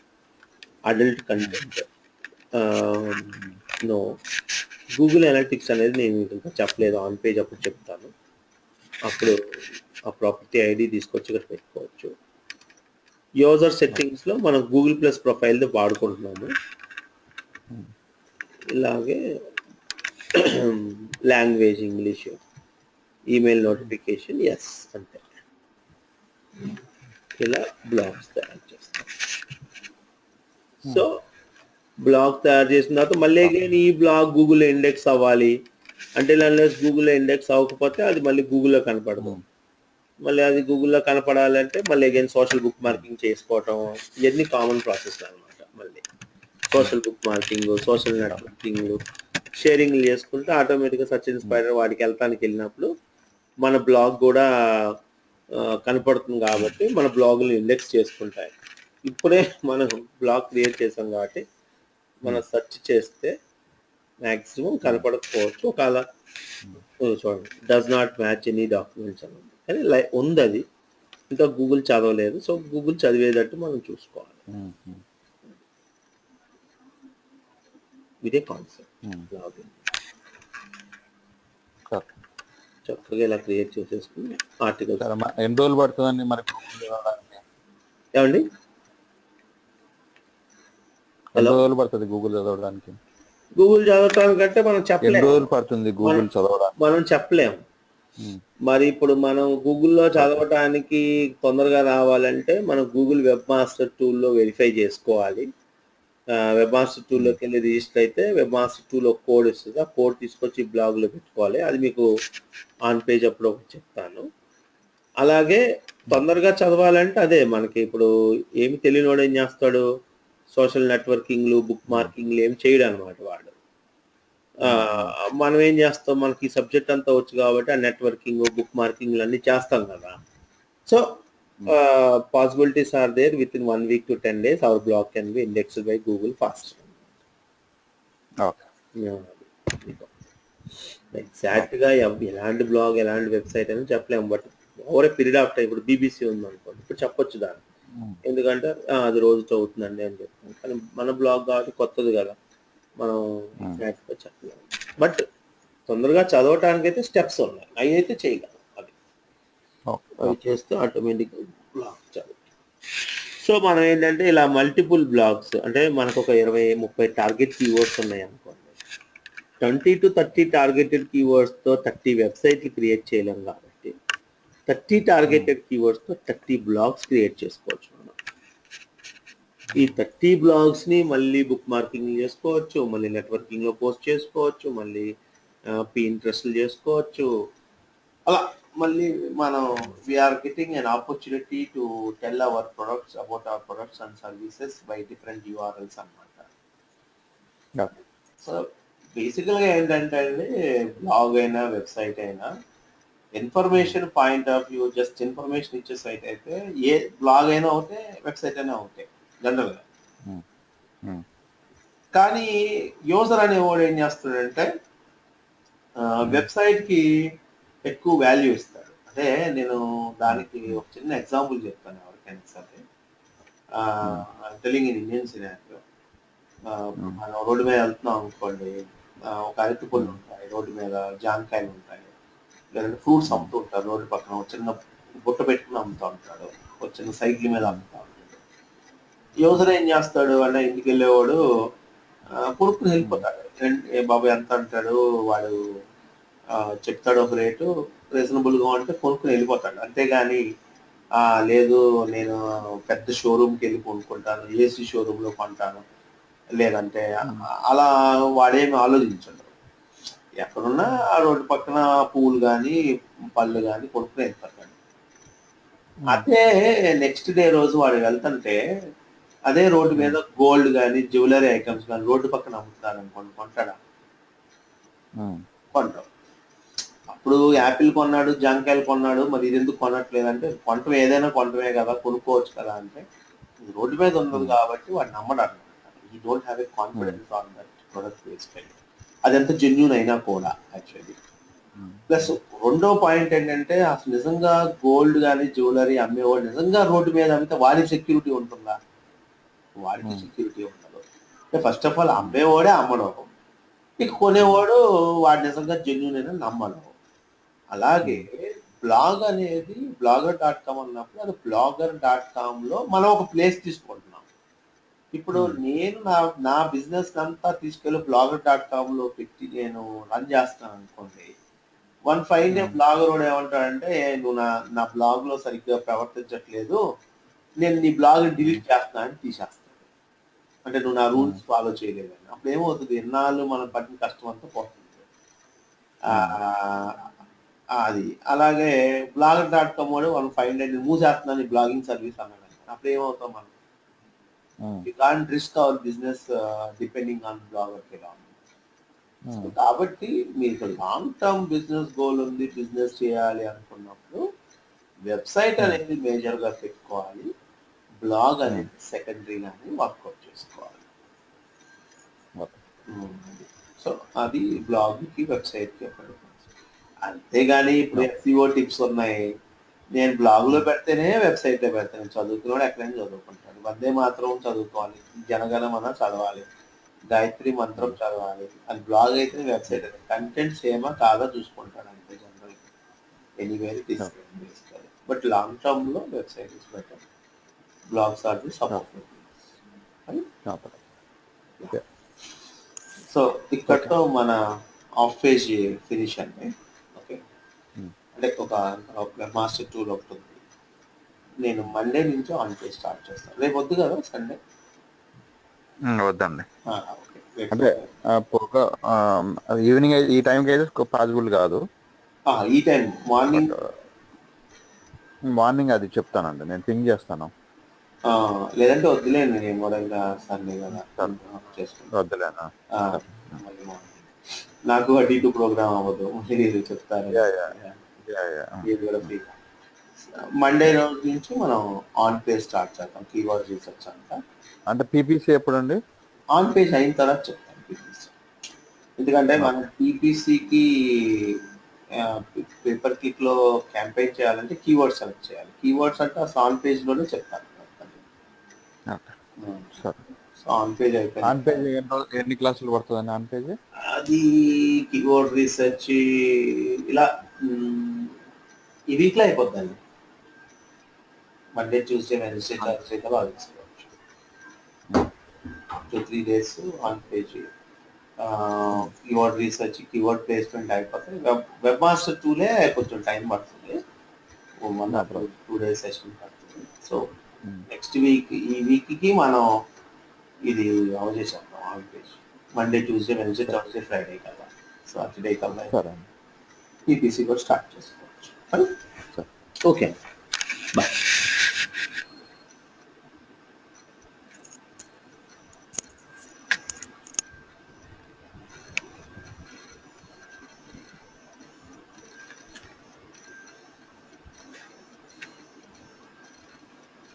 S1: Adult content no. Google analytics అనేది నేను ఇంకా చెప్పలేదు, ఆన్ పేజ్ అప్పుడు చెప్తాను. అప్పుడు ఆ ప్రాపర్టీ ఐడి తీసుకొచ్చి ఇక్కడ పెట్టుకోవచ్చు. యూజర్ సెట్టింగ్స్ లో మనం గూగుల్ ప్లస్ ప్రొఫైల్ వాడుకుంటున్నాము. ఇలాగే language English, email notification yes అంతే. ఇలా బ్లాగ్స్ తయారు చేస్తాం. సో బ్లాగ్ తయారు చేసిన తర్వాత మళ్ళీ ఈ బ్లాగ్ గూగుల్లో ఇండెక్స్ అవ్వాలి అంటే గూగుల్లో ఇండెక్స్ అవ్వకపోతే అది మళ్ళీ గూగుల్లో కనపడదు. మళ్ళీ అది గూగుల్లో కనపడాలంటే మళ్ళీ అగైన్ సోషల్ బుక్ మార్కింగ్ చేసుకోవటం, ఇవన్నీ కామన్ ప్రాసెస్ అనమాట. మళ్ళీ social book marking, social networking, sharing చేసుకుంటే ఆటోమేటిక్గా సర్చ్ ఇంజిన్ స్పైడర్ వాడికి వెళ్ళినప్పుడు మన బ్లాగ్ కూడా కనపడుతుంది కాబట్టి మన బ్లాగులు ఇండెక్స్ చేసుకుంటాయి. ఇప్పుడే మనం బ్లాగ్ క్రియేట్ చేసాం కాబట్టి మనం సెర్చ్ చేస్తే మ్యాక్సిమం కనపడకపోవచ్చు. ఒకవేళ చూడండి does not match any documents అని ఉంది, కానీ ఉంది, అది ఇంకా గూగుల్ చదవలేదు. సో గూగుల్ చదివేటట్టు మనం చూసుకోవాలి. ఇదే కాన్సెప్ట్ బ్లాగింగ్. చక్కగా ఇలా క్రియేట్ చేసేసుకుని ఆర్టికల్.
S2: ఎన్ని రోజులు పడుతుందండి మరి
S1: ఏమండి?
S2: ఎన్ని రోజులు పడుతుంది గూగుల్ చదవడానికి?
S1: గూగుల్ చదవటానికంటే మనం చెప్పలేము.
S2: ఎన్ని రోజులు పడుతుంది గూగుల్ చదవడానికి?
S1: మనం చెప్పలేము. మరి ఇప్పుడు మనం గూగుల్లో చదవటానికి తొందరగా రావాలంటే మనం గూగుల్ వెబ్ మాస్టర్ టూల్లో వెరిఫై చేసుకోవాలి. వెబ్ మాస్టర్ టూల్లోకి వెళ్ళి రిజిస్టర్ అయితే వెబ్ మాస్టర్ టూల్ ఒక కోడ్ ఇస్తుంది, ఆ కోడ్ తీసుకొచ్చి బ్లాగ్లో పెట్టుకోవాలి. అది మీకు ఆన్ పేజ్ అప్పుడు ఒకటి చెప్తాను. అలాగే తొందరగా చదవాలంటే అదే మనకి ఇప్పుడు ఏమి తెలియనోడు ఏం చేస్తాడు, సోషల్ నెట్వర్కింగ్లు, బుక్ మార్కింగ్లు ఏం చేయడు అనమాట వాడు. మనం ఏం చేస్తాం, మనకి సబ్జెక్ట్ అంతా వచ్చు కాబట్టి ఆ నెట్వర్కింగ్, బుక్ మార్కింగ్లు అన్ని చేస్తాం కదా. So possibilities are there with in 1 week to 10 days our blog can be indexed by Google fast. Exact గా ఎలాంటి బ్లాగ్, ఎలాంటి వెబ్సైట్ అని చెప్పలేము. But over a period of time, ఇప్పుడు బీబీసీ ఉంది అనుకోండి, ఇప్పుడు చెప్పొచ్చు దాన్ని, ఎందుకంటే అది రోజు చదువుతుందండి అని చెప్తాను. కానీ మన బ్లాగ్ కాబట్టి కొత్తది కదా, మనం ఎగ్జాక్ట్ గా చెప్పలేము. బట్ తొందరగా చదవటానికి అయితే స్టెప్స్ ఉన్నాయి, అవి అయితే చేయగలం. అవి చేస్తే ఆటోమేటిక్గా బ్లాగ్ చదువు. సో మనం ఏంటంటే ఇలా మల్టిపుల్ బ్లాగ్స్, అంటే మనకు ఒక 20-30 టార్గెట్ కీవర్డ్స్ ఉన్నాయి అనుకోండి. 20 to 30 టార్గెటెడ్ కీవర్డ్స్ తో 30 వెబ్సైట్లు క్రియేట్ చేయలేం కాబట్టి 30 టార్గెటెడ్ కీవర్డ్స్ తో 30 బ్లాగ్స్ క్రియేట్ చేసుకోవచ్చు మనం. ఈ 30 బ్లాగ్స్ ని మళ్ళీ బుక్ మార్కింగ్ చేసుకోవచ్చు, మళ్ళీ నెట్వర్కింగ్ లో పోస్ట్ చేసుకోవచ్చు, మళ్ళీ Pinterest చేసుకోవచ్చు. అలా మళ్ళీ మనం we are getting an opportunity to tell our products about our products and services by different URLs అన్నమాట. సో బేసికల్గా ఏంటంటే అండి, బ్లాగ్ అయినా వెబ్సైట్ అయినా information point of view, just information ఇచ్చే సైట్ అయితే ఏ బ్లాగ్ అయినా అవుతే, వెబ్సైట్ అయినా అవుతాయి జనరల్గా. కానీ యూజర్ అనేవాడు ఏం చేస్తాడంటే వెబ్సైట్కి ఎక్కువ వాల్యూ ఇస్తాడు. అంటే నేను దానికి ఒక చిన్న ఎగ్జాంపుల్ చెప్తాను ఎవరికైనా సరే. Telling in Indian scenario. మనం రోడ్డు మీద వెళ్తున్నాం అనుకోండి, ఒక అరటిపళ్ళు ఉంటాయి రోడ్డు మీద, జాంకాయలు ఉంటాయి, లేదంటే ఫ్రూట్స్ అమ్ముతూ ఉంటారు రోడ్డు పక్కన, ఒక చిన్న బుట్ట పెట్టుకుని అమ్ముతూ ఉంటాడు, ఒక చిన్న సైకిల్ మీద అమ్ముతూ ఉంటాడు. యూజర్ ఏం చేస్తాడు అంటే, ఇంటికి వెళ్ళేవాడు కొనుక్కుని వెళ్ళిపోతాడు. బాబు ఎంత అంటాడు వాడు, చెప్తాడు ఒక రేటు, రీజనబుల్గా ఉంటే కొనుక్కుని వెళ్ళిపోతాడు. అంతేగాని లేదు నేను పెద్ద షోరూమ్కి వెళ్ళి కొనుక్కుంటాను, ఏసీ షోరూంలో కొంటాను, లేదంటే అలా వాడేమి ఆలోచించడు. ఎక్కడున్నా ఆ రోడ్డు పక్కన పువ్వులు కానీ పళ్ళు కానీ కొనుక్కుని వెళ్ళిపోతాడు. అదే నెక్స్ట్ డే రోజు వాడు వెళ్తుంటే అదే రోడ్డు మీద గోల్డ్ కానీ జ్యువెలరీ ఐటమ్స్ కానీ రోడ్డు పక్కన అమ్ముతున్నారు అనుకోండి, కొంటాడా? కొంటాం. అప్పుడు యాపిల్ కొన్నాడు, జాంకాయలు కొన్నాడు, మరి ఇది ఎందుకు కొనట్లేదంటే, కొంటం ఏదైనా కొంటమే కదా, కొనుక్కోవచ్చు కదా అంటే, రోడ్డు మీద ఉన్నది కాబట్టి వాడు నమ్మడు అనమాట. ఈ don't have a confidence on that product basically, అది ఎంత జెన్యూన్ అయినా కూడా యాక్చువల్లీ. ప్లస్ రెండో పాయింట్ ఏంటంటే, అసలు నిజంగా గోల్డ్ కానీ జ్యువెలరీ అమ్మేవాడు నిజంగా రోడ్డు మీద అమ్మితే వాడికి సెక్యూరిటీ ఉంటుందా? వాడికి సెక్యూరిటీ ఉండదు. ఫస్ట్ ఆఫ్ ఆల్ అమ్మేవాడే అమ్మడం, ఇక కొనేవాడు వాడు నిజంగా జెన్యూన్ అయినా నమ్మడం. అలాగే బ్లాగ్ అనేది blogger.com అన్నప్పుడు అది blogger.comలో మనం ఒక ప్లేస్ తీసుకుంటున్నాం. ఇప్పుడు నేను నా బిజినెస్ అంతా తీసుకెళ్ళి blogger.comలో పెట్టి నేను రన్ చేస్తాను అనుకోండి, వన్ ఫైన్ డే బ్లాగర్ వాడు ఏమంటాడంటే, నువ్వు నా బ్లాగ్ లో సరిగ్గా ప్రవర్తించట్లేదు, నేను నీ బ్లాగ్ డిలీట్ చేస్తున్నా అని తీసేస్తాను. అంటే నువ్వు నా రూల్స్ ఫాలో చేయలేదని. అప్పుడు ఏమవుతుంది, ఎన్నాళ్ళు మనం పట్టిన కష్టం అంతా పోతుంది. అది అలాగే blogger.com వాడు 1 5 మూసేస్తున్నాను ఈ బ్లాగింగ్ సర్వీస్ అన్నాడు. అప్పుడు ఏమవుతాం మనం, you can't risk our business depending on blogger. కాబట్టి మీకు లాంగ్ టర్మ్ బిజినెస్ గోల్ ఉంది, బిజినెస్ చేయాలి అనుకున్నప్పుడు వెబ్సైట్ అనేది మేజర్ గా పెట్టుకోవాలి, బ్లాగ్ అనేది సెకండరీ గానీ వర్కౌట్ చేసుకోవాలి. సో అది బ్లాగ్ కి వెబ్సైట్ కి ఒక డిఫరెన్స్. అంతేగాని ఇప్పుడు SEO టిప్స్ ఉన్నాయి, నేను బ్లాగ్ లో పెడితేనే వెబ్సైట్ లో పెడతాను. చదువుకున్నాడు ఎక్కడైనా చదువుకుంటాడు, వందే మాత్రం చదువుకోవాలి, జనగణమన చదవాలి, గాయత్రి మంత్రం చదవాలి, అది బ్లాగ్ అయితే వెబ్సైట్ అయితే కంటెంట్ సేమా కాదా చూసుకుంటాడు అంతే. General anywhere it is basically, but long term లో website is better, blogs are the support. So ఇక్కడతో మన ఆఫ్ పేజ్ ఫినిష్ అండి. ఓకే, అంటే ఒక మాస్టర్ టూల్ ఒకటి ఉంది, నేను మండే నుంచి ఆన్ పేజ్ స్టార్ట్ చేస్తాను. రేపు వద్దు కదా సండే?
S2: వద్దండి, అంటే ఈవినింగ్ ఈ టైంకి అయితే పాసిబుల్ కాదు.
S1: ఈ టైం మార్నింగ్
S2: అది చెప్తానండి, నేను పింగ్ చేస్తాను.
S1: లేదంటే వద్దులేండి, నేను కూడా ఇంకా సండే కదా
S2: సరే.
S1: చేసుకుంటాను.
S2: వద్దులేనా? సరే.
S1: మళ్ళీ నాకు అటు ఇటు ప్రోగ్రామ్ అవ్వదు, మళ్ళీ మీరు చెప్తారు
S2: యా యా యా యా.
S1: మీరు కూడా ఫ్రీగా. మండే రోజు నుంచి మనం ఆన్ పేజ్ స్టార్ట్ చేద్దాం, కీవర్డ్ రీసెర్చ్ అంతా.
S2: అంటే పీపీసీ ఎప్పుడండి?
S1: ఆన్ పేజ్ అయిన తర్వాత చెప్తాను పీపీసీ, ఎందుకంటే మనం పీపీసీకి పేపర్ కిట్ లో క్యాంపెయిన్ చేయాలంటే కీవర్డ్ సెలెక్ట్ చేయాలి. కీవర్డ్స్ అంటే అసలు ఆన్ పేజ్ లోనే చెప్తాను.
S2: సరే.
S1: సో ఆన్ పేజ్ అయిపోయింది.
S2: ఆన్ పేజ్ ఎన్ని క్లాసులు పడుతుందండి ఆన్ పేజ్?
S1: అది కీవర్డ్ రీసెర్చ్ ఇలా ఈ వీక్ లో అయిపోద్దండి. మండే, ట్యూస్డే, వెన్స్డే, థర్స్డే బాగా తీసుకోవచ్చు. 2-3 days on page. Keyword research, keyword placement అయిపోతాయి. వెబ్ మాస్టర్ టూలే కొంచెం టైం పడుతుంది, 2 days సెషన్ పడుతుంది. సో నెక్స్ట్ వీక్, ఈ వీక్ కి మనం ఇది అమలు చేసేద్దాం on page. Monday, Tuesday, Wednesday, Thursday, Friday కదా, సాటర్డే కల్లా పీపీసీ కూడా స్టార్ట్ చేసుకోవచ్చు. Okay, bye.